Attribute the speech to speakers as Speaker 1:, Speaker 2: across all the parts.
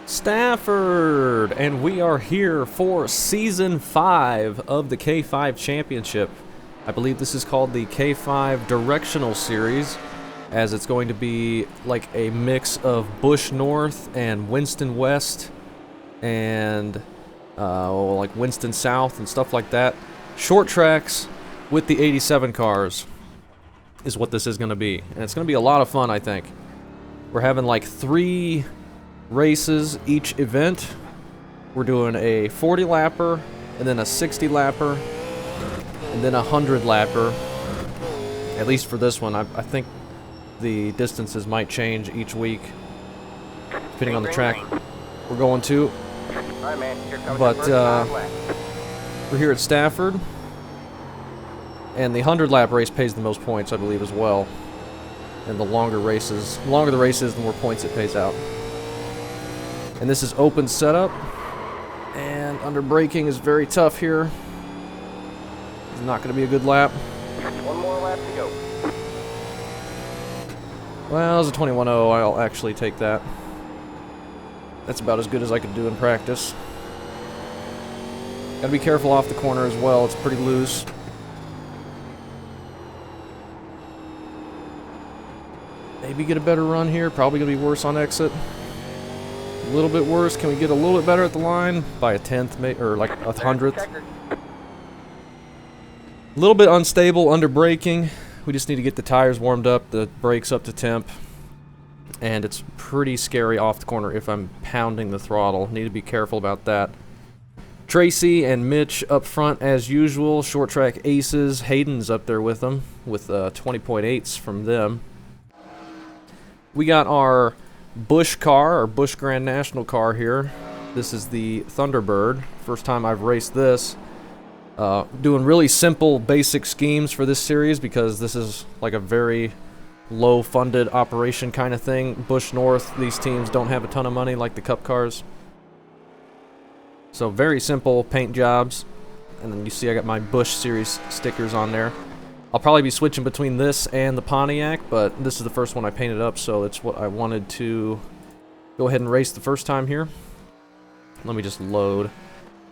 Speaker 1: Stafford, and we are here for Season 5 of the K5 Championship. I believe this is called the K5 Directional Series, as it's going to be like a mix of Busch North and Winston West, and like Winston South and stuff like that. Short tracks with the 87 cars is what this is going to be, and it's going to be a lot of fun, I think. We're having like 3 races each event. We're doing a 40 lapper, and then a 60 lapper, and then a 100 lapper. At least for this one. I think the distances might change each week, depending on the track we're going to. But we're here at Stafford, and the 100 lap race pays the most points, I believe, as well. And the longer the race is, the more points it pays out. And this is open setup, and under braking is very tough here. It's not going to be a good lap.
Speaker 2: One more lap to go.
Speaker 1: Well, as a 21.0, I'll actually take that. That's about as good as I could do in practice. Gotta be careful off the corner as well, it's pretty loose. Maybe get a better run here, probably gonna be worse on exit. A little bit worse. Can we get a little bit better at the line? By a tenth, or like a hundredth. A little bit unstable under braking. We just need to get the tires warmed up, the brakes up to temp. And it's pretty scary off the corner if I'm pounding the throttle. Need to be careful about that. Tracy and Mitch up front as usual. Short track aces. Hayden's up there with them, with 20.8s from them. We got our Busch car, our Busch Grand National car here. This is the Thunderbird. First time I've raced this. Doing really simple, basic schemes for this series because this is like a very low-funded operation kind of thing. Busch North, these teams don't have a ton of money like the Cup cars. So very simple paint jobs. And then you see I got my Busch Series stickers on there. I'll probably be switching between this and the Pontiac, but this is the first one I painted up, so it's what I wanted to go ahead and race the first time here. Let me just load.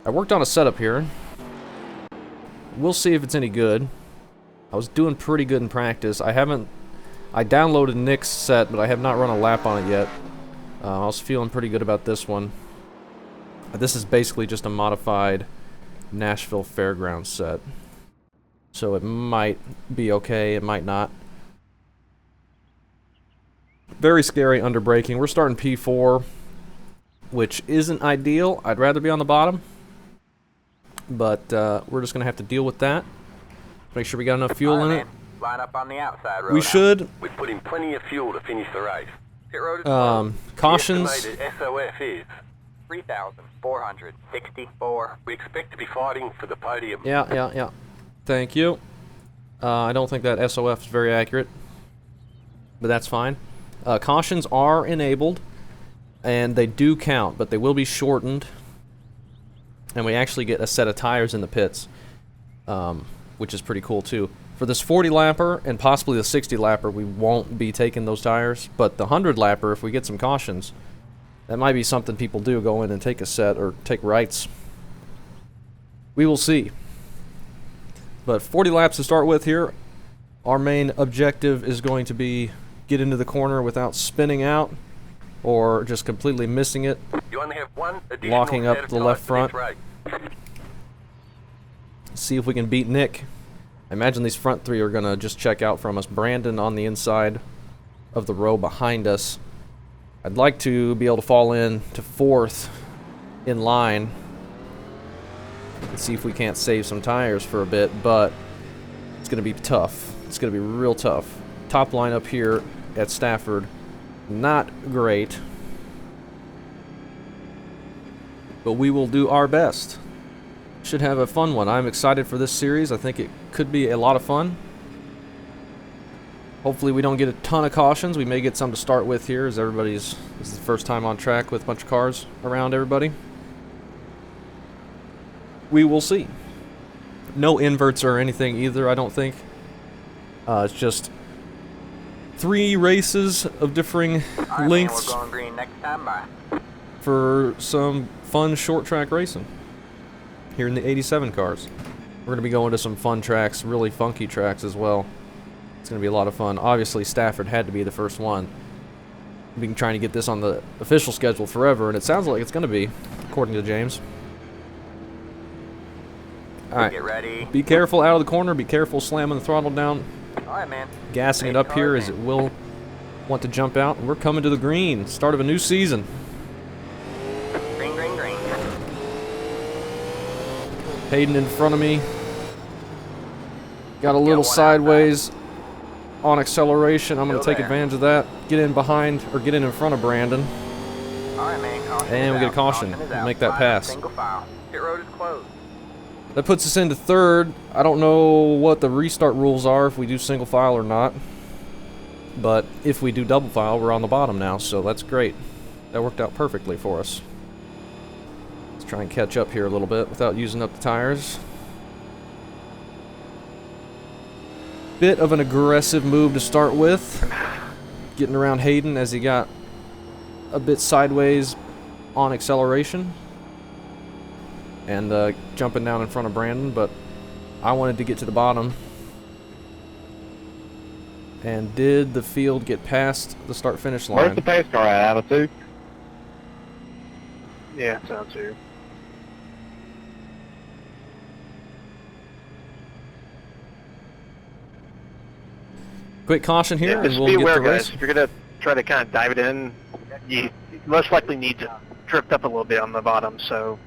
Speaker 1: I worked on a setup here. We'll see if it's any good. I was doing pretty good in practice. I downloaded Nick's set, but I have not run a lap on it yet. I was feeling pretty good about this one. This is basically just a modified Nashville Fairgrounds set. So it might be okay, it might not. Very scary under braking. We're starting P4, which isn't ideal. I'd rather be on the bottom. But we're just going to have to deal with that. Make sure we got enough fuel in it.
Speaker 2: Line up on the outside road.
Speaker 1: We should.
Speaker 3: We put in plenty of fuel to finish the race.
Speaker 2: Pit road is
Speaker 1: cautions.
Speaker 3: The estimated SOF is
Speaker 2: 3,464.
Speaker 3: we expect to be fighting for the podium.
Speaker 1: Yeah. Thank you. I don't think that SOF is very accurate, but that's fine. Cautions are enabled, and they do count, but they will be shortened. And we actually get a set of tires in the pits, which is pretty cool too. For this 40 lapper and possibly the 60 lapper, we won't be taking those tires, but the 100 lapper, if we get some cautions, that might be something people do, go in and take a set or take rights. We will see. But 40 laps to start with here. Our main objective is going to be get into the corner without spinning out or just completely missing it.
Speaker 3: You only have one additional
Speaker 1: Locking
Speaker 3: set
Speaker 1: up
Speaker 3: of
Speaker 1: the
Speaker 3: tires
Speaker 1: left
Speaker 3: for this
Speaker 1: front.
Speaker 3: race.
Speaker 1: See if we can beat Nick. I imagine these front 3 are going to just check out from us. Brandon on the inside of the row behind us. I'd like to be able to fall in to 4th in line and see if we can't save some tires for a bit, but it's going to be tough. It's going to be real tough. Top line up here at Stafford, not great, but we will do our best. Should have a fun one. I'm excited for this series. I think it could be a lot of fun. Hopefully we don't get a ton of cautions. We may get some to start with here, as this is the first time on track with a bunch of cars around everybody. We will see. No inverts or anything either, I don't think. It's just 3 races of differing lengths.
Speaker 2: We're going green next time. Bye.
Speaker 1: for some fun short track racing here in the 87 cars. We're going to be going to some fun tracks, really funky tracks as well. It's going to be a lot of fun. Obviously, Stafford had to be the first one. We've been trying to get this on the official schedule forever, and it sounds like it's going to be, according to James. Alright,
Speaker 2: Get ready.
Speaker 1: be careful out of the corner, be careful slamming the throttle down,
Speaker 2: Alright, man.
Speaker 1: gassing it up here as it will want to jump out. We're coming to the green, start of a new season.
Speaker 2: Green, green, green.
Speaker 1: Hayden in front of me. Got a little
Speaker 2: one
Speaker 1: sideways on acceleration. I'm going to
Speaker 2: Still
Speaker 1: take
Speaker 2: there.
Speaker 1: advantage of that. Get in behind, or get in front of Brandon.
Speaker 2: Alright, man. Caution
Speaker 1: And
Speaker 2: is
Speaker 1: we get a
Speaker 2: out.
Speaker 1: caution.
Speaker 2: Is
Speaker 1: We'll
Speaker 2: out.
Speaker 1: make that
Speaker 2: Line up,
Speaker 1: pass.
Speaker 2: Single file. Pit road is closed.
Speaker 1: That puts us into third. I don't know what the restart rules are if we do single file or not. But if we do double file, we're on the bottom now, so that's great. That worked out perfectly for us. Let's try and catch up here a little bit without using up the tires. Bit of an aggressive move to start with. Getting around Hayden as he got a bit sideways on acceleration. And jumping down in front of Brandon, but I wanted to get to the bottom. And did the field get past the start-finish line?
Speaker 4: Where's the pace car at, Attitude?
Speaker 5: Yeah, sounds here.
Speaker 1: Quick caution here,
Speaker 5: Yeah,
Speaker 1: and
Speaker 5: just
Speaker 1: we'll
Speaker 5: be
Speaker 1: get
Speaker 5: aware,
Speaker 1: the
Speaker 5: guys.
Speaker 1: race.
Speaker 5: If you're gonna try to kind of dive it in, you most likely need to drift up a little bit on the bottom. So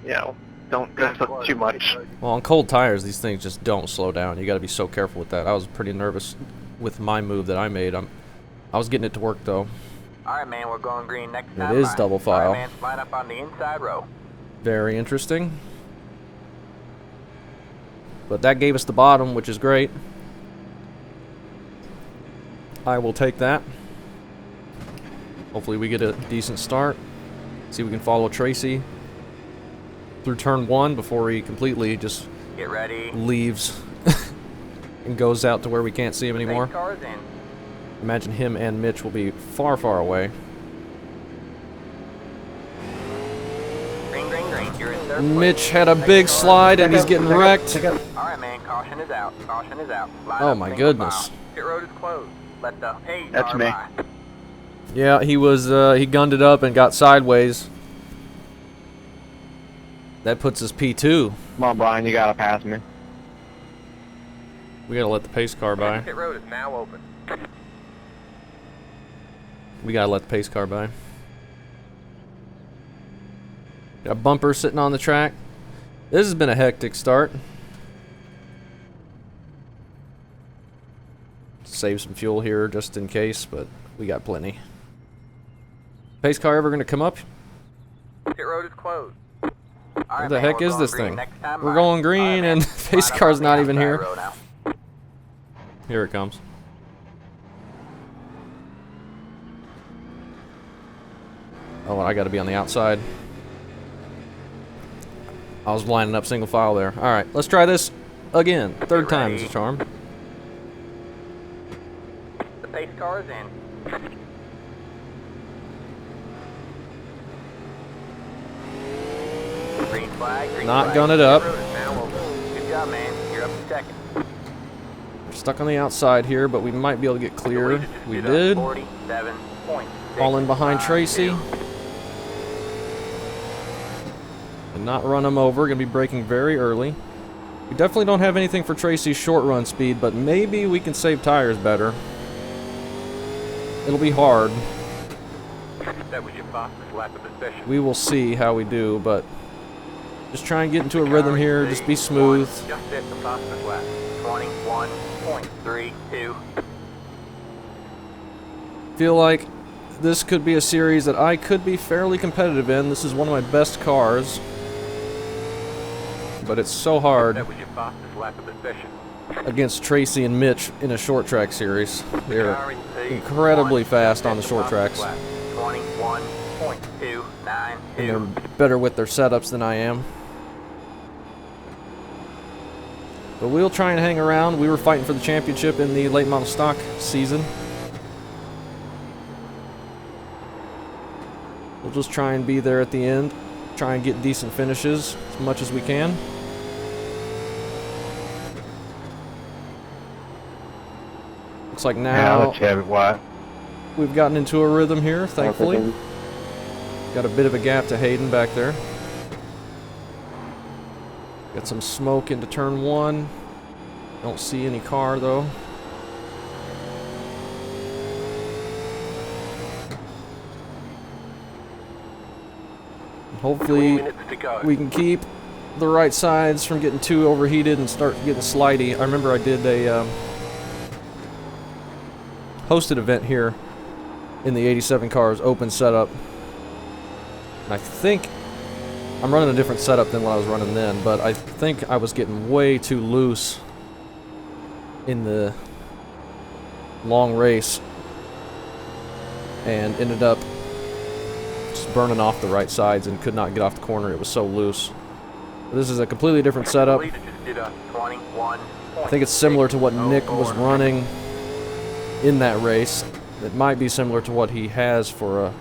Speaker 5: don't drift up too much.
Speaker 1: Well, on cold tires, these things just don't slow down. You got to be so careful with that. I was pretty nervous with my move that I made. I was getting it to work though.
Speaker 2: Alright, man. We're going green next
Speaker 1: It
Speaker 2: time.
Speaker 1: is
Speaker 2: by.
Speaker 1: double file.
Speaker 2: Alright, man. Line up on the inside row.
Speaker 1: Very interesting. But that gave us the bottom, which is great. I will take that. Hopefully we get a decent start. See if we can follow Tracy through turn 1 before he completely just
Speaker 2: Get ready.
Speaker 1: leaves and goes out to where we can't see him anymore.
Speaker 2: Pace car is in.
Speaker 1: Imagine him and Mitch will be far, far away.
Speaker 2: Green, green, green. You're in third place.
Speaker 1: Mitch had a big slide and he's getting wrecked.
Speaker 2: Alright, man. Caution is out. Caution is out. Line
Speaker 1: Oh
Speaker 2: up,
Speaker 1: my
Speaker 2: single
Speaker 1: goodness.
Speaker 2: file. Pit road is closed. Let the pace
Speaker 5: That's
Speaker 2: car
Speaker 5: me.
Speaker 2: by.
Speaker 1: Yeah, he was, he gunned it up and got sideways. That puts us P2.
Speaker 4: Come on, Brian, you gotta pass me.
Speaker 1: We gotta let the pace car by.
Speaker 2: Pit road is now open.
Speaker 1: We gotta let the pace car by. Got a bumper sitting on the track. This has been a hectic start. Save some fuel here just in case, but we got plenty. Pace car ever gonna come up?
Speaker 2: Pit road is closed.
Speaker 1: What the heck is this thing? We're going green and the pace car's not even here. Here it comes. Oh, and I gotta be on the outside. I was lining up single file there. Alright, let's try this again. Third time's the charm.
Speaker 2: The pace car is in. Green flag. Green
Speaker 1: Not
Speaker 2: flag.
Speaker 1: gun it up.
Speaker 2: Pit road is now open. Good job, man. You're up to second.
Speaker 1: We're stuck on the outside here, but we might be able to get clear. We did.
Speaker 2: 47.652.
Speaker 1: All in behind Tracy. And not run him over. Gonna be braking very early. We definitely don't have anything for Tracy's short run speed, but maybe we can save tires better. It'll be hard.
Speaker 3: That was your fastest lap of the session.
Speaker 1: We will see how we do, but just try and get into a rhythm here. Just be smooth.
Speaker 2: Just hit the fastest lap. 21.32.
Speaker 1: Feel like this could be a series that I could be fairly competitive in. This is one of my best cars. But it's so hard
Speaker 3: That was your fastest lap of the session.
Speaker 1: against Tracy and Mitch in a short track series. They're
Speaker 3: Car in P1
Speaker 1: incredibly fast
Speaker 3: just
Speaker 1: on the
Speaker 3: hit
Speaker 1: short
Speaker 3: fastest
Speaker 1: tracks.
Speaker 3: lap.
Speaker 2: 21.292.
Speaker 1: And they're better with their setups than I am. But we'll try and hang around. We were fighting for the championship in the late model stock season. We'll just try and be there at the end. Try and get decent finishes as much as we can. Looks like now we've gotten into a rhythm here, thankfully. Got a bit of a gap to Hayden back there. Got some smoke into turn 1. Don't see any car though. Hopefully we can keep the right sides from getting too overheated and start getting slidey. I remember I did a hosted event here in the 87 cars, open setup. And I think I'm running a different setup than what I was running then, but I think I was getting way too loose in the long race and ended up just burning off the right sides and could not get off the corner. It was so loose. This is a completely different setup. I think it's similar to what Nick was running in that race. It might be similar to what he has for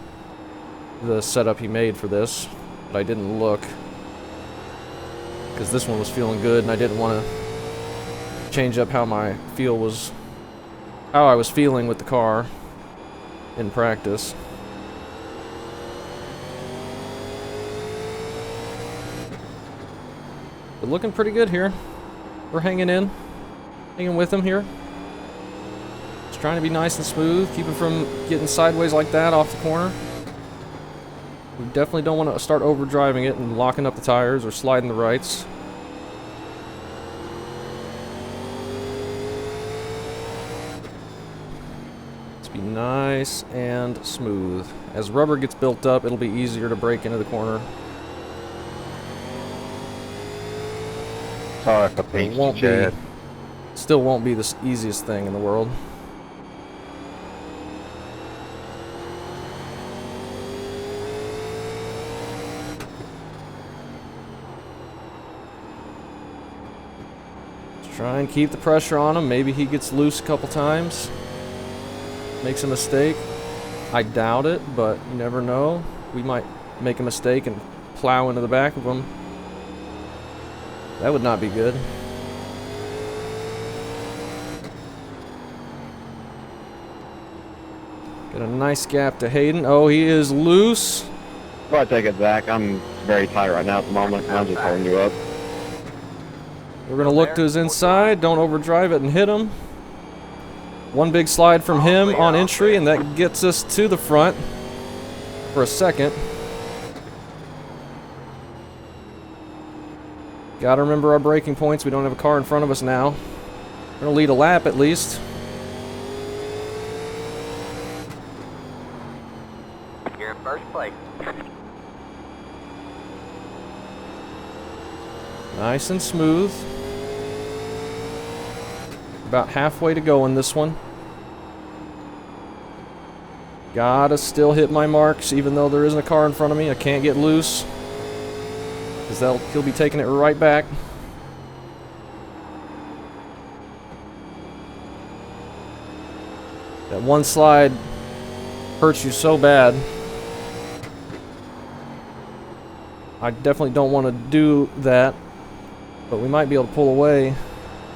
Speaker 1: the setup he made for this, but I didn't look because this one was feeling good and I didn't want to change up how I was feeling with the car in practice. But looking pretty good here. We're hanging with him here. Just trying to be nice and smooth, keep him from getting sideways like that off the corner. We definitely don't want to start overdriving it and locking up the tires or sliding the rights. Let's be nice and smooth. As rubber gets built up, it'll be easier to brake into the corner.
Speaker 4: Sorry for pinch, Chad.
Speaker 1: Still won't be the easiest thing in the world. Let's try and keep the pressure on him. Maybe he gets loose a couple times. Makes a mistake. I doubt it, but you never know. We might make a mistake and plow into the back of him. That would not be good. Got a nice gap to Hayden. Oh, he is loose.
Speaker 4: Go ahead, take it, Zach. I'm very tight right now at the moment. I'm just holding you up.
Speaker 1: We're going to look to his inside. Don't overdrive it and hit him. One big slide from him on entry, and that gets us to the front for a second. Gotta remember our braking points. We don't have a car in front of us now. We're gonna lead a lap at least.
Speaker 2: You're in first place.
Speaker 1: Nice and smooth. About halfway to go in this one. Gotta still hit my marks even though there isn't a car in front of me. I can't get loose, because he'll be taking it right back. That one slide hurts you so bad. I definitely don't want to do that, but we might be able to pull away.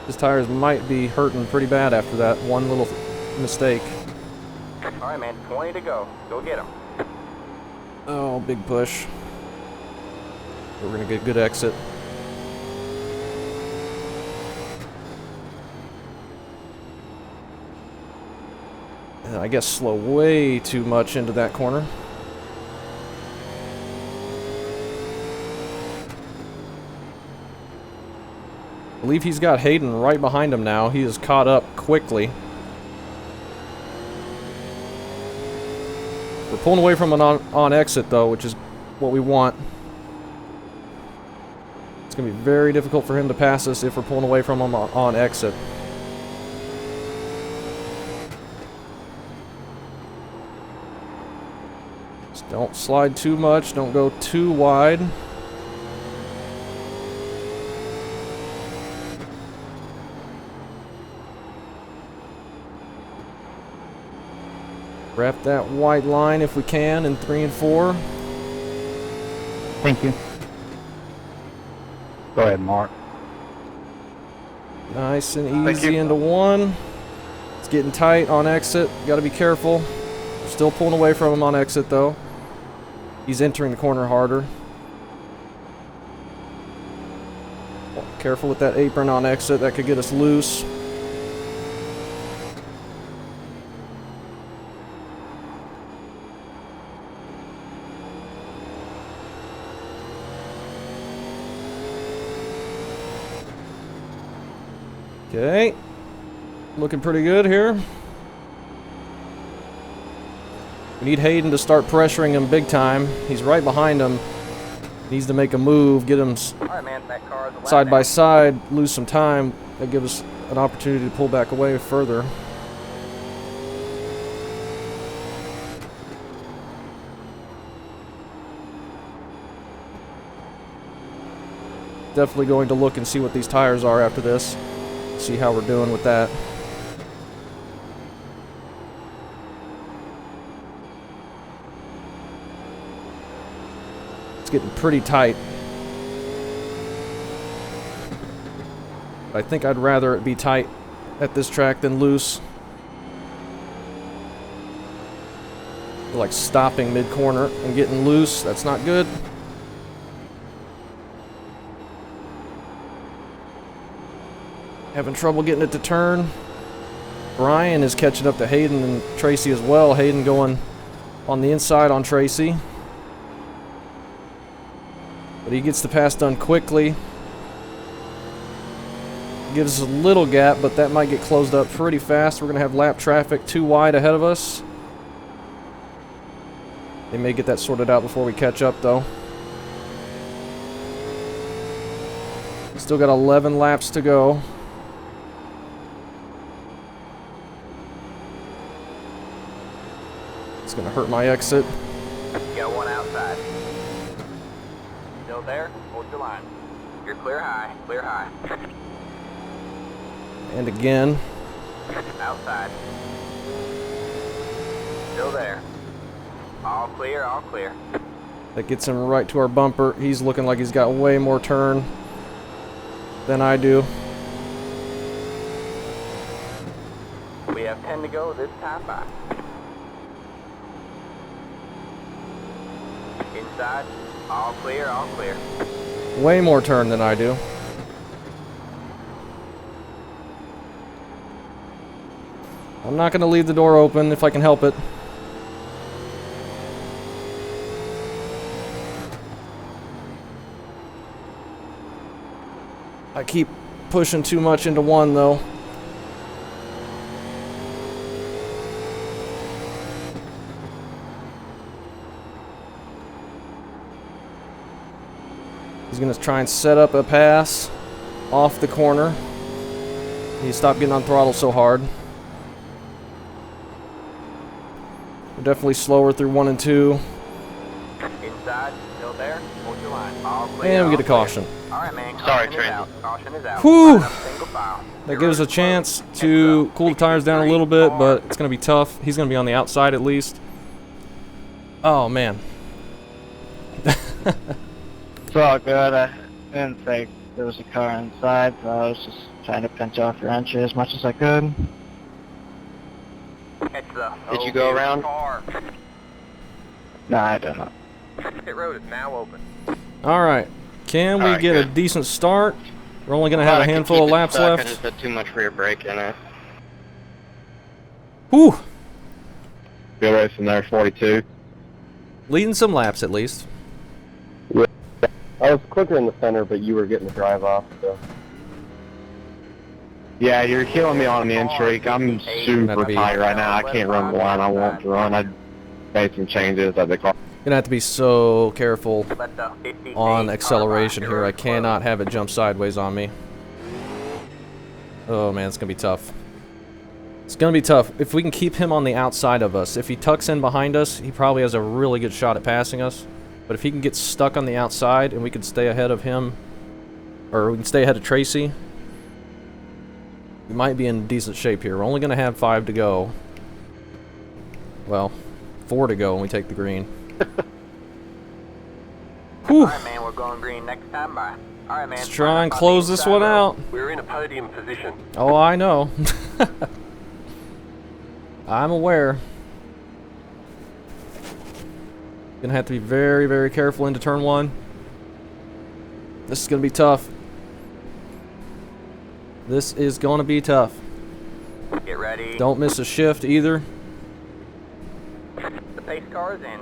Speaker 1: His tires might be hurting pretty bad after that one little mistake.
Speaker 2: Alright, man, 20 to go. Go get him.
Speaker 1: Oh, big push. We're going to get a good exit. And I guess slow way too much into that corner. I believe he's got Hayden right behind him now. He is caught up quickly. We're pulling away from an on exit though, which is what we want. It's going to be very difficult for him to pass us if we're pulling away from him on exit. Just don't slide too much, don't go too wide. Wrap that white line if we can in 3 and 4.
Speaker 6: Thank you. Go ahead, Mark.
Speaker 1: Nice and
Speaker 5: Thank
Speaker 1: easy
Speaker 5: you.
Speaker 1: into one. It's getting tight on exit. Got to be careful. Still pulling away from him on exit, though. He's entering the corner harder. Careful with that apron on exit. That could get us loose. Okay. Looking pretty good here. We need Hayden to start pressuring him big time. He's right behind him. Needs to make a move, get him
Speaker 2: Alright, man, that car is a lap
Speaker 1: side by
Speaker 2: down.
Speaker 1: side, lose some time. That gives us an opportunity to pull back away further. Definitely going to look and see what these tires are after this. See how we're doing with that. It's getting pretty tight. I think I'd rather it be tight at this track than loose. Like stopping mid-corner and getting loose, that's not good. Having trouble getting it to turn. Brian is catching up to Hayden and Tracy as well. Hayden going on the inside on Tracy. But he gets the pass done quickly. Gives us a little gap, but that might get closed up pretty fast. We're going to have lap traffic too wide ahead of us. They may get that sorted out before we catch up, though. Still got 11 laps to go. It's going to hurt my exit.
Speaker 2: You got one outside. Still there? Hold your line. You're clear high. Clear high.
Speaker 1: And again.
Speaker 2: Outside. Still there. All clear, all clear.
Speaker 1: That gets him right to our bumper. He's looking like he's got way more turn than I do.
Speaker 2: We have 10 to go this time by. Inside. All clear, all clear.
Speaker 1: Way more turn than I do. I'm not going to leave the door open if I can help it. I keep pushing too much into one, though. He's going to try and set up a pass off the corner. He stopped getting on throttle so hard. We're definitely slower through 1 and 2.
Speaker 2: Inside. Still there. Hold your line. All clear,
Speaker 1: And we get a
Speaker 2: all
Speaker 1: caution.
Speaker 2: clear. All right, man.
Speaker 5: Sorry,
Speaker 2: Caution is
Speaker 5: Tracy.
Speaker 2: out. Caution is out.
Speaker 1: Whew.
Speaker 2: Line up single file.
Speaker 1: That gives us a chance to cool the tires down a little bit, but it's going to be tough. He's going to be on the outside at least. Oh, man.
Speaker 7: It's all good. I didn't think there was a car inside, so I was just trying to pinch off your entry as much as I could.
Speaker 2: Catch the
Speaker 4: Did you go around?
Speaker 2: car.
Speaker 7: No, I didn't.
Speaker 2: Pit road is now open.
Speaker 1: All right. Can we
Speaker 4: All right,
Speaker 1: get a
Speaker 4: good.
Speaker 1: decent start? We're only going to have a handful of laps
Speaker 4: I
Speaker 1: left.
Speaker 4: just had too much rear brake in it.
Speaker 1: Whew.
Speaker 4: Good racing there, 42.
Speaker 1: Leading some laps at least.
Speaker 4: I was quicker in the center, but you were getting the drive off, so. Yeah, you're killing me on the in-streak. I'm super
Speaker 1: That'd be-
Speaker 4: tight right now. I can't run the line I want to run. I made some changes at the car.
Speaker 1: Gonna have to be so careful
Speaker 2: Let the 58
Speaker 1: on
Speaker 2: car
Speaker 1: acceleration
Speaker 2: by.
Speaker 1: here. I
Speaker 2: You're
Speaker 1: cannot have it jump sideways on me. Oh man, it's gonna be tough. It's gonna be tough. If we can keep him on the outside of us. If he tucks in behind us, he probably has a really good shot at passing us. But if he can get stuck on the outside and we can stay ahead of him, or we can stay ahead of Tracy, we might be in decent shape here. We're only gonna have 5 to go. Well, 4 to go when we take the green. Whew.
Speaker 2: Alright, man, we're going green next time by. Alright, man.
Speaker 1: Let's try and close this one out.
Speaker 3: We're in a podium position.
Speaker 1: Oh, I know. I'm aware. Gonna have to be very, very careful into turn 1. This is gonna be tough. This is gonna be tough.
Speaker 2: Get ready.
Speaker 1: Don't miss a shift either.
Speaker 2: The pace car is in.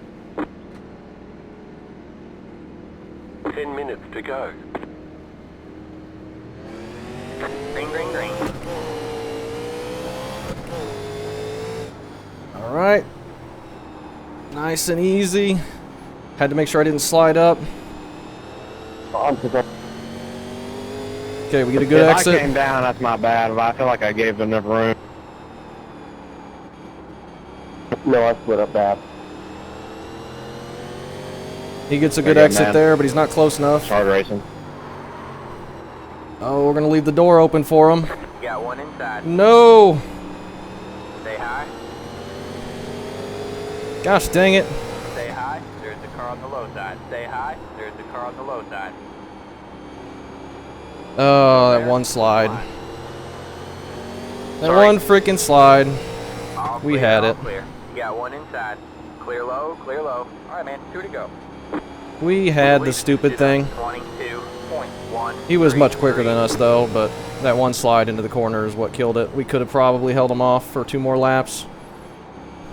Speaker 3: 10 minutes to go.
Speaker 2: Green, green, green.
Speaker 1: Alright. Nice and easy. Had to make sure I didn't slide up. Okay, we get a good
Speaker 4: If
Speaker 1: exit.
Speaker 4: I came down, that's my bad, but I feel like I gave them enough room. No, I split up bad.
Speaker 1: He gets a good
Speaker 4: Very good,
Speaker 1: exit
Speaker 4: man.
Speaker 1: there, but he's not close enough.
Speaker 4: Hard racing.
Speaker 1: Oh, we're gonna leave the door open for him.
Speaker 2: You got one inside.
Speaker 1: No!
Speaker 2: Stay high.
Speaker 1: Gosh dang it.
Speaker 2: Stay high. There's the car on the low side. Stay high. There's the car on the low side.
Speaker 1: Oh, that one slide. That one freaking slide.
Speaker 2: All
Speaker 1: We
Speaker 2: clear,
Speaker 1: had
Speaker 2: all
Speaker 1: it.
Speaker 2: Clear. You got one inside. Clear low, clear low. Alright, man. 2 to go.
Speaker 1: We had the stupid thing.
Speaker 2: 22.1.
Speaker 1: He was much quicker than us though, but that one slide into the corner is what killed it. We could have probably held him off for 2 more laps.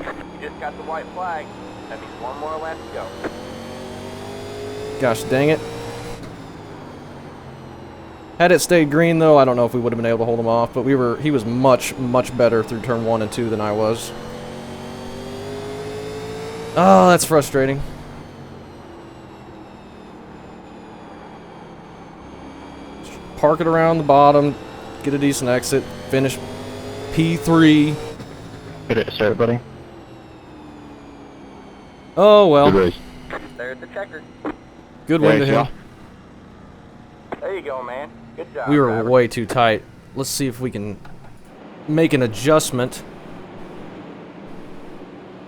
Speaker 2: You just got the white flag. That means 1 more lap to go.
Speaker 1: Gosh dang it. Had it stayed green though, I don't know if we would have been able to hold him off, but he was much, much better through turn 1 and 2 than I was. Oh, that's frustrating. Park it around the bottom, get a decent exit, finish P3.
Speaker 4: Good race, everybody.
Speaker 1: Oh well,
Speaker 4: Good race.
Speaker 2: There's the checker.
Speaker 1: good win to him.
Speaker 2: There you go, man. Good job.
Speaker 1: We were
Speaker 2: driver.
Speaker 1: way too tight. Let's see if we can make an adjustment.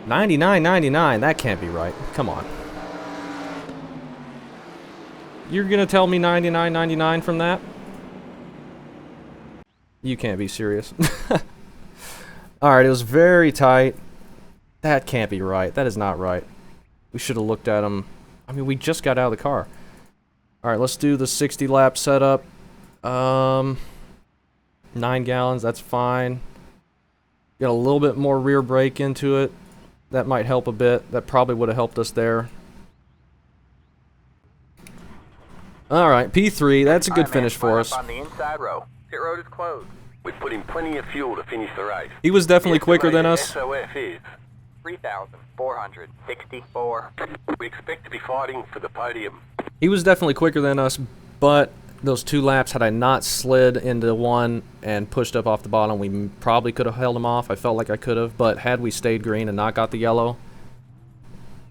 Speaker 1: 99.99, that can't be right. Come on. You're gonna tell me 99.99 from that? You can't be serious. Alright, it was very tight. That can't be right. That is not right. We should have looked at him. I mean, we just got out of the car. Alright, let's do the 60 lap setup. 9 gallons, that's fine. Got a little bit more rear brake into it. That might help a bit. That probably would have helped us there. Alright, P3. That's a good
Speaker 2: Alright, man,
Speaker 1: finish for
Speaker 2: line
Speaker 1: us.
Speaker 2: up on the inside row. Pit road is closed.
Speaker 3: We've put in plenty of fuel to finish the race.
Speaker 1: He was definitely quicker than us.
Speaker 3: SOF is.
Speaker 2: 3,464.
Speaker 3: We expect to be fighting for the podium.
Speaker 1: He was definitely quicker than us, but those 2 laps, had I not slid into 1 and pushed up off the bottom, we probably could have held him off. I felt like I could have, but had we stayed green and not got the yellow,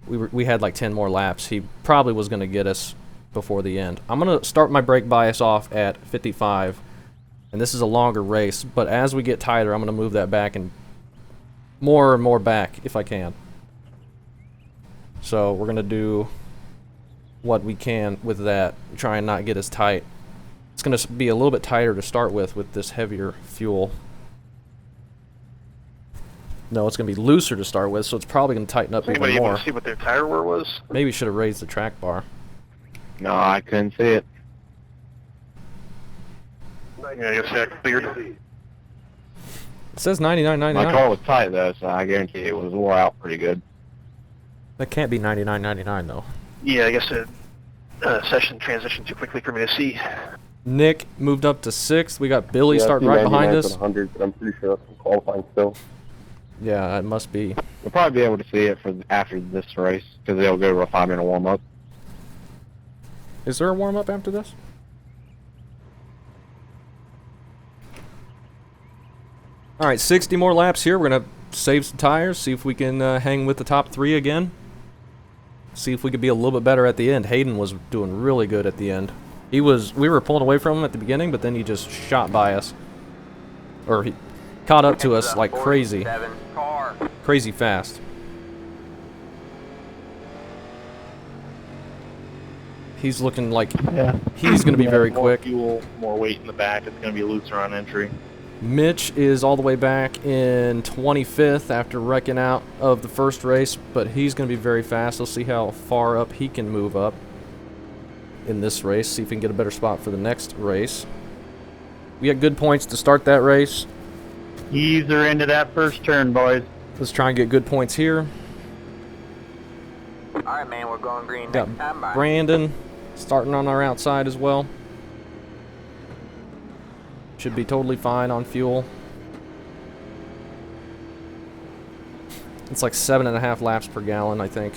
Speaker 1: we had like 10 more laps. He probably was going to get us before the end. I'm going to start my brake bias off at 55, and this is a longer race, but as we get tighter, I'm going to move that back and more back if I can. So we're going to do what we can with that, try and not get as tight. It's going to be a little bit tighter to start with this heavier fuel. No, it's going to be looser to start with, so it's probably going to tighten up even
Speaker 5: Anybody able
Speaker 1: more.
Speaker 5: to see what their tire wear was?
Speaker 1: Maybe should have raised the track bar.
Speaker 4: No, I couldn't see it.
Speaker 5: Yeah, I guess that cleared.
Speaker 1: It says 99.99.
Speaker 4: My car was tight though, so I guarantee it was wore out pretty good.
Speaker 1: That can't be 99.99 though.
Speaker 5: Yeah, I guess the session transitioned too quickly for me to see.
Speaker 1: Nick moved up to 6th. We got Billy starting right behind us.
Speaker 4: 100, but I'm pretty sure that's qualifying still.
Speaker 1: Yeah, it must be.
Speaker 4: We'll probably be able to see it for after this race because they'll go to a 5-minute warm-up.
Speaker 1: Is there a warm-up after this? Alright, 60 more laps here. We're going to save some tires, see if we can hang with the top 3 again. See if we could be a little bit better at the end. Hayden was doing really good at the end. We were pulling away from him at the beginning, but then he just shot by us. Or he caught up to us like crazy. Crazy fast. He's looking like
Speaker 7: Yeah.
Speaker 1: he's going to be very
Speaker 6: More
Speaker 1: quick.
Speaker 6: fuel, more weight in the back. It's going to be looser on entry.
Speaker 1: Mitch is all the way back in 25th after wrecking out of the first race, but he's going to be very fast. We'll see how far up he can move up in this race, see if we can get a better spot for the next race. We got good points to start that race.
Speaker 7: Ease her into that first turn, boys.
Speaker 1: Let's try and get good points here.
Speaker 2: All right, man, we're going green
Speaker 1: Got
Speaker 2: next time. Bye.
Speaker 1: Brandon starting on our outside as well. Should be totally fine on fuel. It's like 7.5 laps per gallon, I think.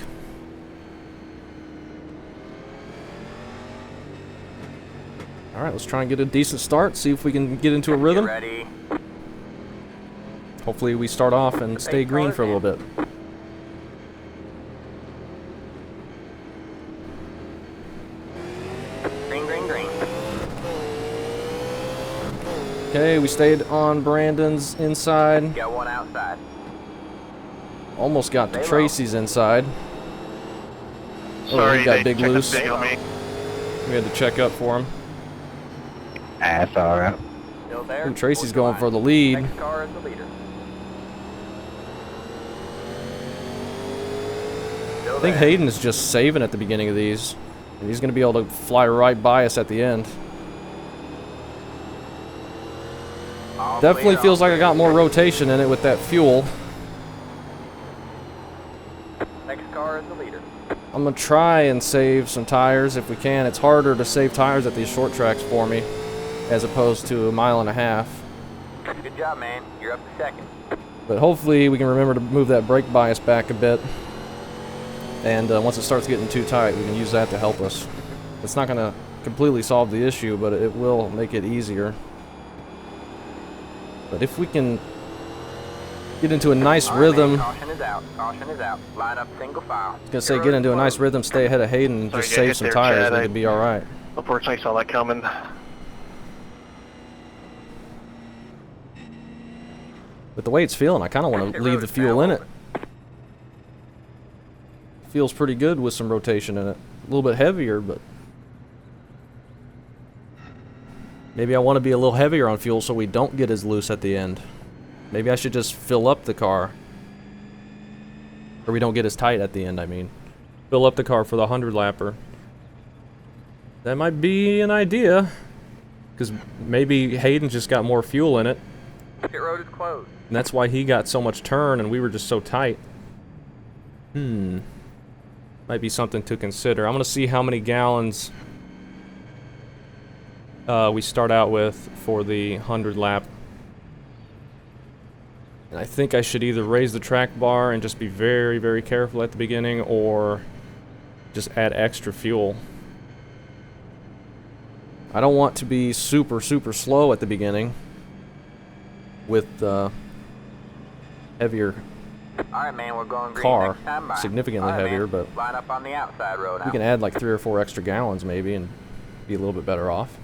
Speaker 1: All right, let's try and get a decent start, see if we can get into a
Speaker 2: Get
Speaker 1: rhythm.
Speaker 2: ready.
Speaker 1: Hopefully we start off and stay green for a little bit.
Speaker 2: Green, green, green.
Speaker 1: Okay, we stayed on Brandon's inside.
Speaker 2: Got one outside.
Speaker 1: Almost got to
Speaker 2: Stay low.
Speaker 1: Tracy's inside.
Speaker 5: Sorry,
Speaker 1: he got
Speaker 5: they
Speaker 1: big
Speaker 5: checked
Speaker 1: loose.
Speaker 5: the big on me.
Speaker 1: We had to check up for him.
Speaker 4: That's alright.
Speaker 2: Still there.
Speaker 1: Ooh, Tracy's
Speaker 2: Hold
Speaker 1: going
Speaker 2: your
Speaker 1: for the
Speaker 2: line.
Speaker 1: lead.
Speaker 2: Next car is the leader. Still
Speaker 1: I think
Speaker 2: there.
Speaker 1: Hayden is just saving at the beginning of these. And he's going to be able to fly right by us at the end.
Speaker 2: All
Speaker 1: Definitely
Speaker 2: clear,
Speaker 1: feels
Speaker 2: all
Speaker 1: like I got more rotation in it with that fuel.
Speaker 2: clear. Next car is the leader.
Speaker 1: I'm going to try and save some tires if we can. It's harder to save tires at these short tracks for me as opposed to 1.5 miles.
Speaker 2: Good job, man. You're up to second.
Speaker 1: But hopefully we can remember to move that brake bias back a bit. And once it starts getting too tight, we can use that to help us. It's not going to completely solve the issue, but it will make it easier. But if we can get into a nice
Speaker 2: All right,
Speaker 1: rhythm,
Speaker 2: man, caution is out. Caution is out. Line up single file.
Speaker 1: I was going to say get into a nice rhythm, stay ahead of Hayden, and
Speaker 5: Sorry,
Speaker 1: just
Speaker 5: get
Speaker 1: save
Speaker 5: hit
Speaker 1: some
Speaker 5: there,
Speaker 1: tires,
Speaker 5: Chad.
Speaker 1: we
Speaker 5: I-
Speaker 1: could be alright.
Speaker 5: Unfortunately, saw that coming.
Speaker 1: With the way it's feeling, I kind of want to leave the fuel in it. Feels pretty good with some rotation in it. A little bit heavier, but maybe I want to be a little heavier on fuel so we don't get as loose at the end. Maybe I should just fill up the car. Or we don't get as tight at the end, I mean. Fill up the car for the 100 lapper. That might be an idea. Because maybe Hayden just got more fuel in it.
Speaker 2: Pit road is closed.
Speaker 1: And that's why he got so much turn and we were just so tight. Might be something to consider. I'm going to see how many gallons we start out with for the 100 lap. And I think I should either raise the track bar and just be very, very careful at the beginning, or just add extra fuel. I don't want to be super, super slow at the beginning with heavier
Speaker 2: All right, man, we're going green
Speaker 1: car,
Speaker 2: next time. Bye.
Speaker 1: significantly
Speaker 2: All right,
Speaker 1: heavier,
Speaker 2: man.
Speaker 1: but
Speaker 2: Line up on the outside road.
Speaker 1: we can add like 3 or 4 extra gallons maybe and be a little bit better off.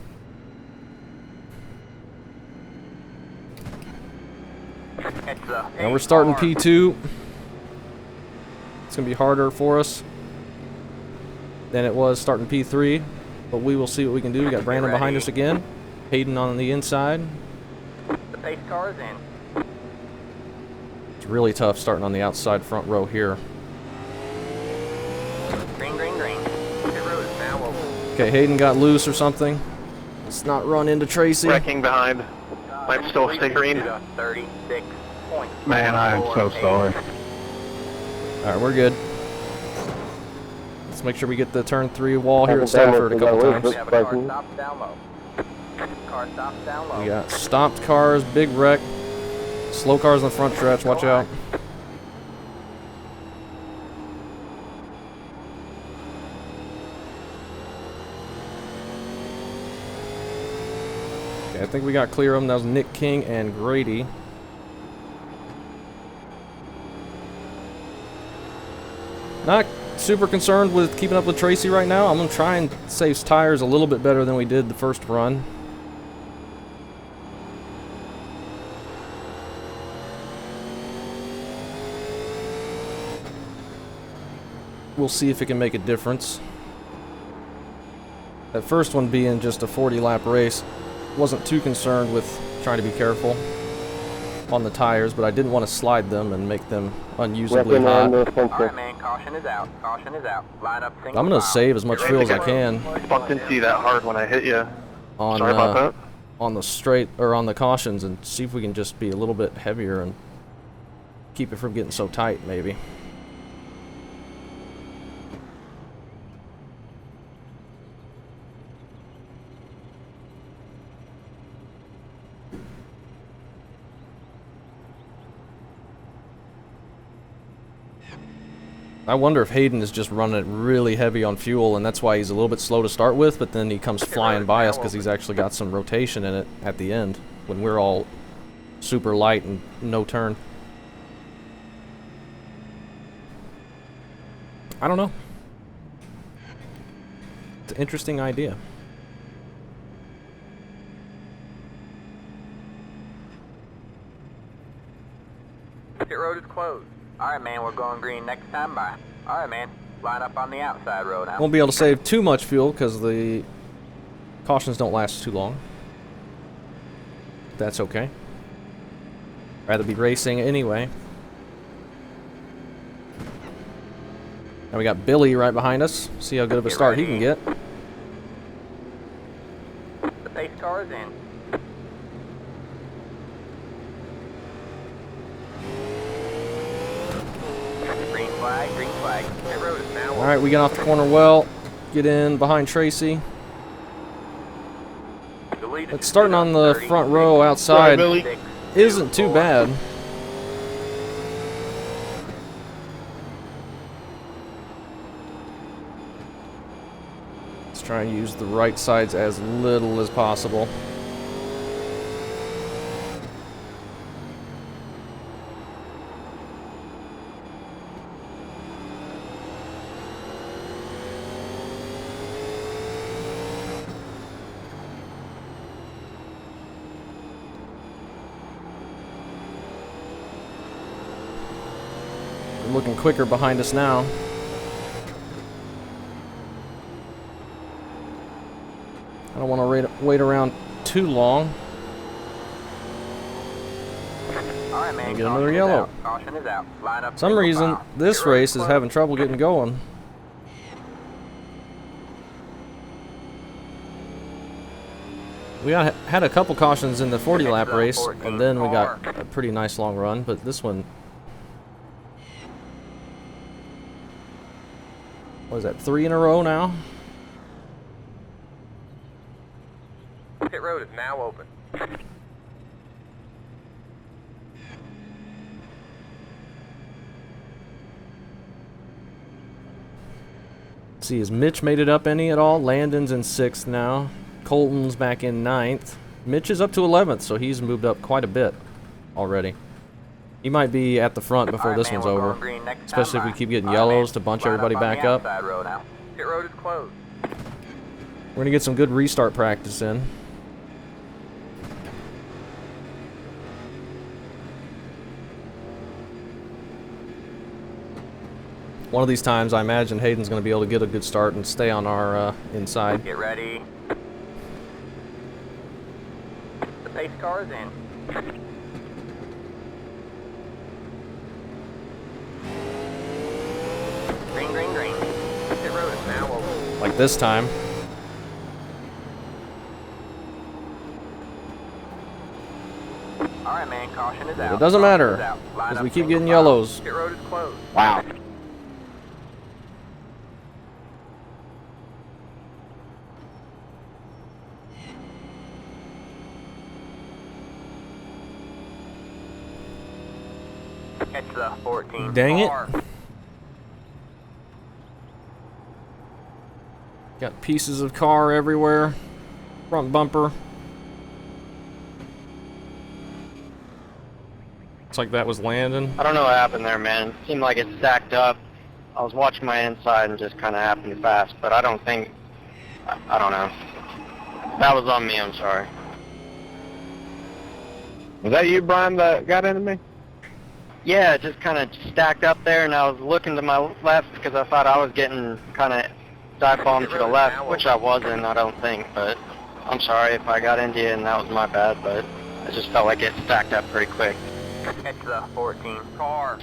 Speaker 1: Now we're starting P2. It's going to be harder for us than it was starting P3, but we will see what we can do. We got Brandon behind us again, Hayden on the inside.
Speaker 2: The pace car is in.
Speaker 1: It's really tough starting on the outside front row here.
Speaker 2: Green, green, green. Pit road is now open.
Speaker 1: Okay, Hayden got loose or something. Let's not run into Tracy.
Speaker 5: Wrecking behind. Might still stay green.
Speaker 2: 36 points.
Speaker 4: Man, I am so sorry.
Speaker 1: Alright, we're good. Let's make sure we get the turn 3 wall here at Stafford a couple times.
Speaker 2: We have a car stopped down low. Car stopped down low.
Speaker 1: We got stopped cars, big wreck, slow cars on the front stretch, watch out. Okay, I think we got clear of them. That was Nick King and Grady. Not super concerned with keeping up with Tracy right now. I'm going to try and save tires a little bit better than we did the first run. We'll see if it can make a difference. That first one being just a 40-lap race, wasn't too concerned with trying to be careful on the tires, but I didn't want to slide them and make them unusably hot.
Speaker 2: Alright, man, caution is out. Caution is out. Line up single
Speaker 1: I'm going to
Speaker 2: file.
Speaker 1: save as much fuel as I can
Speaker 5: Bumped into you that hard when I hit you.
Speaker 1: on
Speaker 5: Sorry about that.
Speaker 1: on the straight or on the cautions, and see if we can just be a little bit heavier and keep it from getting so tight, maybe. I wonder if Hayden is just running it really heavy on fuel, and that's why he's a little bit slow to start with, but then he comes flying by us because he's actually got some rotation in it at the end when we're all super light and no turn. I don't know. It's an interesting idea.
Speaker 2: Pit road is closed. Alright, man, we're going green next time by. Alright, man, line up on the outside road now.
Speaker 1: Won't be able to save too much fuel because the cautions don't last too long. That's okay. Rather be racing anyway. And we got Billy right behind us. See how good of a start he can get.
Speaker 2: The pace car is in. Green flag, green flag. Pit road is now
Speaker 1: Alright, we get off the corner well. Get in behind Tracy. It's starting on the front row outside.
Speaker 6: Billy.
Speaker 1: Isn't too bad. Let's try and use the right sides as little as possible. We're looking quicker behind us now. I don't want to wait around too long.
Speaker 2: Alright, man,
Speaker 1: And get another yellow.
Speaker 2: Caution is out. Line up
Speaker 1: For some
Speaker 2: single
Speaker 1: reason,
Speaker 2: file.
Speaker 1: this
Speaker 2: Pit road
Speaker 1: race is
Speaker 2: closed.
Speaker 1: having trouble getting going. Had a couple cautions in the 40-lap race, and then we got a pretty nice long run, but this one... What is that, 3 in a row now?
Speaker 2: Pit road is now open.
Speaker 1: Let's see, has Mitch made it up any at all? Landon's in 6th now. Colton's back in 9th. Mitch is up to 11th, so he's moved up quite a bit already. He might be at the front before
Speaker 2: Alright,
Speaker 1: this
Speaker 2: man,
Speaker 1: one's
Speaker 2: we're
Speaker 1: over.
Speaker 2: going green next
Speaker 1: Especially if
Speaker 2: time
Speaker 1: we keep
Speaker 2: by.
Speaker 1: getting
Speaker 2: Alright,
Speaker 1: yellows
Speaker 2: man,
Speaker 1: to bunch
Speaker 2: line
Speaker 1: everybody
Speaker 2: up on
Speaker 1: back
Speaker 2: the
Speaker 1: up.
Speaker 2: outside road now. Pit road is closed.
Speaker 1: We're going to get some good restart practice in. One of these times, I imagine Hayden's going to be able to get a good start and stay on our inside.
Speaker 2: Get ready. The pace car is in. Green, green, green. Pit road is now open.
Speaker 1: Like this time.
Speaker 2: Alright, man, caution is out.
Speaker 1: It doesn't
Speaker 2: Caution
Speaker 1: matter,
Speaker 2: is out. Line
Speaker 1: 'cause
Speaker 2: up
Speaker 1: we keep
Speaker 2: single
Speaker 1: getting
Speaker 2: file.
Speaker 1: yellows.
Speaker 2: Pit road is closed.
Speaker 4: Wow.
Speaker 2: Catch the 14.
Speaker 1: Dang it.
Speaker 2: car.
Speaker 1: Got pieces of car everywhere. Front bumper. Looks like that was Landon.
Speaker 7: I don't know what happened there, man. It seemed like it stacked up. I was watching my inside and just kind of happened fast, but I don't think, I don't know. That was on me, I'm sorry.
Speaker 4: Was that you, Brian, that got into me?
Speaker 7: Yeah, it just kind of stacked up there, and I was looking to my left because I thought I was getting kind of dive bomb to the left, which I wasn't, I don't think, but I'm sorry if I got into you and that was my bad, but I just felt like it stacked up pretty quick.
Speaker 2: Catch the 14 car.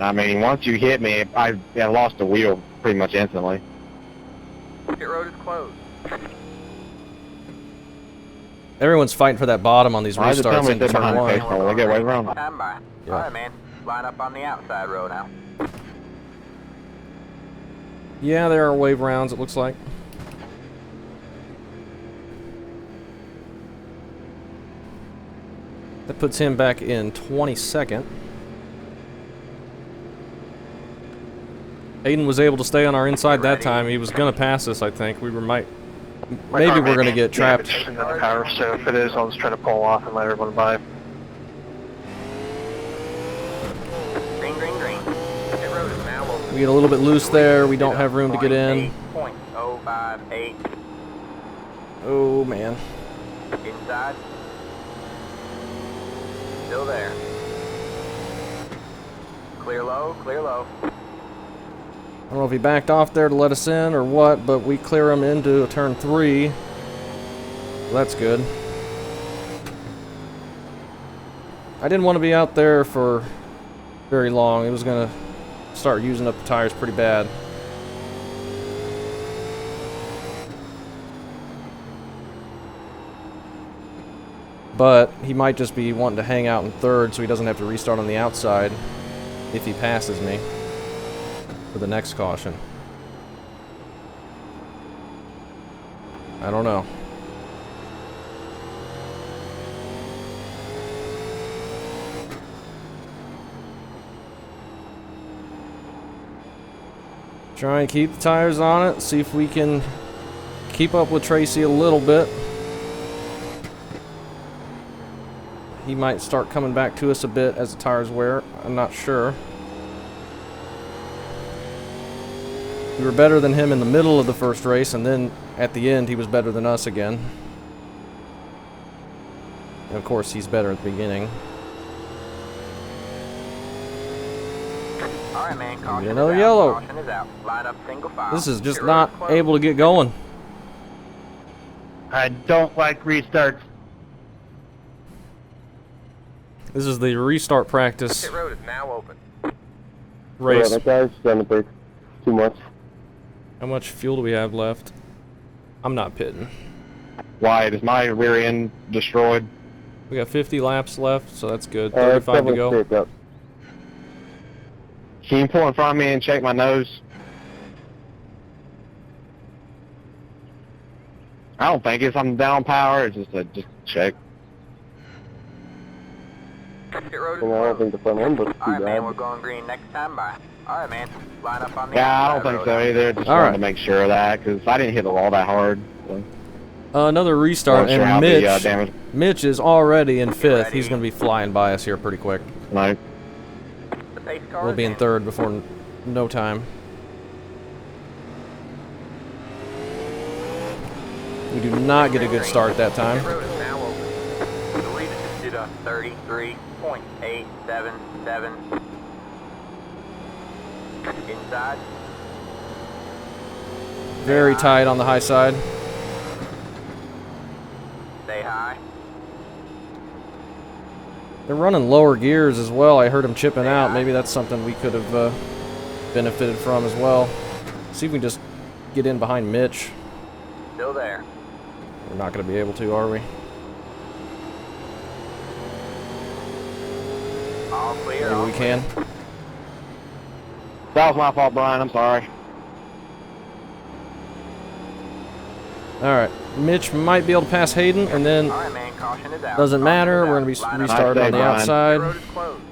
Speaker 4: I mean, once you hit me, I lost the wheel pretty much instantly.
Speaker 2: Pit road is closed.
Speaker 1: Everyone's fighting for that bottom on these
Speaker 4: Why is it telling
Speaker 1: restarts
Speaker 4: me
Speaker 1: into
Speaker 4: to stay
Speaker 1: turn
Speaker 4: behind
Speaker 1: one.
Speaker 4: the face? I get way around.
Speaker 2: Stand by.
Speaker 1: Yeah.
Speaker 2: Alright, man. Line up on the outside row now.
Speaker 1: Yeah, there are wave rounds, it looks like. That puts him back in 22nd. Aiden was able to stay on our inside that time. He was going to pass us, I think. Maybe we're going to get trapped.
Speaker 5: In the power, so if it is, I'll just try to pull off and let everyone by.
Speaker 2: Green, green, green. Pit road is now open.
Speaker 1: We get a little bit loose there. We don't have room to get in.
Speaker 2: 8.058.
Speaker 1: Oh, man.
Speaker 2: Inside. Still there. Clear low, clear low.
Speaker 1: I don't know if he backed off there to let us in or what, but we clear him into turn 3. That's good. I didn't want to be out there for very long. It was going to start using up the tires pretty bad. But he might just be wanting to hang out in 3rd so he doesn't have to restart on the outside if he passes me for the next caution. I don't know. Try and keep the tires on it, see if we can keep up with Tracy a little bit. He might start coming back to us a bit as the tires wear. I'm not sure. We were better than him in the middle of the first race, and then at the end he was better than us again. And of course he's better at the beginning.
Speaker 2: Alright, man. Caution
Speaker 1: Another
Speaker 2: is out.
Speaker 1: yellow.
Speaker 2: Caution is out. Line up single file.
Speaker 1: This is just
Speaker 2: Pit road
Speaker 1: not
Speaker 2: is closed.
Speaker 1: able to get going.
Speaker 6: I don't like restarts.
Speaker 1: This is the restart practice
Speaker 2: Pit road is now open.
Speaker 1: race.
Speaker 4: Yeah, that guy's gonna take too much.
Speaker 1: How much fuel do we have left? I'm not pitting.
Speaker 4: Why? Is my rear end destroyed?
Speaker 1: We got 50 laps left, so that's good. 35 to go.
Speaker 4: Up. Can you pull in front of me and check my nose? I don't think it's I'm down power. It's just check.
Speaker 2: Pit road is
Speaker 4: I don't
Speaker 2: closed.
Speaker 4: think the front end looks too
Speaker 2: Alright, man. We're
Speaker 4: bad.
Speaker 2: going green next time by. Alright, man. Line up on the
Speaker 4: Yeah, I
Speaker 2: outside
Speaker 4: don't think
Speaker 2: row
Speaker 4: so
Speaker 2: now.
Speaker 4: either. Just
Speaker 1: All
Speaker 4: wanted
Speaker 1: right.
Speaker 4: to make sure of that because I didn't hit the wall that hard. So.
Speaker 1: Another restart,
Speaker 4: Wasn't sure how
Speaker 1: and
Speaker 4: the damage.
Speaker 1: Mitch is already in 5th.
Speaker 2: ready.
Speaker 1: He's going to be flying by us here pretty quick.
Speaker 4: No.
Speaker 2: The pace car
Speaker 1: We'll
Speaker 2: is
Speaker 1: be in 3rd before no time. We do not get a good start that time.
Speaker 2: Pit road is now open. The lead is to the 33.877. Inside.
Speaker 1: Very tight on the high side.
Speaker 2: Stay high.
Speaker 1: They're running lower gears as well. I heard them chipping out. Maybe that's something we could have benefited from as well. See if we can just get in behind Mitch.
Speaker 2: Still there.
Speaker 1: We're not going to be able to, are we?
Speaker 2: All clear.
Speaker 1: Maybe
Speaker 2: all
Speaker 1: we
Speaker 2: clear.
Speaker 1: can.
Speaker 4: That was my fault, Brian. I'm sorry.
Speaker 1: Alright. Mitch might be able to pass Hayden, and then
Speaker 2: All right, man. Caution is out.
Speaker 1: doesn't matter.
Speaker 2: Caution
Speaker 1: We're
Speaker 2: is
Speaker 1: going to be
Speaker 2: out. Line up.
Speaker 1: restarting on the
Speaker 4: Brian.
Speaker 2: The
Speaker 1: outside.
Speaker 2: road is closed.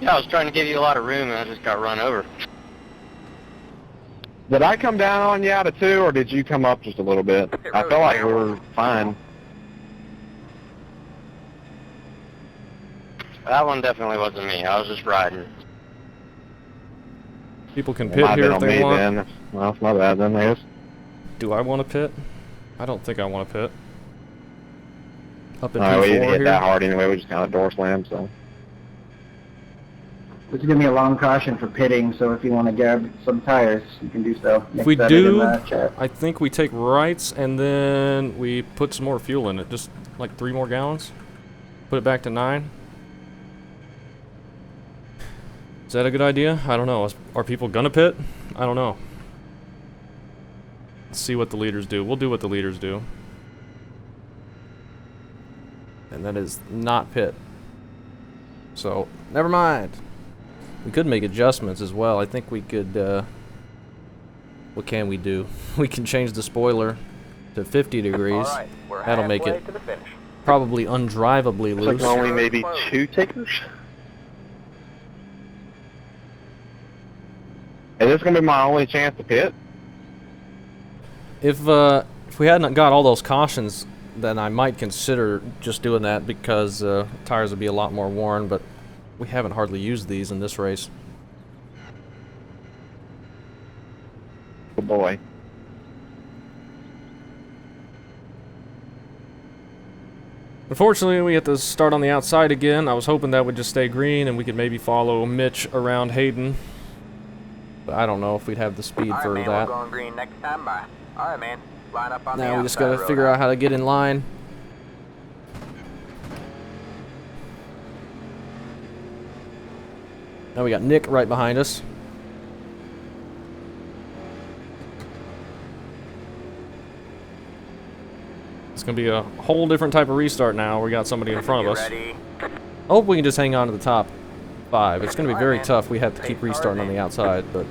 Speaker 7: Yeah, I was trying to give you a lot of room and I just got run over.
Speaker 4: Did I come down on you out of 2, or did you come up just a little bit? I felt like we were fine.
Speaker 7: That one definitely wasn't me. I was just riding.
Speaker 1: People can
Speaker 4: It
Speaker 1: pit
Speaker 4: might have
Speaker 1: here
Speaker 4: been
Speaker 1: if
Speaker 4: on
Speaker 1: they
Speaker 4: me
Speaker 1: want.
Speaker 4: then. Well, it's my bad then, I guess.
Speaker 1: Do I want to pit? I don't think I want to pit. Up in
Speaker 4: No, we didn't
Speaker 1: P4
Speaker 4: hit that
Speaker 1: here.
Speaker 4: hard anyway. We just kind of door slammed, so.
Speaker 6: This is going to be a long caution for pitting, so if you want to grab some tires, you can do so.
Speaker 1: If we
Speaker 6: Mix that in
Speaker 1: do,
Speaker 6: the chat.
Speaker 1: I think we take rights and then we put some more fuel in it. Just like 3 more gallons. Put it back to 9. Is that a good idea? I don't know. Are people gonna pit? I don't know. Let's see what the leaders do. We'll do what the leaders do. And that is not pit. So, never mind. We could make adjustments as well. I think we could, what can we do? We can change the spoiler to 50 degrees.
Speaker 2: All right, we're
Speaker 1: That'll make
Speaker 2: halfway
Speaker 1: it
Speaker 2: to the finish.
Speaker 1: probably undrivably
Speaker 5: Looks like
Speaker 1: loose.
Speaker 5: only maybe 2 takers.
Speaker 4: Is this gonna be my only chance to pit?
Speaker 1: If we hadn't got all those cautions, then I might consider just doing that because tires would be a lot more worn, but we haven't hardly used these in this race.
Speaker 4: Oh boy.
Speaker 1: Unfortunately, we have to start on the outside again. I was hoping that would just stay green and we could maybe follow Mitch around Hayden. But I don't know if we'd have the speed
Speaker 2: All
Speaker 1: for
Speaker 2: right, man,
Speaker 1: that.
Speaker 2: we're going green next time by. All right, man. Line up on the
Speaker 1: Now we just
Speaker 2: outside
Speaker 1: gotta
Speaker 2: road
Speaker 1: figure
Speaker 2: now.
Speaker 1: out how to get in line. Now we got Nick right behind us. It's gonna be a whole different type of restart now. We got somebody in front of us.
Speaker 2: Ready?
Speaker 1: I hope we can just hang on to the top 5. It's gonna be very
Speaker 2: Alright,
Speaker 1: tough. We have to keep
Speaker 2: Pace cars
Speaker 1: restarting on
Speaker 2: in.
Speaker 1: the outside, but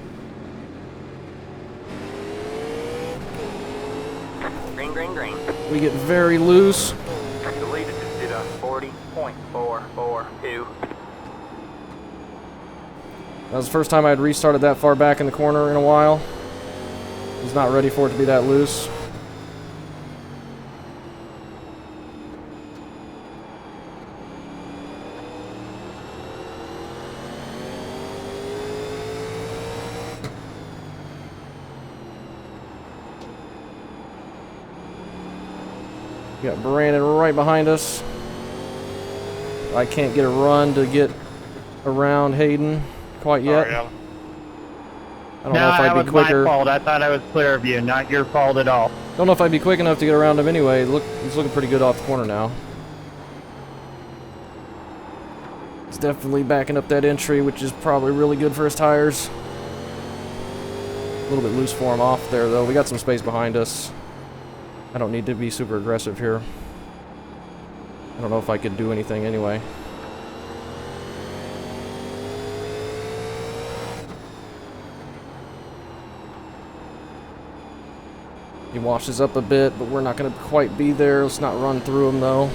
Speaker 2: Green, green, green.
Speaker 1: we get very loose.
Speaker 2: The leader just did a 40.442.
Speaker 1: That was the first time I had restarted that far back in the corner in a while. Was not ready for it to be that loose. We got Brandon right behind us. I can't get a run to get around Hayden quite yet. I don't know if
Speaker 6: that
Speaker 1: I'd
Speaker 6: was
Speaker 1: be quicker.
Speaker 6: my fault. I thought I was clear of you, not your fault at all.
Speaker 1: Don't know if I'd be quick enough to get around him anyway. Look, he's looking pretty good off the corner now. He's definitely backing up that entry, which is probably really good for his tires. A little bit loose for him off there, though. We got some space behind us. I don't need to be super aggressive here. I don't know if I could do anything anyway. He washes up a bit, but we're not going to quite be there. Let's not run through him, though.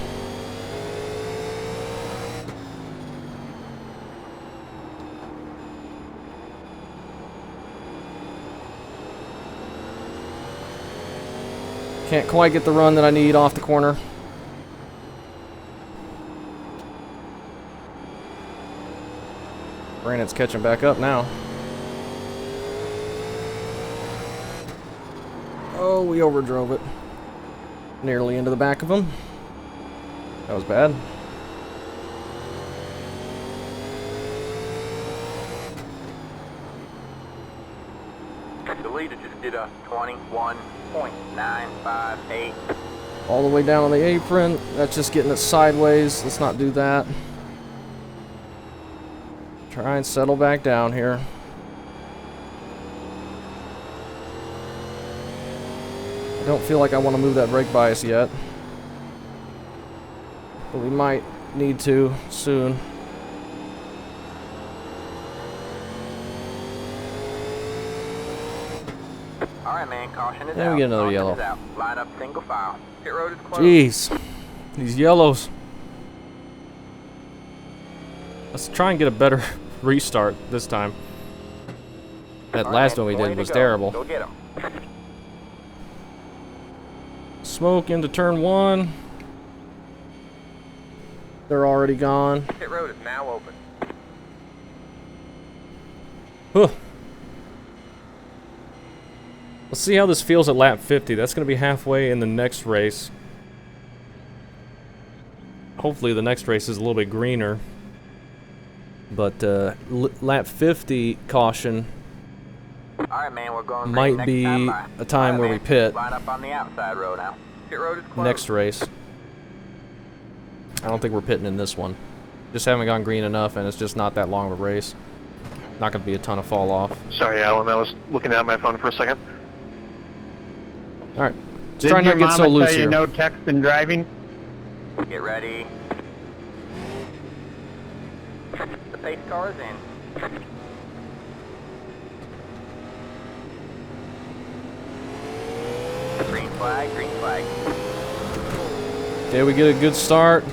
Speaker 1: Can't quite get the run that I need off the corner. Brandon's catching back up now. Oh, we overdrove it. Nearly into the back of him. That was bad.
Speaker 2: The leader just did a 21.958.
Speaker 1: All the way down on the apron. That's just getting it sideways. Let's not do that. Try and settle back down here. I don't feel like I want to move that brake bias yet. But we might need to soon.
Speaker 2: All right, man. Caution is
Speaker 1: Yeah,
Speaker 2: out.
Speaker 1: we get another
Speaker 2: Caution
Speaker 1: yellow.
Speaker 2: is out. Line up single file. Pit road is closed.
Speaker 1: Jeez. These yellows. Let's try and get a better restart this time. That
Speaker 2: All
Speaker 1: last
Speaker 2: right,
Speaker 1: one we
Speaker 2: way
Speaker 1: did
Speaker 2: to
Speaker 1: was
Speaker 2: go.
Speaker 1: terrible.
Speaker 2: Go get 'em.
Speaker 1: Smoke into turn 1. They're already gone.
Speaker 2: Pit road is now open.
Speaker 1: Huh. Let's see how this feels at lap 50. That's going to be halfway in the next race. Hopefully the next race is a little bit greener. But lap 50 caution
Speaker 2: All right, man, we're going green
Speaker 1: might
Speaker 2: next
Speaker 1: be
Speaker 2: time by.
Speaker 1: a time
Speaker 2: All
Speaker 1: where
Speaker 2: right,
Speaker 1: we pit
Speaker 2: man, line up on the outside row now. Pit road is closed.
Speaker 1: next race. I don't think we're pitting in this one. Just haven't gone green enough, and it's just not that long of a race. Not going to be a ton of fall off.
Speaker 5: Sorry, Alan, I was looking at my phone for a second.
Speaker 1: All right. Let's
Speaker 6: Did
Speaker 1: try not
Speaker 6: your
Speaker 1: to get
Speaker 6: mama
Speaker 1: so loose
Speaker 6: tell you
Speaker 1: here.
Speaker 6: no texting driving?
Speaker 2: Get ready. The pace car is in. Green flag, green flag.
Speaker 1: Okay, we get a good start.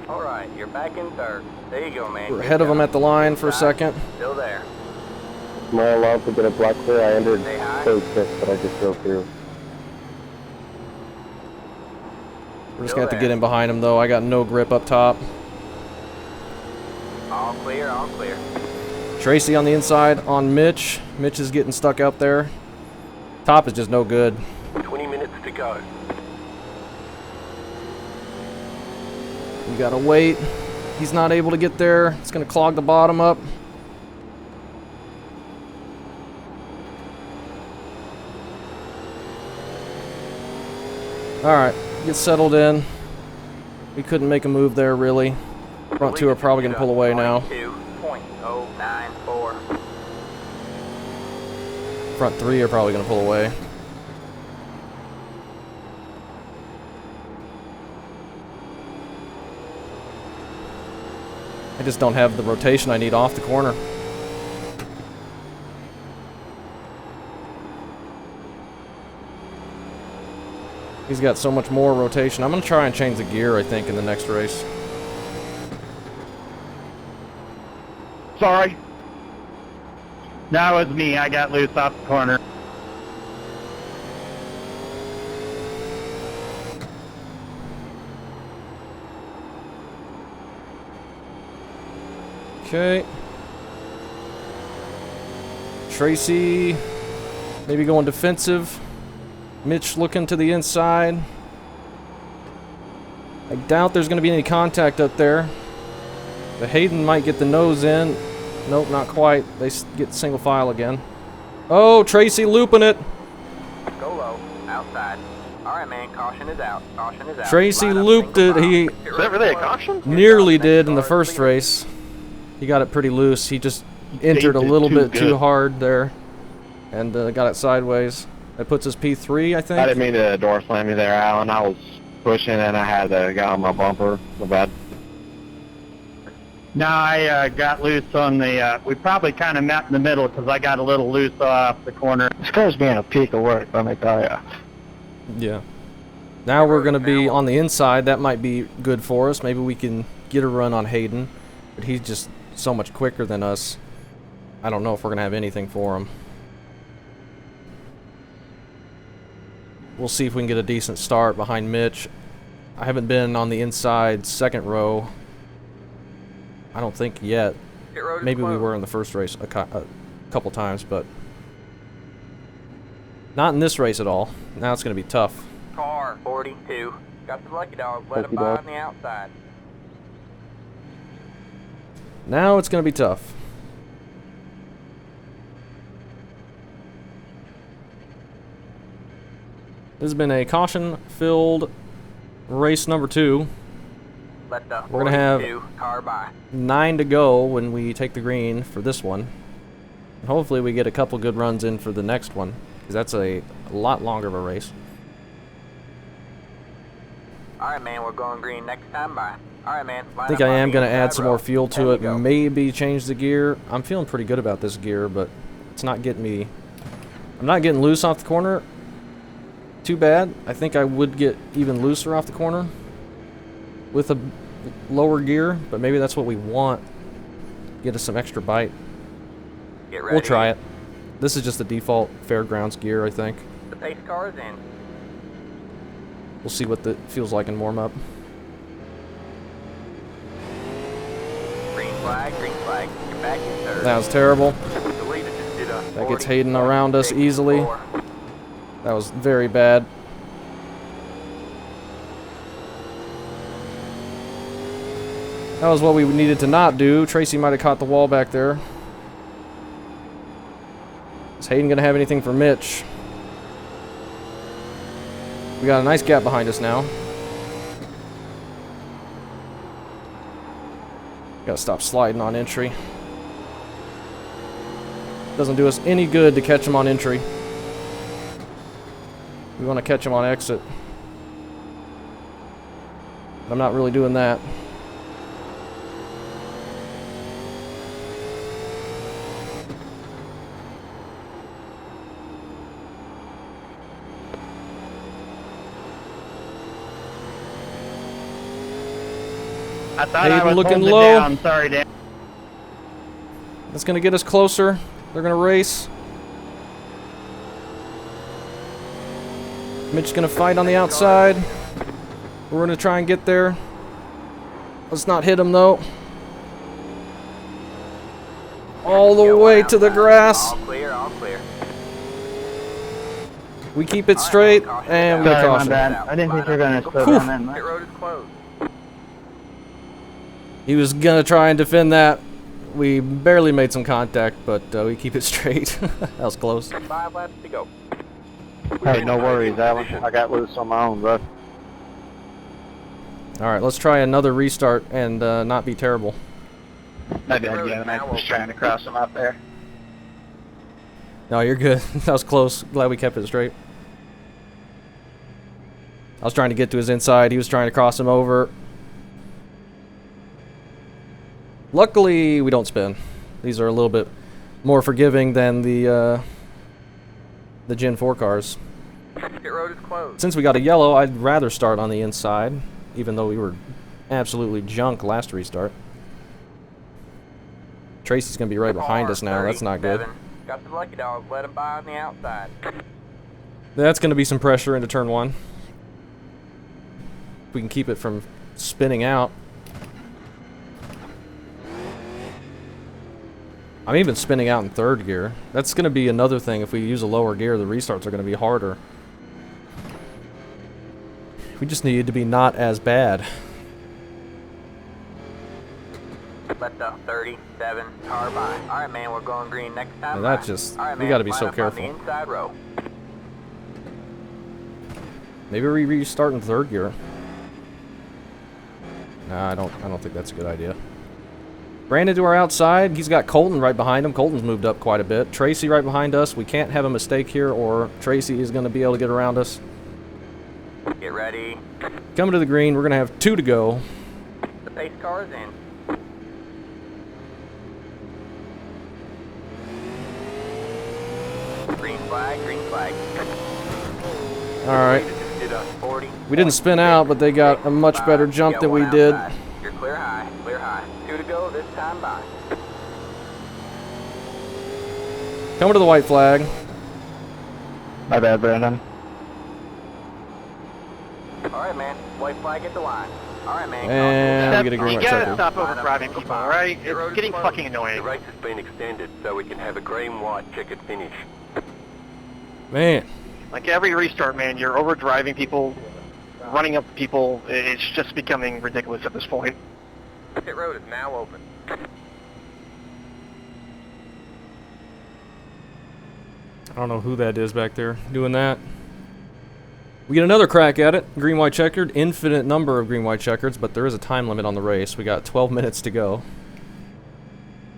Speaker 2: All right, you're back in third. There you go, man.
Speaker 1: We're
Speaker 2: Good
Speaker 1: ahead of them
Speaker 2: job.
Speaker 1: at the line for a
Speaker 2: Inside.
Speaker 1: second.
Speaker 2: Still there.
Speaker 4: Am I allowed to get a black clear? I entered
Speaker 2: Stay high.
Speaker 4: third fifth, but I just drove through.
Speaker 1: We're just
Speaker 2: Still
Speaker 1: going to have to
Speaker 2: there.
Speaker 1: get in behind him, though. I got no grip up top.
Speaker 2: All clear, all clear.
Speaker 1: Tracy on the inside on Mitch. Mitch is getting stuck out there. Top is just no good.
Speaker 3: 20 minutes to go.
Speaker 1: You gotta wait. He's not able to get there. It's gonna clog the bottom up. Alright, get settled in. We couldn't make a move there, really. Front two are probably gonna pull away now.
Speaker 2: 22.094.
Speaker 1: Front three are probably gonna pull away. I just don't have the rotation I need off the corner. He's got so much more rotation. I'm going to try and change the gear, I think, in the next race.
Speaker 6: Sorry. That was me. I got loose off the corner.
Speaker 1: Okay. Tracy maybe going defensive. Mitch looking to the inside. I doubt there's going to be any contact up there. The Hayden might get the nose in. Nope, not quite. They get single file again. Oh, Tracy looping it.
Speaker 2: Go low, outside. All right, man, caution is out. Caution is out.
Speaker 1: Tracy
Speaker 2: Line up,
Speaker 1: looped
Speaker 2: single
Speaker 1: it.
Speaker 2: file.
Speaker 1: He
Speaker 2: Pit
Speaker 5: Is
Speaker 2: road
Speaker 5: that really a
Speaker 2: closed.
Speaker 5: caution?
Speaker 1: nearly
Speaker 2: Next
Speaker 1: did in the
Speaker 2: car,
Speaker 1: first
Speaker 2: clear.
Speaker 1: race. He got it pretty loose. He just entered a
Speaker 6: it
Speaker 1: little
Speaker 6: too
Speaker 1: bit too
Speaker 6: good.
Speaker 1: hard there. And got it sideways. That puts us P3, I think.
Speaker 4: I didn't mean to door slam you there, Alan. I was pushing and I had the guy on my bumper. My bad.
Speaker 6: No, I got loose on the, we probably kind of met in the middle because I got a little loose off the corner. This car's being a peak of work, let me tell you.
Speaker 1: Yeah. Now we're going to be on the inside. That might be good for us. Maybe we can get a run on Hayden. But he's just so much quicker than us. I don't know if we're going to have anything for him. We'll see if we can get a decent start behind Mitch. I haven't been on the inside second row. I don't think yet.
Speaker 2: Pit road is
Speaker 1: Maybe we
Speaker 2: closed.
Speaker 1: were in the first race a couple times, but not in this race at all. Now it's going to be tough.
Speaker 2: Car 42. Got the lucky dog. Let him
Speaker 4: Lucky
Speaker 2: by
Speaker 4: dog.
Speaker 2: on the outside.
Speaker 1: Now it's going to be tough. This has been a caution-filled race number 2.
Speaker 2: Let the
Speaker 1: We're gonna have
Speaker 2: 42 car by.
Speaker 1: 9 to go when we take the green for this one. And hopefully we get a couple good runs in for the next one, because that's a lot longer of a race.
Speaker 2: All right, man, we're going green next time by. All right, man.
Speaker 1: I think I am going to add some more fuel to it, maybe change the gear. I'm feeling pretty good about this gear, but it's not getting me... I'm not getting loose off the corner. Too bad. I think I would get even looser off the corner with a lower gear, but maybe that's what we want. Get us some extra bite.
Speaker 2: Get ready.
Speaker 1: We'll try it. This is just the default Fairgrounds gear, I think.
Speaker 2: The pace car is in.
Speaker 1: We'll see what it feels like in warm-up.
Speaker 2: Green flag, green flag. You're back in third.
Speaker 1: That was terrible.
Speaker 3: The leader just did a
Speaker 1: That gets Hayden around us easily.
Speaker 2: 40.64.
Speaker 1: That was very bad. That was what we needed to not do. Tracy might have caught the wall back there. Is Hayden going to have anything for Mitch? We got a nice gap behind us now. Gotta stop sliding on entry. Doesn't do us any good to catch him on entry. We want to catch him on exit. But I'm not really doing that.
Speaker 6: I thought
Speaker 1: Hayden
Speaker 6: I was
Speaker 1: looking
Speaker 6: holding it
Speaker 1: low.
Speaker 6: down. Sorry, Dan.
Speaker 1: That's going to get us closer. They're going to race. Mitch's going to fight on the outside. We're going to try and get there. Let's not hit him, though. All the way to the grass.
Speaker 2: All clear, all clear.
Speaker 1: We keep it straight, and we get
Speaker 6: Sorry, my
Speaker 1: caution.
Speaker 6: bad. I didn't think you were going to slow
Speaker 1: Whew.
Speaker 6: down that much.
Speaker 2: Pit road is closed.
Speaker 1: He was going to try and defend that. We barely made some contact, but we keep it straight. That was close.
Speaker 2: 5 laps to go.
Speaker 4: Hey, no worries, Alan. I got loose on my own, bro.
Speaker 1: Alright, let's try another restart and not be terrible.
Speaker 5: Maybe I'd get him. I was trying to cross him out there.
Speaker 1: No, you're good. That was close. Glad we kept it straight. I was trying to get to his inside. He was trying to cross him over. Luckily, we don't spin. These are a little bit more forgiving than the Gen 4 cars.
Speaker 2: Pit road is closed.
Speaker 1: Since we got a yellow, I'd rather start on the inside, even though we were absolutely junk last restart. Tracy's going to be right behind us now. That's not good.
Speaker 2: Got the lucky dog. Let him by on the outside.
Speaker 1: That's going to be some pressure into turn 1. If we can keep it from spinning out. I'm even spinning out in 3rd gear. That's going to be another thing. If we use a lower gear, the restarts are going to be harder. We just needed to be not as bad.
Speaker 2: Let the 37 car by. All right, man, we're going green next time.
Speaker 1: Now that
Speaker 2: by.
Speaker 1: just-
Speaker 2: All right,
Speaker 1: we
Speaker 2: man,
Speaker 1: gotta be
Speaker 2: line
Speaker 1: so
Speaker 2: up on
Speaker 1: careful.
Speaker 2: the inside row.
Speaker 1: Maybe we restart in 3rd gear. Nah, I don't think that's a good idea. Brandon to our outside. He's got Colton right behind him. Colton's moved up quite a bit. Tracy right behind us. We can't have a mistake here, or Tracy is going to be able to get around us.
Speaker 2: Get ready.
Speaker 1: Coming to the green. We're going to have 2 to go.
Speaker 2: The pace car is in. Green flag, green flag.
Speaker 1: All right.
Speaker 2: Did a 40.
Speaker 1: We didn't spin out, but they got a much better jump than we did.
Speaker 2: You're clear high, clear high. 2 to go this time by.
Speaker 1: Coming to the white flag.
Speaker 6: My bad, Brandon.
Speaker 2: All right, man. White flag at the line. All right, man.
Speaker 1: And we get a green
Speaker 5: You
Speaker 1: white
Speaker 5: gotta
Speaker 1: checker.
Speaker 5: stop over driving people, alright? It's getting fucking
Speaker 3: The
Speaker 5: annoying.
Speaker 3: race has been extended so we can have a green-white checkered finish.
Speaker 1: Man,
Speaker 5: Like every restart, man, you're over driving people, running up people. It's just becoming ridiculous at this point.
Speaker 2: Pit road is now open.
Speaker 1: I don't know who that is back there doing that. We get another crack at it. Green, white, checkered. Infinite number of green, white, checkers, but there is a time limit on the race. We got 12 minutes to go.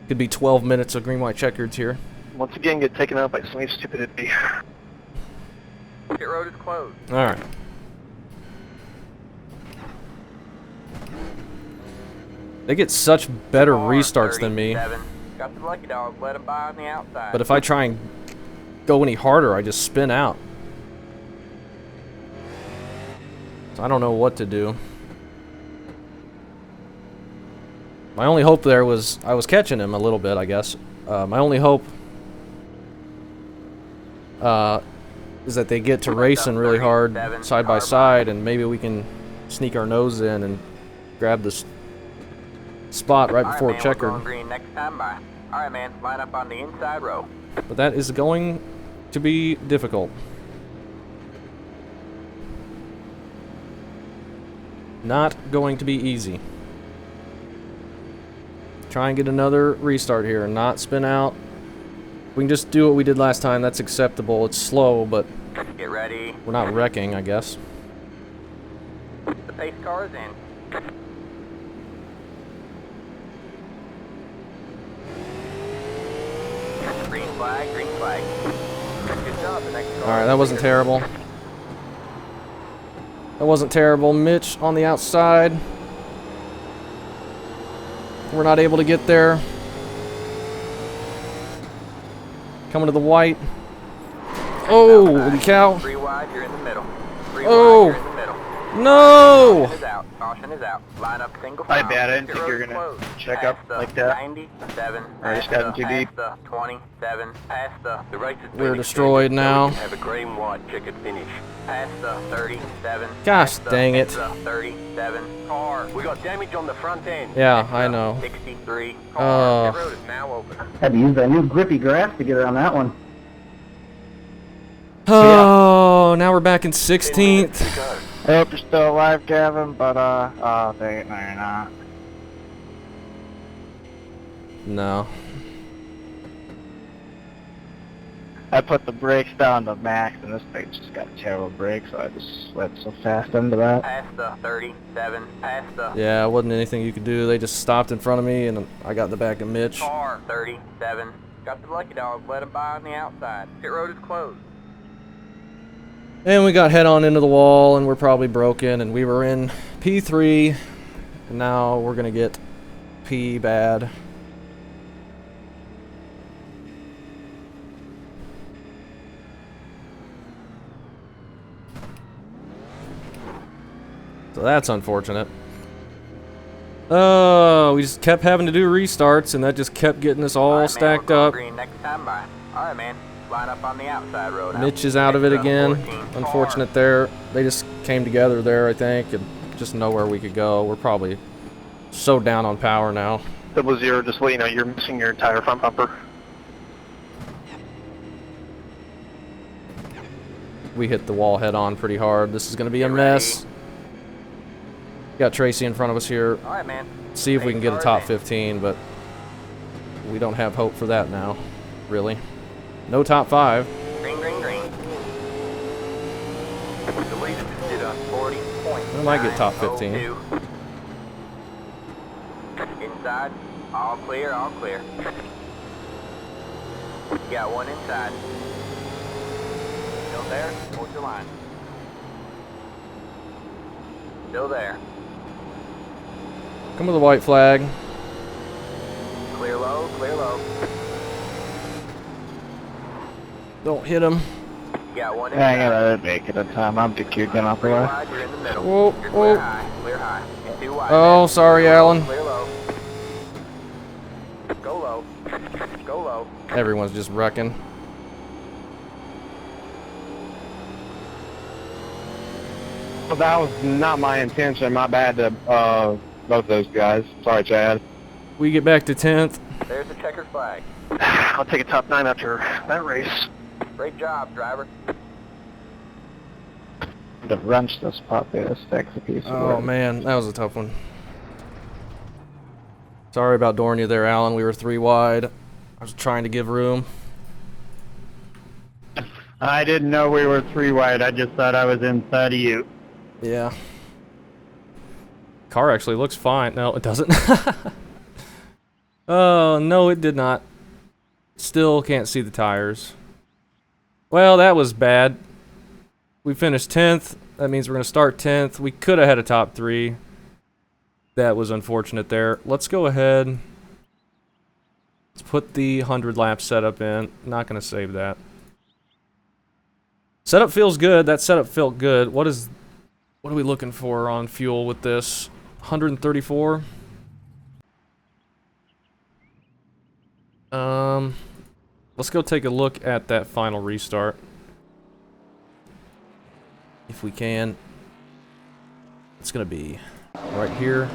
Speaker 1: Could be 12 minutes of green, white, checkers here.
Speaker 5: Once again, get taken out by some stupidity.
Speaker 2: Pit road is closed.
Speaker 1: All right. They get such better restarts than me.
Speaker 2: 37. Got the lucky dog. Let him by on the outside.
Speaker 1: But if I try and go any harder, I just spin out. So I don't know what to do. My only hope there was I was catching him a little bit, I guess. My only hope is that they get to racing really hard side by side, and maybe we can sneak our nose in and grab this spot right before
Speaker 2: All right, man, we're
Speaker 1: checkered.
Speaker 2: going green next time by. All right, man. Line up on the inside row.
Speaker 1: But that is going to be difficult. Not going to be easy. Try and get another restart here and not spin out. We can just do what we did last time. That's acceptable. It's slow, but
Speaker 2: Get ready.
Speaker 1: we're not wrecking, I guess.
Speaker 2: The pace car is in. Green flag, green flag. Good job, the next car.
Speaker 1: Alright, that wasn't terrible. That wasn't terrible. Mitch on the outside. We're not able to get there. Coming to the white. Oh, holy cow.
Speaker 2: 3 wide, you're in the middle. 3
Speaker 1: Oh.
Speaker 2: wide, you're in the middle.
Speaker 1: No!
Speaker 2: Caution is out. Caution is out. Line up single
Speaker 5: My
Speaker 2: file.
Speaker 5: bad, I didn't
Speaker 2: Pit
Speaker 5: think you were
Speaker 2: road
Speaker 5: gonna
Speaker 2: closed.
Speaker 5: check
Speaker 2: Past
Speaker 5: up
Speaker 2: the
Speaker 5: like that.
Speaker 2: 97.
Speaker 5: I just got in too deep.
Speaker 2: Past the 27. Past the race has been
Speaker 1: We're
Speaker 2: extended,
Speaker 1: destroyed
Speaker 2: so
Speaker 1: now.
Speaker 2: we can have a gray and white checkered finish. Past the 37.
Speaker 1: Gosh
Speaker 2: past the-
Speaker 1: dang it.
Speaker 2: past the 37. Car. We got damage on the front end.
Speaker 1: Yeah, I know.
Speaker 2: 63. Car. The road is now open.
Speaker 6: Had to use that new grippy grass to get around that one.
Speaker 1: Oh, now we're back in 16th.
Speaker 6: I hope you're still alive, Gavin, but, oh, dang it, no, you're not.
Speaker 1: No.
Speaker 6: I put the brakes down to max, and this thing just got terrible brakes, so I just went so fast into that.
Speaker 2: Past the 37. Past the
Speaker 1: Yeah, it wasn't anything you could do. They just stopped in front of me, and I got in the back of Mitch.
Speaker 2: car. 37. Got the lucky dog. Let him by on the outside. Pit road is closed.
Speaker 1: And we got head on into the wall, and we're probably broken, and we were in P3, and now we're gonna get P bad. So that's unfortunate. Oh, we just kept having to do restarts, and that just kept getting us all
Speaker 2: Alright, man,
Speaker 1: stacked
Speaker 2: we're going
Speaker 1: up.
Speaker 2: green next time by. Alright, man. Line up on the outside road.
Speaker 1: Mitch is out of it
Speaker 2: Extra
Speaker 1: again.
Speaker 2: 14.
Speaker 1: Unfortunate there. They just came together there, I think, and just nowhere we could go. We're probably so down on power now.
Speaker 5: 00, just let you know, you're missing your entire front bumper.
Speaker 1: We hit the wall head on pretty hard. This is going to be a
Speaker 2: Get
Speaker 1: mess. Got Tracy in front of us here.
Speaker 2: Alright, man.
Speaker 1: See if we can get a
Speaker 2: Pace
Speaker 1: top
Speaker 2: cars in.
Speaker 1: 15, but we don't have hope for that now, really. No top 5.
Speaker 2: Green, green, green. The lead is sit on 40 points.
Speaker 1: We might get top 15.
Speaker 2: Inside. All clear, all clear. Got one inside. Still there? Hold your line. Still there.
Speaker 1: Come with the white flag.
Speaker 2: Clear low, clear low.
Speaker 1: Don't hit him.
Speaker 2: Got one
Speaker 6: Yeah, I
Speaker 2: inside.
Speaker 6: gotta make it in time. I'm DQ'd getting off the
Speaker 2: Three
Speaker 6: way.
Speaker 2: wide, you're in the middle.
Speaker 1: Whoa,
Speaker 2: You're
Speaker 1: whoa.
Speaker 2: clear high, clear high. And 2 wide.
Speaker 1: Oh,
Speaker 2: man.
Speaker 1: sorry,
Speaker 2: Clear low,
Speaker 1: Alan.
Speaker 2: Clear low. Go low. Go low.
Speaker 1: Everyone's just wrecking.
Speaker 4: Well, that was not my intention. My bad to both those guys. Sorry, Chad.
Speaker 1: We get back to 10th.
Speaker 2: There's the checkered flag.
Speaker 5: I'll take a top 9 after that race.
Speaker 2: Great job, driver.
Speaker 6: The wrench this puppy, this thing's a piece of
Speaker 1: Oh,
Speaker 6: wood.
Speaker 1: man, that was a tough one. Sorry about dooring you there, Alan. We were 3 wide. I was trying to give room.
Speaker 6: I didn't know we were 3 wide. I just thought I was inside of you.
Speaker 1: Yeah. Car actually looks fine. No, it doesn't. Oh, no, it did not. Still can't see the tires. Well, that was bad. We finished 10th. That means we're going to start 10th. We could have had a top 3. That was unfortunate there. Let's go ahead. Let's put the 100 lap setup in. Not going to save that. Setup feels good. That setup felt good. What are we looking for on fuel with this? 134? Let's go take a look at that final restart. If we can. It's gonna be right here.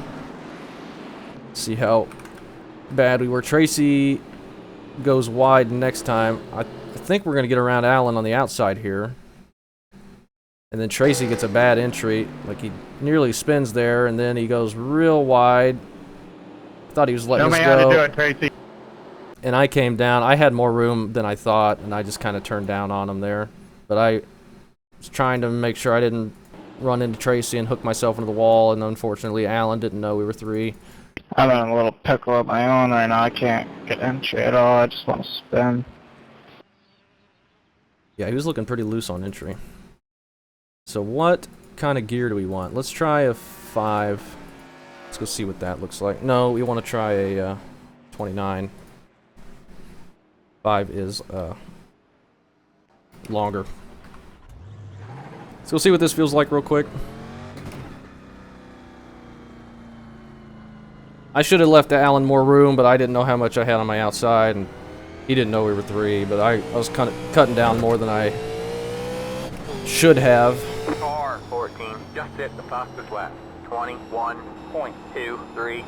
Speaker 1: See how bad we were. Tracy goes wide next time. I think we're gonna get around Alan on the outside here. And then Tracy gets a bad entry. Like, he nearly spins there, and then he goes real wide. I thought he was letting
Speaker 6: Tell me
Speaker 1: us
Speaker 6: how to do
Speaker 1: go.
Speaker 6: it, Tracy.
Speaker 1: And I came down. I had more room than I thought, and I just kind of turned down on him there. But I was trying to make sure I didn't run into Tracy and hook myself into the wall, and unfortunately Alan didn't know we were 3.
Speaker 6: I'm in a little pickle of my own right now. I can't get entry at all. I just want to spin.
Speaker 1: Yeah, he was looking pretty loose on entry. So what kind of gear do we want? Let's try a 5. Let's go see what that looks like. No, we want to try a 29. 5 is longer. Let's go see what this feels like real quick. I should have left Alan more room, but I didn't know how much I had on my outside, and he didn't know we were 3, but I was kind of cutting down more than I should have.
Speaker 2: Car 14, just hit the fastest lap. 21.239.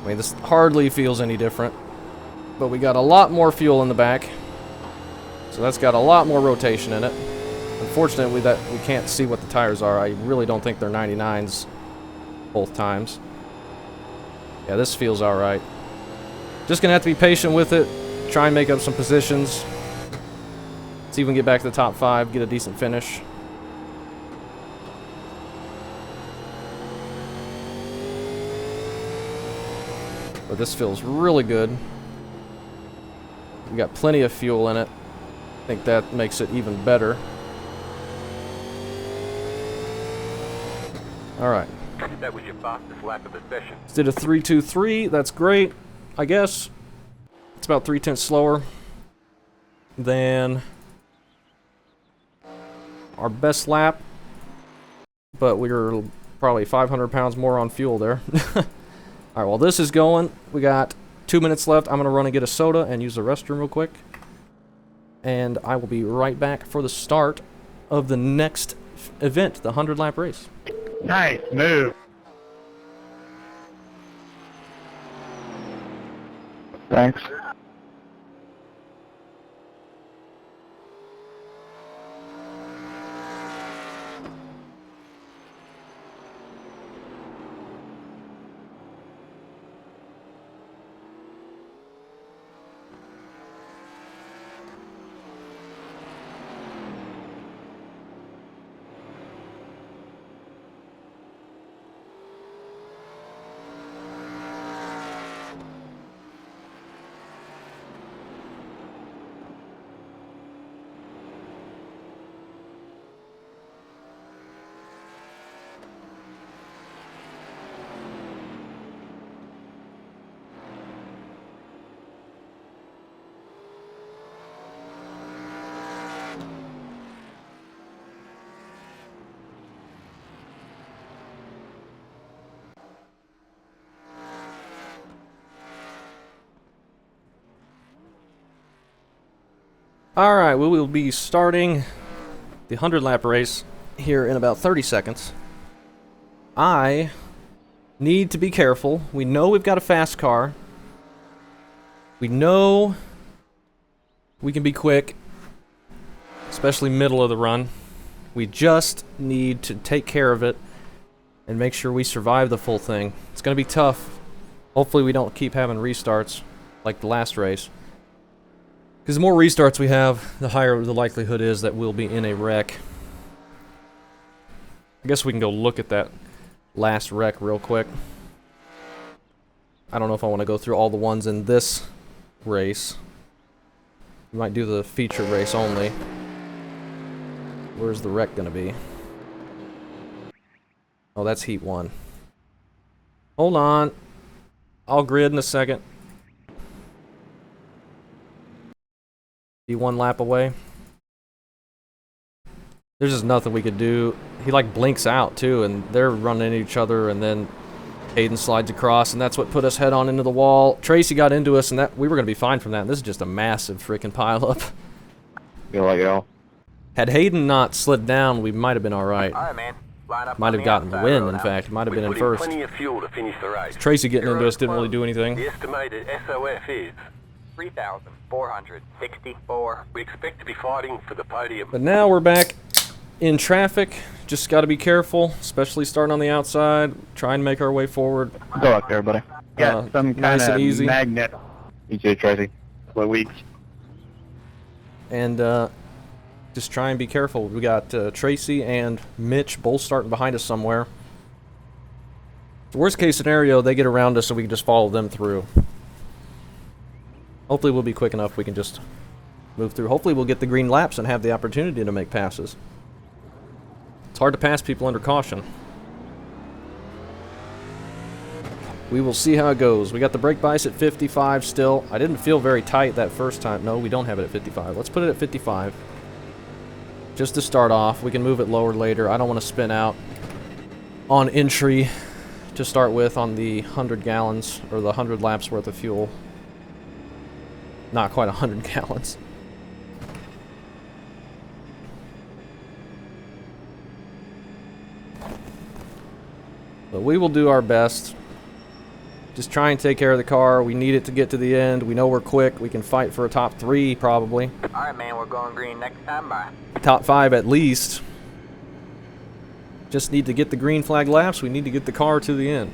Speaker 1: I mean, this hardly feels any different, but we got a lot more fuel in the back, so that's got a lot more rotation in it. Unfortunately, that we can't see what the tires are. I really don't think they're 99s both times. Yeah, this feels alright. Just gonna have to be patient with it, try and make up some positions, see if we can get back to the top 5, get a decent finish. But this feels really good. We got plenty of fuel in it. I think that makes it even better. Alright.
Speaker 3: That was your fastest lap of the session.
Speaker 1: Did a 3.23. That's great, I guess. It's about 0.3 slower than our best lap, but we were probably 500 pounds more on fuel there. Alright, while this is going, we got 2 minutes left. I'm going to run and get a soda and use the restroom real quick. And I will be right back for the start of the next event, the 100-lap race.
Speaker 6: Nice move. Thanks.
Speaker 1: Alright, we will be starting the 100-lap race here in about 30 seconds. I need to be careful. We know we've got a fast car. We know we can be quick, especially middle of the run. We just need to take care of it and make sure we survive the full thing. It's going to be tough. Hopefully we don't keep having restarts like the last race. Because the more restarts we have, the higher the likelihood is that we'll be in a wreck. I guess we can go look at that last wreck real quick. I don't know if I want to go through all the ones in this race. We might do the feature race only. Where's the wreck going to be? Oh, that's Heat 1. Hold on. I'll grid in a second. Be 1 lap away. There's just nothing we could do. He like blinks out too, and they're running into each other, and then Hayden slides across, and that's what put us head on into the wall. Tracy got into us, and that we were going to be fine from that. And this is just a massive freaking pileup.
Speaker 4: Feel like it all.
Speaker 1: Had Hayden not slid down, we might have been all right.
Speaker 2: All right, man. Line up
Speaker 1: Might
Speaker 2: on
Speaker 1: have
Speaker 2: the
Speaker 1: gotten the
Speaker 2: outside
Speaker 1: win,
Speaker 2: row
Speaker 1: in
Speaker 2: now.
Speaker 1: fact. Might have
Speaker 3: We
Speaker 1: been in
Speaker 3: put
Speaker 1: first.
Speaker 3: plenty of fuel to finish the race.
Speaker 1: Tracy getting
Speaker 2: You're
Speaker 1: into us
Speaker 2: on
Speaker 1: didn't really do anything.
Speaker 3: The estimated SOF is
Speaker 2: 3,464.
Speaker 3: we expect to be fighting for the podium.
Speaker 1: But now we're back in traffic. Just got to be careful, especially starting on the outside. Try and make our way forward.
Speaker 6: Good luck there, buddy. Got some kind
Speaker 1: nice and
Speaker 6: of
Speaker 1: easy.
Speaker 6: magnet.
Speaker 4: You too, Tracy.
Speaker 6: For weeks.
Speaker 1: And just try and be careful. We got Tracy and Mitch both starting behind us somewhere. The worst case scenario, they get around us so we can just follow them through. Hopefully we'll be quick enough we can just move through. Hopefully we'll get the green laps and have the opportunity to make passes. It's hard to pass people under caution. We will see how it goes. We got the brake bias at 55 still. I didn't feel very tight that first time. No, we don't have it at 55. Let's put it at 55. Just to start off. We can move it lower later. I don't want to spin out on entry to start with on the 100 gallons or the 100 laps worth of fuel. Not quite 100 gallons. But we will do our best. Just try and take care of the car. We need it to get to the end. We know we're quick. We can fight for a top 3 probably.
Speaker 2: Alright, man, we're going green next time. Bye.
Speaker 1: Top 5 at least. Just need to get the green flag laps. We need to get the car to the end.